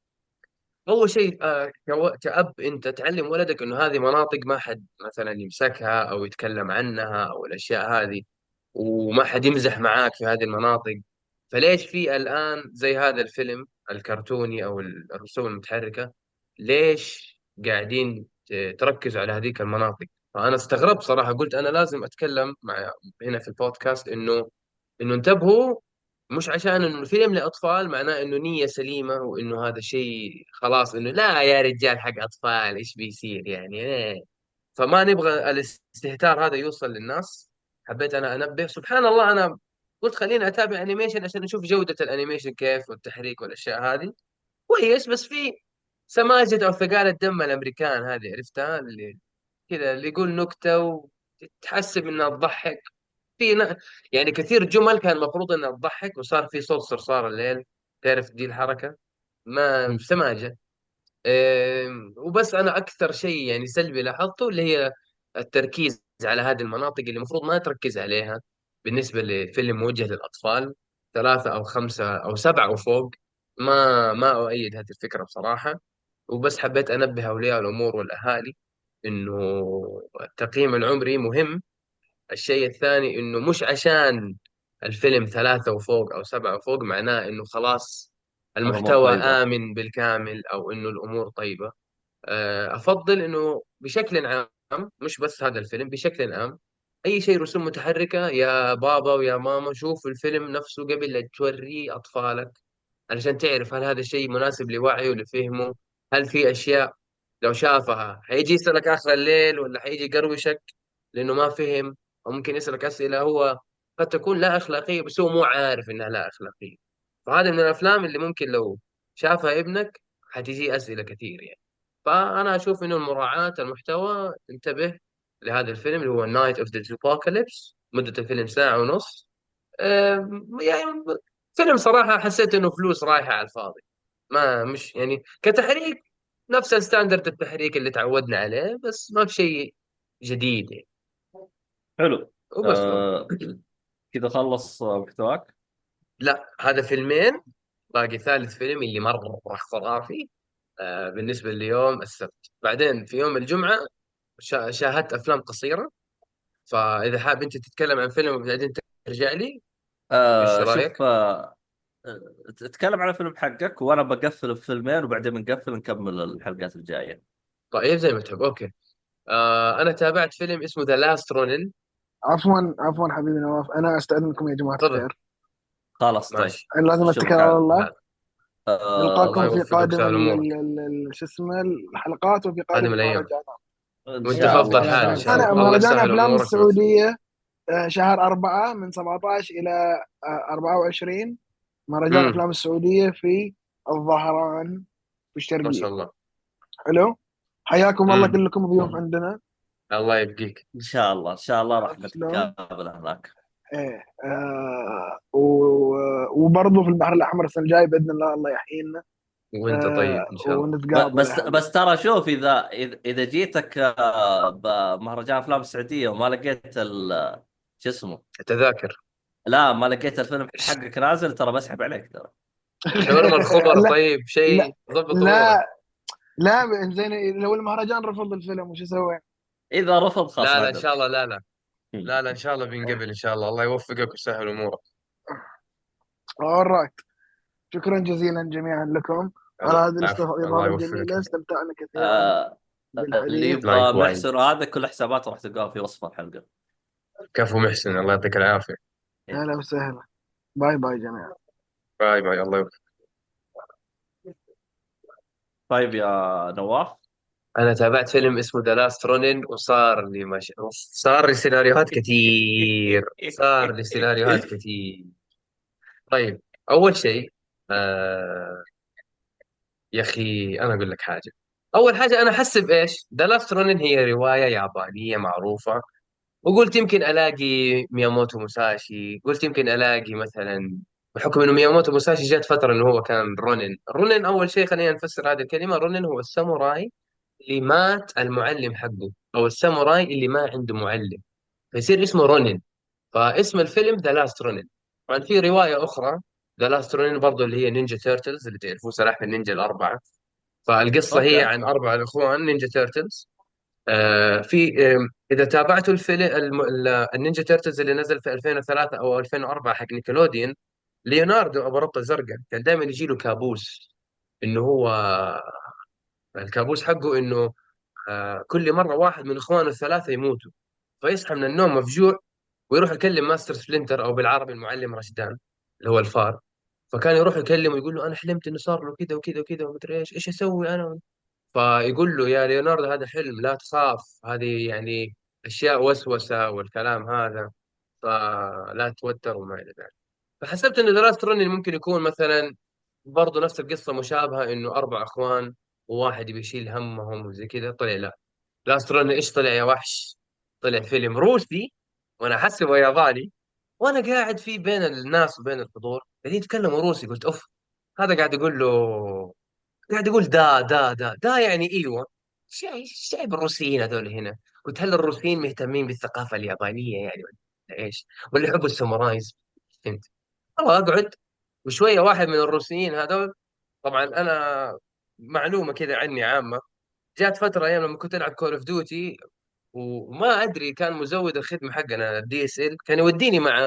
E: اول شيء كأب انت تعلم ولدك انه هذه مناطق ما حد مثلا يمسكها او يتكلم عنها او الاشياء هذه، وما حد يمزح معاك في هذه المناطق. فليش في الان زي هذا الفيلم الكرتوني او الرسوم المتحركة، ليش قاعدين تركزوا على هذيك المناطق؟ فانا استغربت صراحة، قلت انا لازم اتكلم مع هنا في البودكاست انه انتبهوا. مش عشان انه الفيلم لاطفال معناه انه نية سليمة وانه هذا شيء خلاص انه لا يا رجال حق اطفال ايش بيصير يعني إيه. فما نبغى الاستهتار هذا يوصل للناس. حبيت انا انبه، سبحان الله انا قلت خليني اتابع انيميشن عشان اشوف جودة الانيميشن كيف والتحريك والاشياء هذه كويس. بس في سماجة او ثقالة دم الامريكان هذه عرفتها، اللي كذا اللي يقول نكتة وتحسب انها تضحك. في يعني كثير جمل كان المفروض انها تضحك وصار في صوت صرصار الليل، تعرف دي الحركة، ما
A: مم.
E: سماجة. وبس انا اكثر شيء يعني سلبي لاحظته اللي هي التركيز على هذه المناطق اللي المفروض ما تركز عليها بالنسبة لفيلم موجه للأطفال 3 أو 5 أو 7 وفوق. ما أؤيد هذه الفكرة بصراحة. وبس حبيت أنبه أولياء الأمور والأهالي إنه التقييم العمري مهم. الشيء الثاني انه مش عشان الفيلم 3 وفوق أو 7 وفوق، معناه إنه خلاص
A: الامور
E: المحتوى
A: طيبه.
E: آمن بالكامل، أو إنه الأمور طيبة. أفضل إنه بشكل عام، مش بس هذا الفيلم، بشكل عام أي شيء رسوم متحركة يا بابا ويا ماما، شوف الفيلم نفسه قبل لا توريه أطفالك، علشان تعرف هل هذا الشيء مناسب لوعيه ولفهمه. هل في أشياء لو شافها حيجي يسألك آخر الليل، ولا حيجي يقروشك لأنه ما فهم، أو ممكن يسألك أسئلة هو قد تكون لا أخلاقية بس هو مو عارف إنها لا أخلاقية. فهذا من الأفلام اللي ممكن لو شافها ابنك حتجي أسئلة كثير يعني. فأنا أشوف إنه مراعاة المحتوى، انتبه لهذا الفيلم اللي هو نايت اوف ذا Apocalypse، مدة الفيلم ساعة ونص. يعني فيلم صراحة حسيت إنه فلوس رايحة على الفاضي، ما مش يعني كتحريك نفس الستاندرد التحريك اللي تعودنا عليه، بس ما في شيء جديد يعني.
A: حلو.
E: وبس والله.
A: آه كذا خلص محتواك.
E: لا، هذا فيلمين، باقي ثالث فيلم اللي مرة خرافي. بالنسبة ليوم السبت، بعدين في يوم الجمعة شاهدت أفلام قصيرة. فإذا حاب أنت تتكلم عن فيلم وبعدين ترجع لي، إيش
A: شوف،
E: رأيك؟
A: تتكلم على فيلم حقك وانا بقفل بفيلمين وبعدين بنقفل نكمل الحلقات الجايه.
E: طيب زي ما تحب، أوكي. أنا تابعت فيلم اسمه ذا لاست رونن.
D: عفوا حبيبي نواف، انا استاذنكم يا جماعه
E: تفضل.
D: الخير.
A: خلاص طيب.
E: ماشي.
D: انا لازم
A: اشوفك
D: اتكل على
A: على
D: الله.
E: لا. الله
D: نلقاكم في
E: يوفقك
D: قادم
E: ويسهل أمورك.
D: شو اسمه الحلقات وفي قادم
E: قادم الأيام.
D: المهرجانات.
A: ان
E: وأنت
A: شاء
E: في
A: الله
E: أفضل
A: ان
E: حال
A: شاء
E: إن
A: الله.
E: شاء الله.
D: أنا
E: الله
D: مهرجان
E: يسهل
D: افلام
E: أمورك
D: السعوديه شهر 4 من 17 إلى 24. مهرجان
E: امم
D: أفلام السعودية في الظهران في
E: ما
D: الشرقية.
E: شاء الله.
D: حلو. حياكم الله
E: امم
D: كلكم ضيوف عندنا.
E: الله يبقيك.
A: ان شاء الله ان شاء الله راح
D: عرفت شلون؟
A: نتقابل هناك.
D: ايه وبرضه في البحر الأحمر السنة الجاية بإذن الله، الله يحيينا.
E: وأنت طيب إن شاء الله.
D: ونتقابل يا حبيبي.
A: بس ترى شوف، اذا جيتك بمهرجان افلام السعوديه وما لقيت شو اسمه،
E: التذاكر.
A: لا ما لقيت الفيلم حقك نازل، ترى بسحب عليك ترى.
E: شاورما الخبر،
D: لا
E: طيب
D: لا
E: شيء ضبط أمورك.
D: لا لا، زين لو المهرجان رفض الفيلم وش اسوي؟
A: اذا رفض خلاص
E: لا لا إن
A: ندم.
E: شاء الله، لا لا. لا لا إن شاء الله بينقبل إن شاء الله. الله يوفقك ويسهل أمورك.
D: alright. شكرا جزيلا جميعا لكم على هذه
E: العفو، الله
D: الاستضافة
E: يوفقك.
D: الجميلة، استمتعنا كثيرا
A: آه اللي
D: بالحديث.
A: يبغى
E: لايك وايز.
A: محسن وهذا كل حساباته راح تلقاها في وصف الحلقه.
E: كفو محسن، الله يعطيك العافية.
A: إيه.
D: أهلا وسهلا. باي باي جميعا.
E: باي باي، الله يوفقك.
A: طيب يا نواف.
E: أنا تابعت فيلم اسمه ذا لاست رونن، وصار لي صار لي سيناريوهات كثير، صار لي سيناريوهات كثير. طيب، أول شيء، آه يا أخي أنا أقول لك حاجة. أول حاجة أنا أحسب إيش ذا لاست رونن هي رواية يابانية معروفة، وقلت يمكن ألاقي مياموتو موساشي، قلت يمكن ألاقي مثلا، بحكم إنه مياموتو موساشي جات فترة إنه هو كان رونن. رونن أول شيء خلينا نفسر هذه الكلمة. رونن هو الساموراي اللي مات المعلم حقه، أو الساموراي اللي ما عنده معلم، فيصير اسمه رونن. فاسم الفيلم ذا لاست رونن. طبعا في رواية أخرى ذا لاست رونن برضه اللي هي نينجا تيرتلز، اللي تعرفوه سلاحف النينجا الأربعة. فالقصة هي
A: اوكي.
E: عن 4 إخوان نينجا تيرتلز. في اذا تابعتوا الفيلم النينجا تيرتلز اللي نزل في 2003 او 2004 حق نيكلوديون، ليوناردو ابو ربطه زرقاء كان دائما يجي له كابوس، انه هو الكابوس حقه انه كل مره واحد من اخوانه الثلاثه يموتوا، فيصحى من النوم مفجوع، ويروح يكلم ماستر سبلنتر او بالعربي المعلم رشدان اللي هو الفار. فكان يروح يكلمه يقول له انا حلمت انه صار له كذا وكذا وكذا ومدري ايش اسوي انا. فيقول له يا ليوناردو هذا حلم، لا تخاف، هذه يعني أشياء وسوسة والكلام هذا، فلا توتر وما إلى ذلك. فحسبت إنه ذا رونين ممكن يكون مثلا برضه نفس القصة مشابهة، إنه 4 إخوان وواحد بيشيل همهم وزي كذا. طلع لا، لاست رونين إيش طلع يا وحش؟ طلع فيلم روسي، وأنا أحسبه ياباني. وأنا قاعد في بين الناس وبين الحضور قاعدين يتكلموا روسي، قلت أوف، هذا قاعد يقول له، قاعد يقول دا يعني ايوه. الشعب الروسيين هذول هنا. قلت هل الروسيين مهتمين بالثقافه اليابانيه يعني، ولا ايش؟ ولا يحبوا السامورايز؟ فهمت. والله اقعد، وشويه واحد من الروسيين هذول، طبعا انا معلومه كذا عني عامه، جات فتره ايام لما كنت العب كول اوف ديوتي وما ادري كان مزود الخدمه حقنا الدي اس ال كان يوديني مع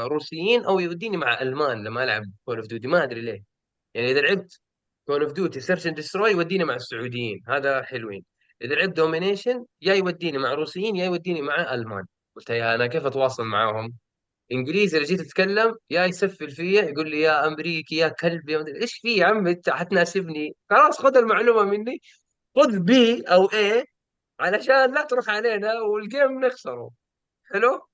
E: روسيين او يوديني مع المان لما العب كول اوف ديوتي، ما ادري ليه. يعني اذا لعبت كول اوف ديوتي سيرش اند دستروي يوديني مع السعوديين، هذا حلوين. اذا لعبت دومينيشن يا يوديني مع روسيين يا يوديني مع المان. قلت يا انا كيف اتواصل معاهم؟ انجليزي اذا جيت اتكلم يا يسفل فيا يقول لي يا امريكي يا كلب يا مدري ايش في يا عم، انت حتناسبني خلاص خذ المعلومه مني، خذ بي او ايه علشان لا تروح علينا والجيم نخسره. حلو.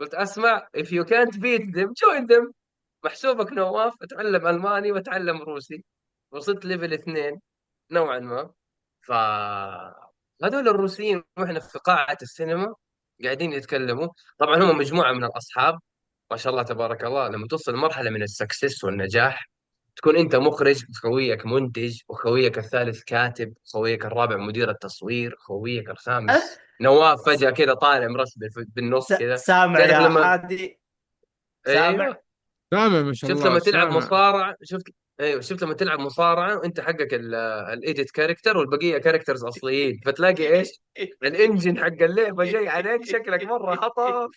E: قلت اسمع if you can't beat them join them. محسوبك نواف، اتعلم الماني واتعلم روسي. وصلت ليفل 2 نوعا ما. ف هذول الروسيين واحنا في قاعة السينما قاعدين يتكلموا. طبعا هم مجموعة من الأصحاب ما شاء الله تبارك الله. لما توصل لمرحلة من السكسس والنجاح، تكون أنت مخرج، خويك منتج، وخويك الثالث كاتب، خويك الرابع مدير التصوير، خويك الخامس نواف فجأة كذا طالع مرسبل بالنص كذا.
A: سامع
E: تعرف
A: يا
E: لما
A: حادي؟ سامع؟
E: ايوه
C: سامع ما شاء
E: شفت
C: الله
E: لما تلعب
C: سامع.
E: مصارعة، شفت ايوه شفت لما تلعب مصارعة وانت حقك الايديت كاركتر والبقية كاركترز اصليين، فتلاقي ايش الانجن حق اللعبة جاي عليك شكلك مرة هطل.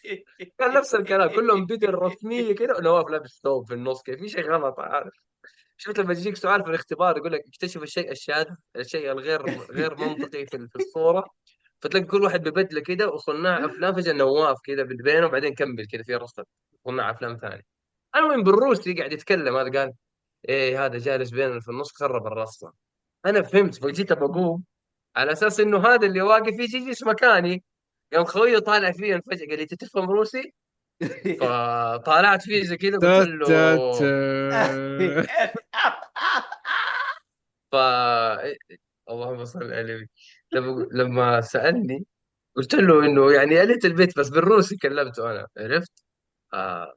E: كان نفس الكلام كلهم بدل رسمية كذا، ونواف لابس ثوب في النص كذا، في شيء غلط عارف. شفت لما يجيك سؤال في الاختبار يقول لك اكتشف الشيء الشاذ، الشيء غير منطقي في الصورة، فتلاقي كل واحد ببدله كده وصناع افلام، فجاه نواف كده بينه وبعدين كمل كده في رصد صناع افلام ثاني. المهم بالروسي قاعد يتكلم، هذا قال ايه هذا جالس بيننا في النص خرب الرصه. انا فهمت فجيت بقوم على اساس انه هذا اللي واقف يجي يجلس مكاني. يوم خويه طالع فيا فجاه قال لي انت تفهم روسي؟ فطالعت فيه زي كذا قلت
C: تا
E: له
C: تا تا.
E: ف اللهم صل على النبي. لما سالني قلت له انه يعني يا ليت البيت بس بالروسي كلمته انا عرفت. آه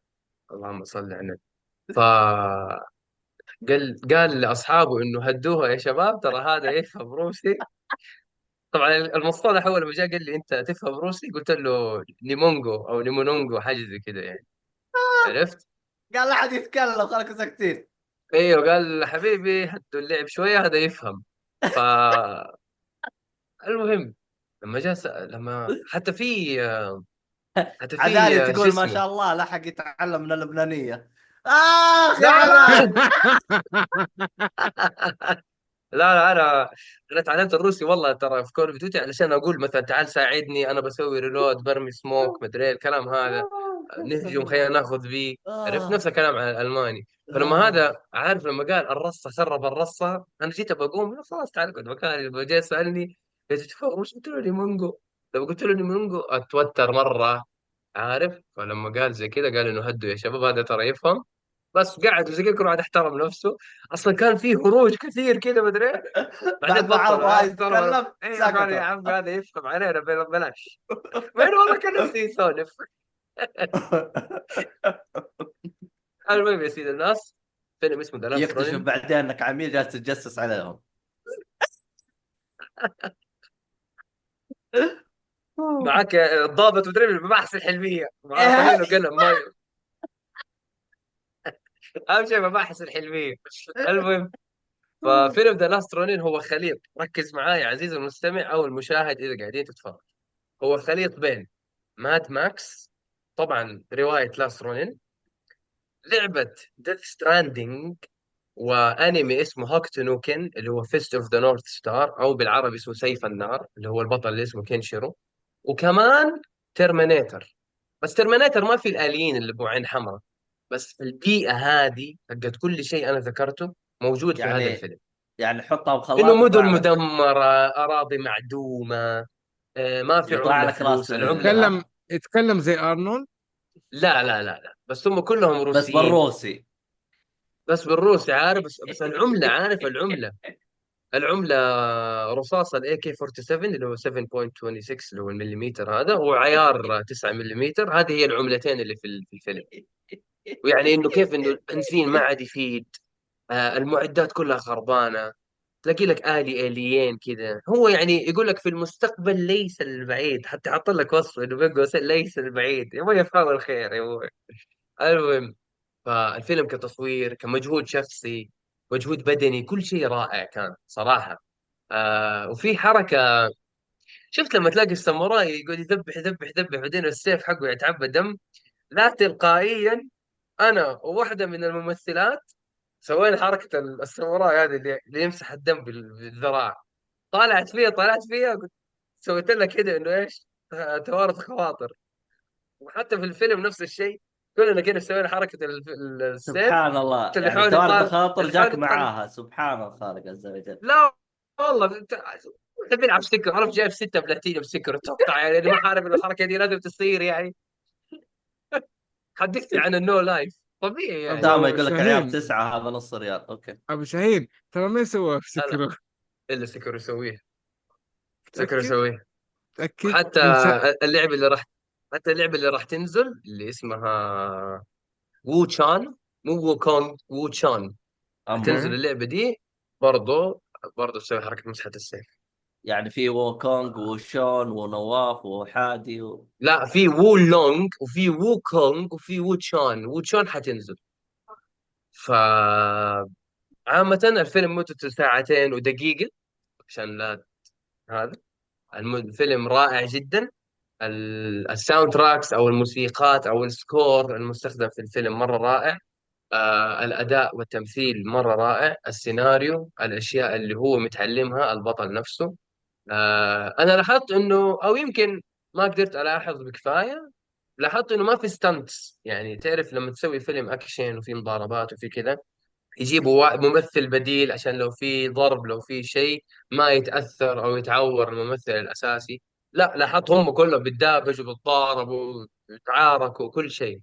E: اللهم صل على النبي. فقال قال لاصحابه انه هدوها يا شباب ترى هذا يفهم روسي. طبعا المصطلح اول ما جاء قال لي انت تفهم روسي، قلت له نيمونجو او نيمونونجو حاجه زي كذا يعني. عرفت.
A: قال لا حد يتكلم خليكم ساكتين.
E: ايوه قال حبيبي هدوا اللعب شويه هذا يفهم. فالمهم لما جاء لما حتى في
A: عدالي
E: شو
A: تقول ما
E: اسمه.
A: شاء الله لحق يتعلم من اللبنانية. آخ يا
E: لا لا
A: عدالي.
E: لا انا تعلمت الروسي والله ترى في كول اوف ديوتي علشان اقول مثلا تعال ساعدني انا بسوي ريلود برمي سموك مدري إيه الكلام هذا، نهجم خلينا ناخذ بي. عرفت نفس
A: آه.
E: الكلام على الالماني. فلما
A: آه.
E: هذا عارف لما قال الرصه خرب الرصه، انا جيت بقوم خلاص تعال اقعد مكاني. لما جاي سالني قلت تفهم وش قلت له نيمونجو. لما قلت له نيمونجو اتوتر مره عارف. فلما قال زي كذا قال انه هدوا يا شباب هذا ترى يفهم. بس قعد وزي كذا كل واحد احترم نفسه. اصلا كان فيه هروج كثير كذا مدري إيه. بعدين
A: بعد ما
E: بطل
A: عرفوا هاي
E: احترم.
A: تتكلم
E: ايوه قال يا
A: سكتوا.
E: عم هذا يفهم علينا بلاش. ما إنه والله كان نفسي يسولف. المهم يا سيدي الناس، فيلم اسمه ذا لاست
A: يكتشف
E: رونين.
A: بعدين انك عميل جالس تتجسس عليهم.
E: معك الضابط مدري المباحث الحلميه معطينه قلم ما اهم شيء مباحث الحلميه. المهم ففيلم ذا لاست رونين هو خليط، ركز معاي يا عزيزي المستمع او المشاهد اذا قاعدين تتفرج. هو خليط بين ماد ماكس، طبعا روايه لاست رونين، لعبه ديث ستراندنج، وانمي اسمه هوكتو نو كين اللي هو فيست اوف ذا نورث ستار، او بالعربي اسمه سيف النار اللي هو البطل اللي اسمه كينشيرو. وكمان ترمينيتر. بس ترمينيتر ما في الاليين اللي بعين حمراء، بس البيئه هذه حقت كل شيء انا ذكرته موجود في هذا
A: يعني
E: الفيلم.
A: يعني حطها
E: انه
A: بخلاط
E: مدن
A: يطلع لك.
E: مدمره، اراضي معدومه، ما في
A: يطلع
E: عمله
A: لك راس
E: فلوس، العمله.
C: يتكلم زي ارنولد.
E: لا بس هم كلهم
A: بس
E: روسيين.
A: بالروسي.
E: بس بالروسي عارف، بس العمله عارف العمله رصاص الاي كي 47 اللي هو 7.26 اللي هو المليمتر هذا، وعيار 9 مليمتر، هذه هي العملتين اللي في الفيلم. ويعني انه كيف انه البنزين ما عاد يفيد، المعدات كلها خربانه، تلاقي لك اليين كذا. هو يعني يقول لك في المستقبل ليس البعيد، حتى حط لك وصف انه بين قوسين ليس البعيد، يبغى يفهم الخير يا ابوي. المهم فالفيلم كتصوير كمجهود شخصي مجهود بدني كل شيء رائع كان صراحه. وفي حركه شفت لما تلاقي الساموراي يقعد يذبح يذبح يذبح بعدين السيف حقه يتعبى دم، لا تلقائيا انا وواحده من الممثلات سوينا حركه الساموراي هذه اللي يمسح الدم بالذراع. طالعت فيها قلت، سويت لها كده انه ايش، توارث خواطر. وحتى في الفيلم نفس الشيء، كلنا كده سوينا حركه السيف.
A: سبحان الله،
E: اللي
A: يعني
E: حولي
A: توارد
E: طال
A: خاطر
E: اللي حولي
A: جاك
E: طال
A: معاها، سبحان الخالق عز وجل.
E: لا والله احنا بنلعب سكر، عرفت، جايب 6 بلاتينيوم سكر، اتوقع يعني اللي ما عارف ان الحركه دي لازم تصير يعني. حدثتي عن النو لايف طبيعي يعني.
A: دائما
C: ابو
A: يقول لك عيار
C: شاهين،
A: 9 هذا نص ريال. اوكي.
C: ابو شاهين ترى ما سوى في
E: لا لا،
C: سكره.
E: الا سكر يسويه، سكر
C: متاكد؟
E: يسويه.
C: متاكد
E: وحتى
C: من
E: اللعبه اللي راح حتى اللعبه اللي راح تنزل اللي اسمها وو تشان، مو وو كونغ، وو تشان. حتنزل
A: اما
E: اللعبه دي برضو، برضو تسوي حركه مسحه السيف.
A: يعني في ووكونغ وشون ونواف وحادي
E: لا، في وو لونج وفي وو كونغ وفي وو تشان. وو تشان حتنزل. ف عامة الفيلم مدته 2 ساعتين ودقيقة، عشان لا هذا. الفيلم رائع جدا. الساوند تراكس او الموسيقات او السكور المستخدم في الفيلم مرة رائع. الأداء والتمثيل مرة رائع. السيناريو، الأشياء اللي هو متعلمها البطل نفسه. أنا لاحظت إنه، أو يمكن ما قدرت ألاحظ بكفاية، لاحظت إنه ما في ستانتس. يعني تعرف لما تسوي فيلم أكشن وفي مضاربات وفي كذا، يجيبوا ممثل بديل عشان لو في ضرب لو في شيء ما يتأثر أو يتعور الممثل الأساسي. لا، لاحظت هم كلهم بيتدابجوا وبيتضاربوا ويتعاركوا وكل شيء.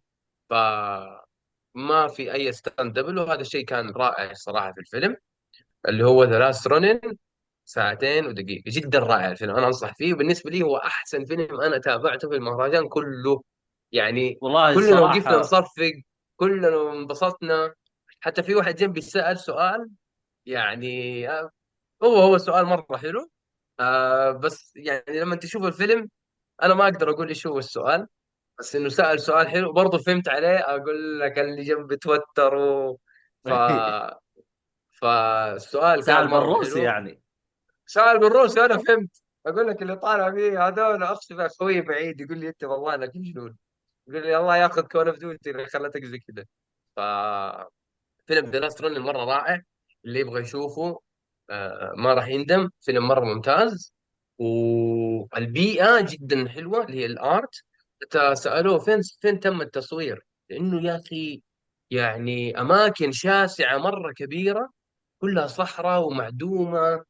E: فما في أي ستاند دبل، وهذا الشيء كان رائع الصراحة في الفيلم اللي هو ذا لاست رونين. 2 ساعتين ودقيقة، جدا رائع الفيلم، أنا أنصح فيه. وبالنسبة لي هو أحسن فيلم أنا تابعته في المهرجان كله يعني.
A: والله
E: كلنا وقفنا
A: الصراحة.
E: نصفق، كلنا انبسطنا. حتى في واحد جنبي سأل سؤال يعني، هو سؤال مرة حلو. بس يعني لما تشوف الفيلم أنا ما أقدر أقول إيش هو السؤال، بس إنه سأل سؤال حلو برضه فهمت عليه. أقول لك اللي جنبي توتر ف... فالسؤال كان
A: سأل
E: مرة
A: بالروسي
E: حلو.
A: يعني.
E: سؤال بالروسي أنا فهمت. أقول لك اللي طالع فيه هذول أقصد أخوي بعيد، يقول لي أنت والله إنك مجنون. يقول لي الله ياخذ كون اوف ديوتي اللي خلتك زي كذا. ففيلم ذا لاست رن مرة رائع، اللي يبغى يشوفه ما راح يندم. فيلم مرة ممتاز، والبيئة جدا حلوة اللي هي الآرت. حتى سألوه فين تم التصوير، لأنه يا أخي يعني أماكن شاسعة مرة كبيرة، كلها صحراء ومعدومة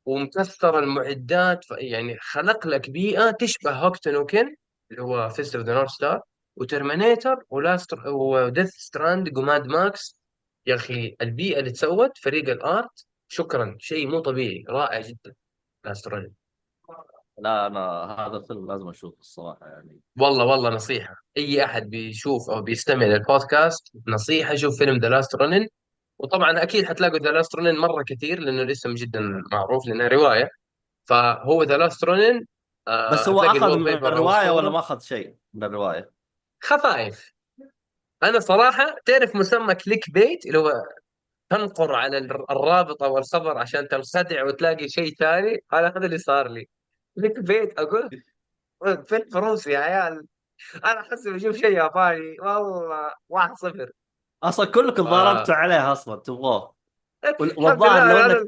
E: ومكسر المعدات. يعني خلق لك بيئة تشبه هوكتن اللي هو فيست اوف ذا نورث ستار وترمينيتر وديث ستراند وماد ماكس. يا اخي البيئة اللي تسوت فريق الارت، شكرا، شيء مو طبيعي، رائع جدا. لاستروني،
A: لا انا هذا الفيلم لازم اشوفه الصراحة يعني.
E: والله والله نصيحة، اي احد بيشوف او بيستمع للبودكاست نصيحة شوف فيلم ذا لاست رونن. وطبعا اكيد حتلاقوا ذا لاست رونن مرة كثير لانه الاسم جدا معروف لانها رواية. فهو ذا لاست رونن.
A: بس هو
E: حتلاقي
A: اخذ
E: الوول
A: من
E: بيبر او
A: الرواية ولا
E: الصورة
A: ما اخذ شيء من الرواية؟
E: خفايف. انا صراحه تعرف مسمى كليك بيت اللي هو تنقر على الرابط او الخبر عشان تنخدع وتلاقي شيء ثاني. هذا اللي صار لي. كليك بيت اقول فيلم روسي يا عيال، انا احس بشوف شيء ياباني والله. 1-0.
A: اصلا كلكم ضاربتوا
E: آه.
A: عليه اصلا تبغوه.
E: الحمد
A: والظاهر لو
E: لله
A: انك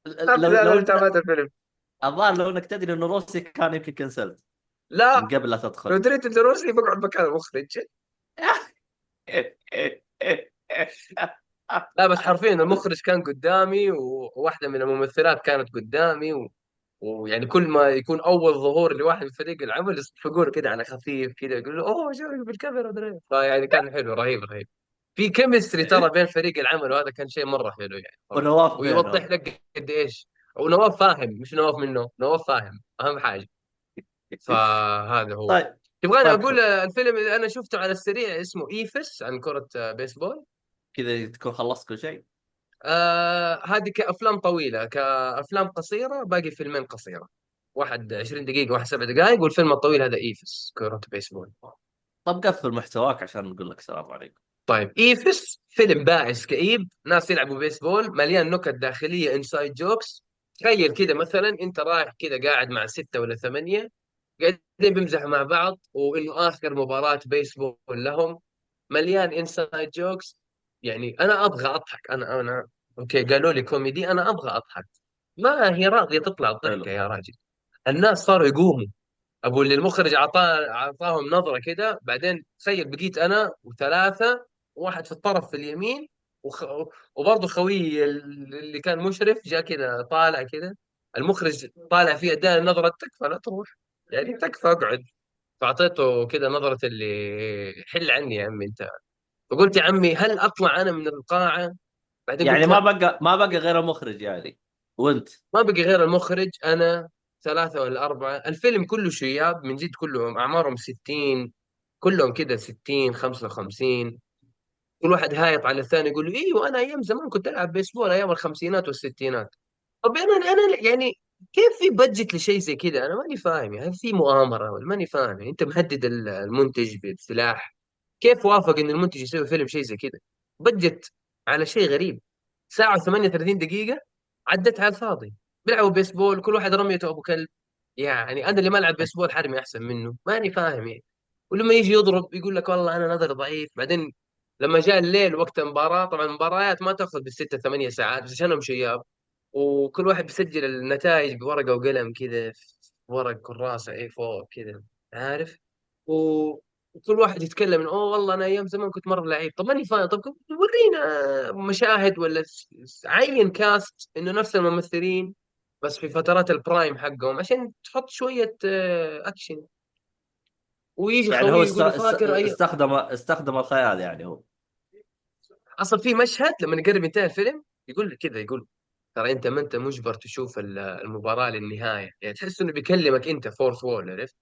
E: انا الحمد لله انا
A: لو
E: اللي
A: انت
E: تابعت الفيلم.
A: الظاهر لو انك تدري انه روسي كان يمكن كنسلت من
E: لا،
A: قبل لا
E: لو
A: تدخل.
E: دريت انه روسي بقعد مكان المخرج. لا بس حرفيا المخرج كان قدامي وواحده من الممثلات كانت قدامي ويعني كل ما يكون اول ظهور لواحد من فريق العمل يصفقون كده على خفيف كده، يقول له اوه شو رأيك بالكاميرا دري. فيعني كان حلو، رهيب رهيب. في كيمستري ترى بين فريق العمل، وهذا كان شيء مره حلو يعني صراحه.
A: ونواف
E: ويوضح
A: بينهم.
E: لك قد ايش. ونواف فاهم، مش نواف منه، نواف فاهم اهم حاجه. فهذا هو.
A: طيب.
E: تبغاني
A: طيب
E: اقول الفيلم اللي انا شفته على السريع اسمه ايفس، عن كره بيسبول.
A: كذا تكون خلصت كل شيء.
E: هذه كأفلام طويلة، كأفلام قصيرة باقي فيلمين قصيرة. واحد 20 دقيقة، واحد 7 دقائق، والفيلم الطويل هذا إيفس كرة بيسبول.
A: طب قفل محتواك عشان نقول لك السلام عليكم.
E: طيب، إيفس فيلم بائس كئيب، ناس يلعبوا بيسبول، مليان نكت داخلية، انسايد جوكس. تخيل كده مثلا انت رايح كده قاعد مع 6 ولا 8 قاعدين بيمزحوا مع بعض، وانه اخر مباراة بيسبول لهم مليان انسايد جوكس. يعني انا ابغى اضحك، انا اوكي قالوا لي كوميدي، انا ابغى اضحك. ما هي راضية تطلع
A: حلو.
E: الضحكة يا راجل. الناس صاروا يقوموا. ابو اللي المخرج اعطاهم نظره كده، بعدين تخيل بقيت انا وثلاثه، واحد في الطرف في اليمين، وخ... وبرضه خوي اللي كان مشرف جاء كده طالع كده. المخرج طالع فيه اداني نظره تكفى لا تروح، يعني تكفى اقعد. فاعطيته كده نظره اللي حل عني يا عمي انت. فقلت يا عمي هل اطلع انا من القاعه؟ بعدين
A: يعني
E: قلت
A: ما
E: لا،
A: بقى ما بقى غير المخرج يعني، وانت.
E: ما بقي غير المخرج، انا 3 ولا 4. الفيلم كله شياب من جد، كلهم اعمارهم 60، كلهم كده 60 55. كل واحد هايط على الثاني يقول له ايوه انا ايام زمان كنت العب بيسبول ايام الخمسينات والستينات. طب انا يعني كيف في بادجت لشيء زي كذا؟ انا ماني فاهم، يعني في مؤامره ولا ماني فاهم؟ يعني انت مهدد المنتج بالسلاح، كيف وافق ان المنتج يسوي فيلم شيء زي كذا؟ بادجت على شيء غريب. ساعه و38 دقيقه عدت على الفاضي. بيلعبوا بيسبول كل واحد رميته ابو كلب. يعني انا اللي ما العب بيسبول حرمي احسن منه، ماني فاهم يعني. ولما يجي يضرب يقول لك والله انا نظري ضعيف. بعدين لما جاء الليل وقت المباراة، طبعا المباريات ما تاخذ بال6 8 ساعات بس عشانهم شياب، وكل واحد بيسجل النتائج بورقة وقلم كذا، في ورق كراسة A4 كذا، عارف. و... وكل واحد يتكلم انه اوه والله انا ايام زمان كنت مره لعيب. طب ماني فاهم، طب ورينا مشاهد ولا عين كاست انه نفس الممثلين بس في فترات البرايم حقهم عشان تحط شويه اكشن. ويجي
A: يعني هو
E: خوي يقول له فاكر اي.
A: استخدم الخيال يعني هو.
E: اصلا في مشهد لما يقرب ينتهي الفيلم يقول لي كذا، يقول ترى انت ما انت مجبر تشوف المباراة للنهاية. يعني تحس انه بيكلمك انت فورث وول، عرفت؟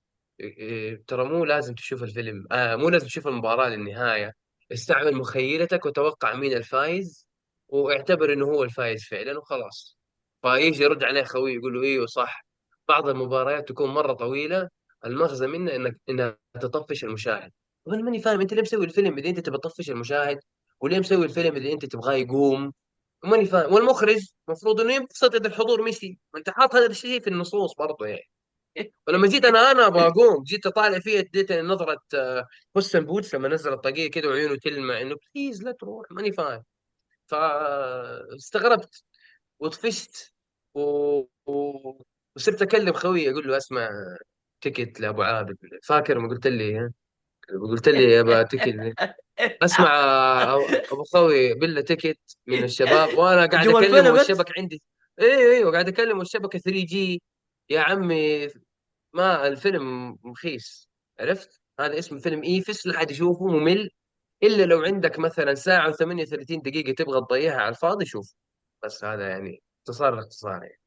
E: ترى مو لازم تشوف الفيلم، مو لازم تشوف المباراة للنهاية. استعمل مخيلتك وتوقع مين الفايز، واعتبر انه هو الفايز فعلا وخلاص. فيجي يرد عليه خوي يقول له ايوه صح، بعض المباريات تكون مرة طويلة، المغزى منها انها تطفش المشاهد. طب انا ماني فاهم انت ليه مسوي الفيلم اذا انت تبى تطفش المشاهد؟ وليه مسوي الفيلم اذا انت تبغاه يقوم؟ ماني فاهم. والمخرج المفروض انه يبسط اذا الحضور مشي، ما انت حاط هذا الشيء في النصوص برضه يعني. ولما جيت انا ابغى اقوم، جيت اطالع فيه اديتني نظره بوس ان بوتس لما نزل الطاقيه كده وعيونه تلمع انه بليز لا تروح، ماني فاهم. فاستغربت وطفشت و... و... وصرت اكلم خوي اقول له اسمع، تكت لابو عابد، فاكر ما قلت لي ها؟ قلت لي يا ابا تكت. اسمع ابو خوي بالله تكت من الشباب وانا قاعد
A: جوا
E: اكلم
A: الفيلم انت.
E: والشبكه عندي. ايوه ايوه قاعد اكلم والشبكه 3G يا عمي. ما الفيلم رخيص، عرفت؟ هذا اسمه فيلم ايفس، لا حد يشوفه، ممل. الا لو عندك مثلا ساعه و38 دقيقه تبغى تضيعها على الفاضي شوف. بس هذا يعني اختصار الاختصار يعني.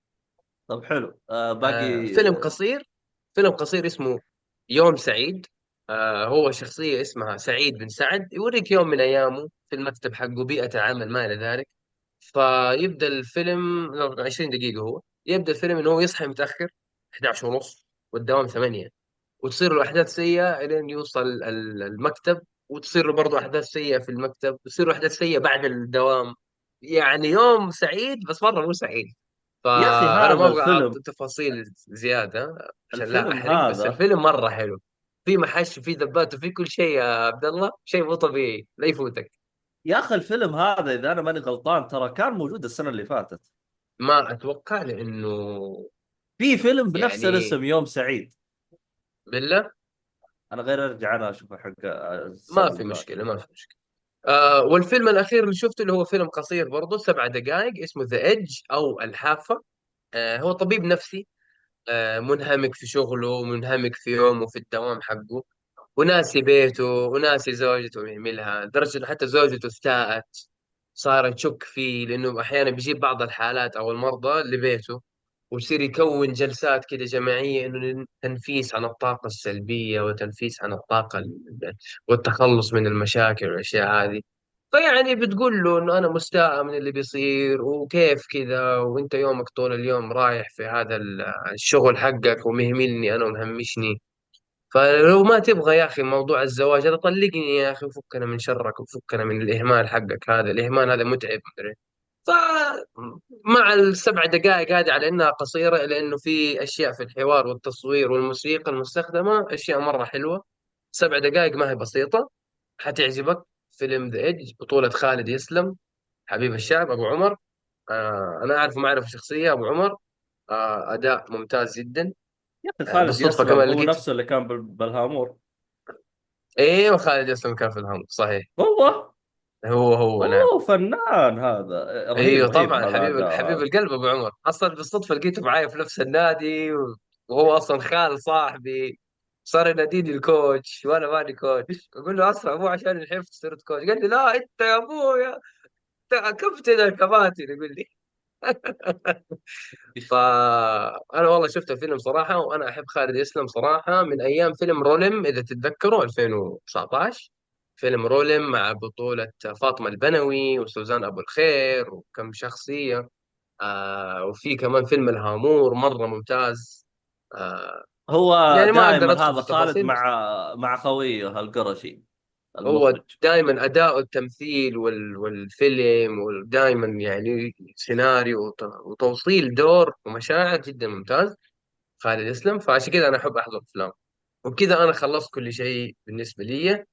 A: طب حلو. باقي.
E: فيلم قصير، فيلم قصير اسمه يوم سعيد. هو شخصية اسمها سعيد بن سعد، يوريك يوم من أيامه في المكتب حقه، بيئة العمل ما إلى ذلك. فيبدأ الفيلم 20 دقيقة. هو يبدأ الفيلم إنه هو يصحى متأخر 11 ونص والدوام 8، وتصير له أحداث سيئة إلين يوصل المكتب، وتصير له برضه أحداث سيئة في المكتب، وتصير له أحداث سيئة بعد الدوام. يعني يوم سعيد بس مرة مو سعيد.
A: يا اخي
E: فانا ما
A: هذا
E: ابغى اعطي
A: الفيلم،
E: تفاصيل زياده عشان لا
A: الفيلم
E: احرق، بس
A: هذا
E: الفيلم مره حلو. في محش وفي ذبات وفي كل شيء يا عبد الله، شيء مو طبيعي لا يفوتك.
A: يا اخي الفيلم هذا اذا انا ماني غلطان ترى كان موجود السنه اللي فاتت.
E: ما اتوقع لانه
A: في فيلم بنفس
E: يعني
A: الاسم يوم سعيد.
E: بالله
A: انا غير ارجع انا اشوفه حق السنه
E: ما
A: اللي
E: في
A: فاتت.
E: مشكله، ما في مشكله. والفيلم الاخير اللي شفته اللي هو فيلم قصير برضه 7 دقائق اسمه ذا ايدج او الحافه. هو طبيب نفسي، منهمك في شغله، منهمك في يومه في الدوام حقه، وناسي بيته وناسي زوجته يعملها، لدرجة إنه حتى زوجته استاءت، صارت تشك فيه لأنه أحيانا بيجيب بعض الحالات أو المرضى لبيته، ويصير يكون جلسات كده جماعية إنه تنفيس عن الطاقة السلبية وتنفيس عن الطاقة والتخلص من المشاكل والأشياء هذه. فيعني بتقول له إنه أنا مستاء من اللي بيصير وكيف كذا، وأنت يومك طول اليوم رايح في هذا الشغل حقك ومهملني أنا ومهمشني. فلو ما تبغى يا اخي موضوع الزواج هذا طلقني يا اخي وفكنا من شرك وفكنا من الاهمال حقك هذا، الاهمال هذا متعب مدري. فمع ال7 دقائق هذه على انها قصيره، الا انه في اشياء في الحوار والتصوير والموسيقى المستخدمه اشياء مره حلوه. 7 دقائق ما هي بسيطه، حتعجبك. فيلم ذا ايدج بطوله خالد يسلم، حبيب الشعب ابو عمر. انا اعرفه معرفه شخصيه ابو عمر. اداء ممتاز جدا.
A: يا اخي خالد
E: بالصدفه
A: يسلم
E: كمان
A: هو
E: لقيت.
A: نفسه اللي كان بالهامور.
E: ايوه خالد يسلم كان في الهم، صحيح.
A: والله.
E: هو نعم.
A: اوه فنان هذا، رهيب
E: ايوه
A: رهيب
E: طبعا،
A: هذا
E: حبيب
A: هذا.
E: القلب ابو عمر. اصلا بالصدفه لقيته معايا في نفس النادي وهو اصلا خال صاحبي. صار يناديني الكوتش وانا ماني كوتش، اقول له اصلا مو عشان الحفظ صرت كوتش. قال لي لا انت يا ابويا انت كابتن الكباتن، يقول لي. فانا والله شفت الفيلم صراحه، وانا احب خالد يسلم صراحه من ايام فيلم رولم، اذا تتذكروا 2019. فيلم رولم مع بطوله فاطمه البنوي وسوزان ابو الخير وكم شخصيه. وفي كمان فيلم الهامور مره ممتاز. آه
A: هو
E: يعني ما اقدر
A: دائما
E: ادخل في
A: هذا خالد
E: التفاصيل، بس
A: مع خويه القرشي
E: هو
A: المخرج.
E: دائما اداء التمثيل والفيلم، ودائما يعني سيناريو وتوصيل دور ومشاعر جدا ممتاز. خالد يسلم، فعشان كذا انا احب احضر افلام. وبكذا انا خلصت كل شيء بالنسبه لي.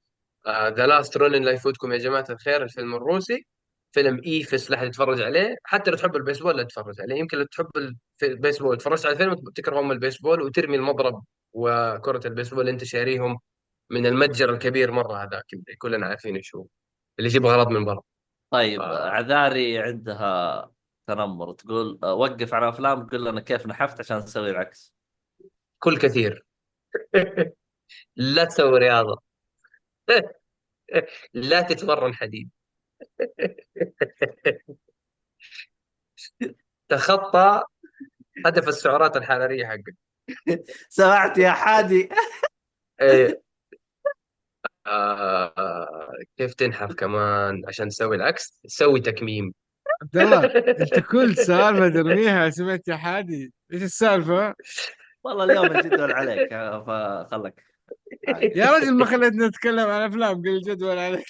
E: ذا لاست رولين لا يفوتكم يا جماعه الخير، الفيلم الروسي. فيلم ايفس، لا حد يتفرج عليه. حتى لو تحب البيسبول لا تتفرج عليه. يمكن لو تحب البيسبول تفرجت على الفيلم تكره البيسبول وترمي المضرب وكرة البيسبول اللي انت شاريهم من المتجر الكبير مرة هذاك اللي كلنا عارفين ايش هو، اللي يجيب غراض من برا.
A: طيب عذاري عندها تنمر، تقول وقف على افلام، قل لنا كيف نحفت عشان نسوي العكس.
E: فكل كثير. لا تسوي رياضة. لا تتمرن حديد. تخطى هدف السعرات الحرارية حقك.
A: سمعت يا حادي؟
E: إيه. كيف تنحف كمان عشان تسوي العكس؟ تسوي تكميم.
C: عبد الله، انت كل سالفه ترميها سمعت يا حادي، ايش السالفه؟
A: والله اليوم الجدول عليك فخلك عادي.
C: يا رجل ما خليتنا نتكلم عن افلام، قل الجدول عليك.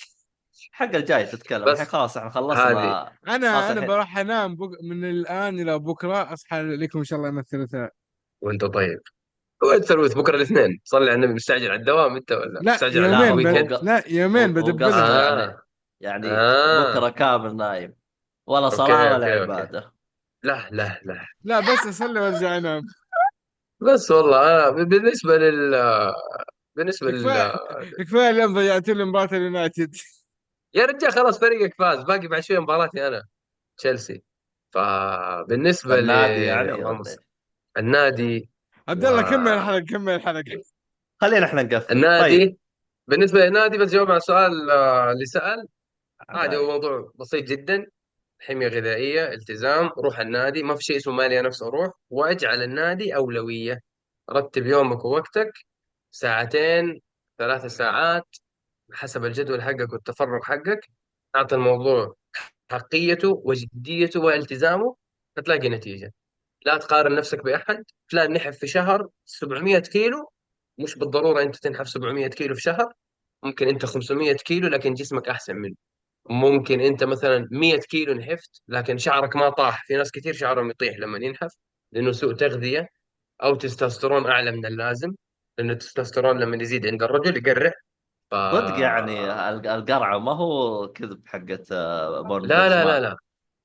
A: الحلقه الجاي تتكلم الحين،
E: بس
A: خلاص احنا
E: هذه.
A: خلصنا. خلاص
C: انا
A: الحين.
C: بروح انام من الان الى بكره، اصحى لكم ان شاء الله يوم الثلاثاء.
E: وانت طيب. هو الثلاث بكره الاثنين، صلي على النبي. مستعجل على الدوام انت ولا
C: لا
E: مستعجل على
A: لا
C: يومين
E: الويكند؟
C: لا يومين
A: هو قصده
C: بدبلهم.
E: اه.
A: يعني
E: اه.
A: بكره كامل نايم، ولا صلاه
E: اوكي
A: ولا
E: اوكي اوكي.
A: عباده.
E: لا لا لا.
C: لا بس اصلي وارجع انام.
E: بس والله بالنسبه
C: كفايه كفايه اليوم ضيعت لي مباراه اليونايتد.
E: يا رجال خلاص فريقك فاز، باقي بعد شويه مباراتي انا تشيلسي. فبالنسبه
A: النادي يعني
E: اللهم
A: ولا إيه؟
E: النادي.
C: عبد الله كمل الحلقه كمل الحلقه.
A: خلينا احنا نقفل طيب.
E: والنادي بالنسبه للنادي، بس جاوب على السؤال اللي سأل. عادي، هو
A: عذاري.
E: موضوع بسيط جدا. حمية غذائية، التزام، روح النادي. ما في شيء اسمه مالي نفس أروح، واجعل النادي أولوية. رتب يومك ووقتك، ساعتين 3 ساعات حسب الجدول حقك والتفرغ حقك. أعطي الموضوع حقيته وجديته والتزامه، هتلاقي نتيجة. لا تقارن نفسك بأحد. فلان نحف في شهر 700 كيلو، مش بالضرورة أنت تنحف 700 كيلو في شهر. ممكن أنت 500 كيلو لكن جسمك أحسن منه. ممكن انت مثلا 100 كيلو نحفت لكن شعرك ما طاح. في ناس كثير شعرهم يطيح لما ينحف، لانه سوء تغذية او تستوستيرون اعلى من اللازم. لانه التستوستيرون لما يزيد عند الرجل يقرح. ف
A: صدق يعني القرعه ما هو كذب حقت ون
E: لا
A: بنش
E: لا لا
A: مان.
E: لا.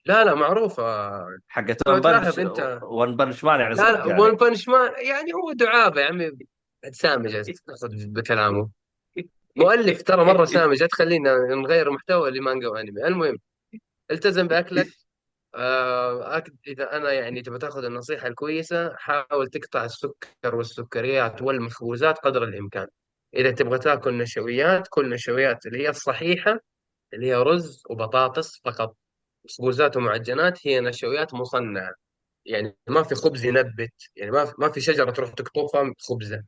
E: لا لا معروفة.
A: حقت
E: لو
A: ون بنش،
E: تلاحظ انت.
A: ون بنش مان يعني
E: لا
A: صدق
E: لا، ون
A: يعني.
E: بنش مان يعني هو دعابة يا عمي. سامجة تقصد بكلامه. مؤلف ترى مرة سامجة، تخلينا نغير محتوى لمانجا وانمي. المهم، التزم باكلك. إذا أنا يعني تبغى تاخذ النصيحة الكويسة، حاول تقطع السكر والسكريات والمخبوزات قدر الإمكان. إذا تبغى تاكل نشويات، كل نشويات اللي هي الصحيحة، اللي هي رز وبطاطس فقط. مخبوزات ومعجنات هي نشويات مصنعة. يعني ما في خبز ينبت، يعني ما في شجرة تروح تقطفها خبزة.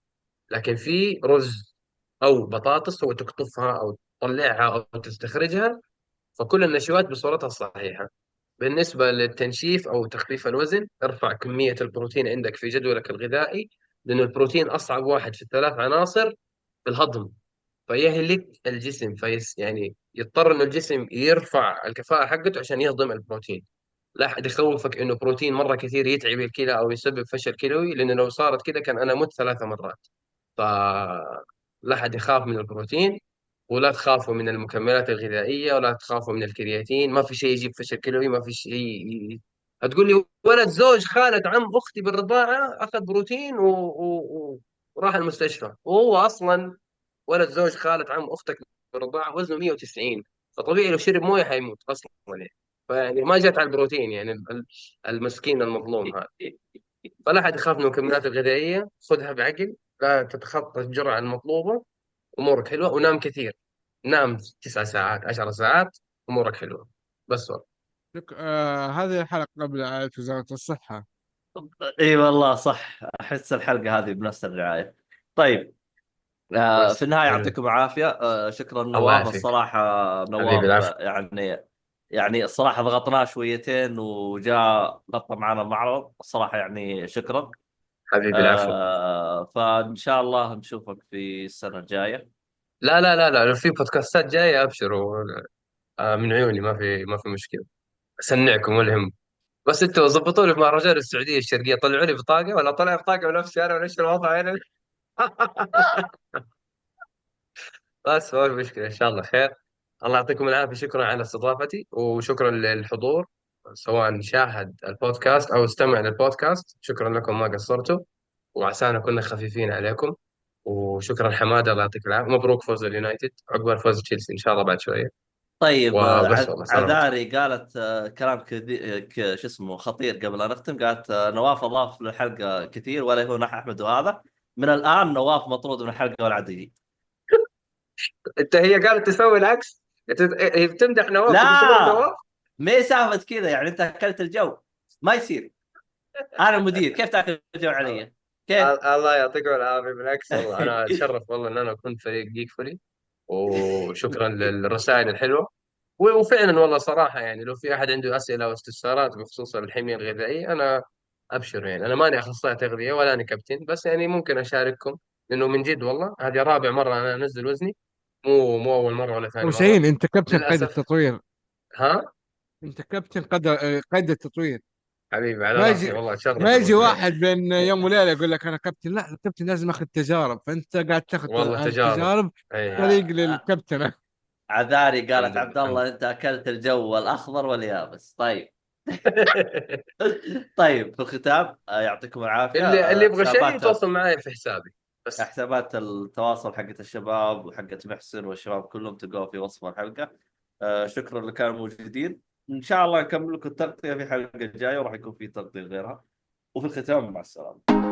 E: لكن في رز أو بطاطس هو تقطفها أو تطلعها أو تستخرجها. فكل النشويات بصورتها الصحيحة. بالنسبة للتنشيف أو تخفيف الوزن، ارفع كمية البروتين عندك في جدولك الغذائي. لأن البروتين أصعب واحد في ال3 عناصر في الهضم. فيهلك الجسم يعني يضطر إنه الجسم يرفع الكفاءة حقته عشان يهضم البروتين. لا أحد يخوفك إنه بروتين مرة كثير يتعب الكلى أو يسبب فشل كلوي، لأنه لو صارت كذا كان أنا مت 3 مرات. فلا أحد يخاف من البروتين، ولا تخافوا من المكملات الغذائية، ولا تخافوا من الكرياتين. ما في شيء يجيب فشل كلوي، ما في شيء هتقول لي ولد زوج خالة عم أختي بالرضاعة أخذ بروتين وراح المستشفى، وهو أصلا ولد زوج خالة عم أختك بالرضاعة وزنه 190، فطبيعي لو شرب موية حيموت أصلا يعني. فيعني ما جت على البروتين يعني المسكين المظلوم هذا. فلا أحد يخاف من المكملات الغذائية، خذها بعقل، لا تتخطى الجرعة المطلوبة، أمورك حلوة. ونام كثير، نام 9 ساعات 10 ساعات، أمورك حلوة. بس والله.
C: هذه الحلقة قبل على وزارة الصحة.
A: اي والله صح، احس الحلقه هذه بنفس الرعايه. طيب، في
E: بس
A: النهايه
E: حلو.
A: يعطيكم العافيه. شكرا
E: الله
A: نواف
E: يعافيك
A: الصراحه.
E: حبيبي،
A: نواف
E: العفو.
A: يعني الصراحه ضغطناه شويتين وجاء غطى معنا المعرض الصراحه، يعني شكرا.
E: حبيبي العفو.
A: فان شاء الله نشوفك في السنه الجايه.
E: لا لا لا لا، لو في بودكاستات جاية أبشروا. من عيوني، ما في مشكلة. أسمعكم ولا يهم. بس انتوا ظبطوا لي في مهرجان السعوديه الشرقيه، طلعوا لي بطاقه ولا طلع بطاقه بنفسي انا، ولا ايش الوضع هنا؟ بس ما في مشكله، ان شاء الله خير. الله يعطيكم العافيه، شكرا على استضافتي، وشكرا للحضور سواء شاهد البودكاست او استمع للبودكاست. شكرا لكم، ما قصرتوا، وعسانا كنا خفيفين عليكم. وشكرا حماده، الله يعطيك العافيه. مبروك فوز اليونايتد، عقبال فوز تشيلسي ان شاء الله بعد شويه.
A: طيب،
E: وبس والله سلامتك.
A: عذاري قالت كلام شو اسمه خطير قبل لا نختم. قالت نواف اضاف للحلقه كثير ولا هو نح احمد، وهذا من الان نواف مطرود من الحلقه ولا عاد يجي.
E: انت هي قالت تسوي العكس، هي بتمدح نواف تبي تروح
A: لا،
E: نواف.
A: ما سالفه كذا يعني، انت اكلت الجو. ما يصير، انا المدير كيف تاكل الجو علي؟ كيف؟
E: الله يعطيكم العافية. بالعكس والله أنا أتشرف والله إن أنا أكون فريق جيك فولي. وشكرا للرسائل الحلوة. وفعلا والله صراحة يعني لو في أحد عنده أسئلة واستفسارات بخصوص الحمية الغذائية، أنا أبشر يعني. أنا ماني أخصائي تغذية ولا أنا كابتن، بس يعني ممكن أشارككم، لأنه من جد والله هذه رابع مرة أنا أنزل وزني، مو أول مرة ولا ثاني
C: أبو
E: مرة.
C: شاهين، أنت كابتن قيد
E: للأسف.
C: التطوير.
E: ها.
C: أنت كابتن قيد التطوير.
E: حبيبي على
C: ما
E: راسي
C: يجي
E: والله، أتشرف
C: ما
E: يا أبو
C: يجي
E: حميد.
C: واحد بين يوم وليلة يقول لك أنا كابتن. لا، الكابتن لازم أخذ تجارب، فأنت قاعد تاخذ
E: والله تجارب.
C: التجارب
E: أي.
C: طريق للكابتن.
A: عذاري
E: الحمد
A: قالت
E: لله
A: عبد
E: الحمد
A: الله انت اكلت الجو الاخضر واليابس. طيب. طيب، في الختام يعطيكم العافيه.
E: اللي يبغى شيء
A: حسابات
E: يتواصل معي في حسابي بس.
A: حسابات التواصل حقت الشباب وحقت محسن والشباب كلهم تلقوها في وصف الحلقة. شكرا اللي كانوا موجودين. إن شاء الله نكمل لكم التغطية في الحلقة الجاية، وراح يكون في تغطية غيرها. وفي الختام، مع السلامة.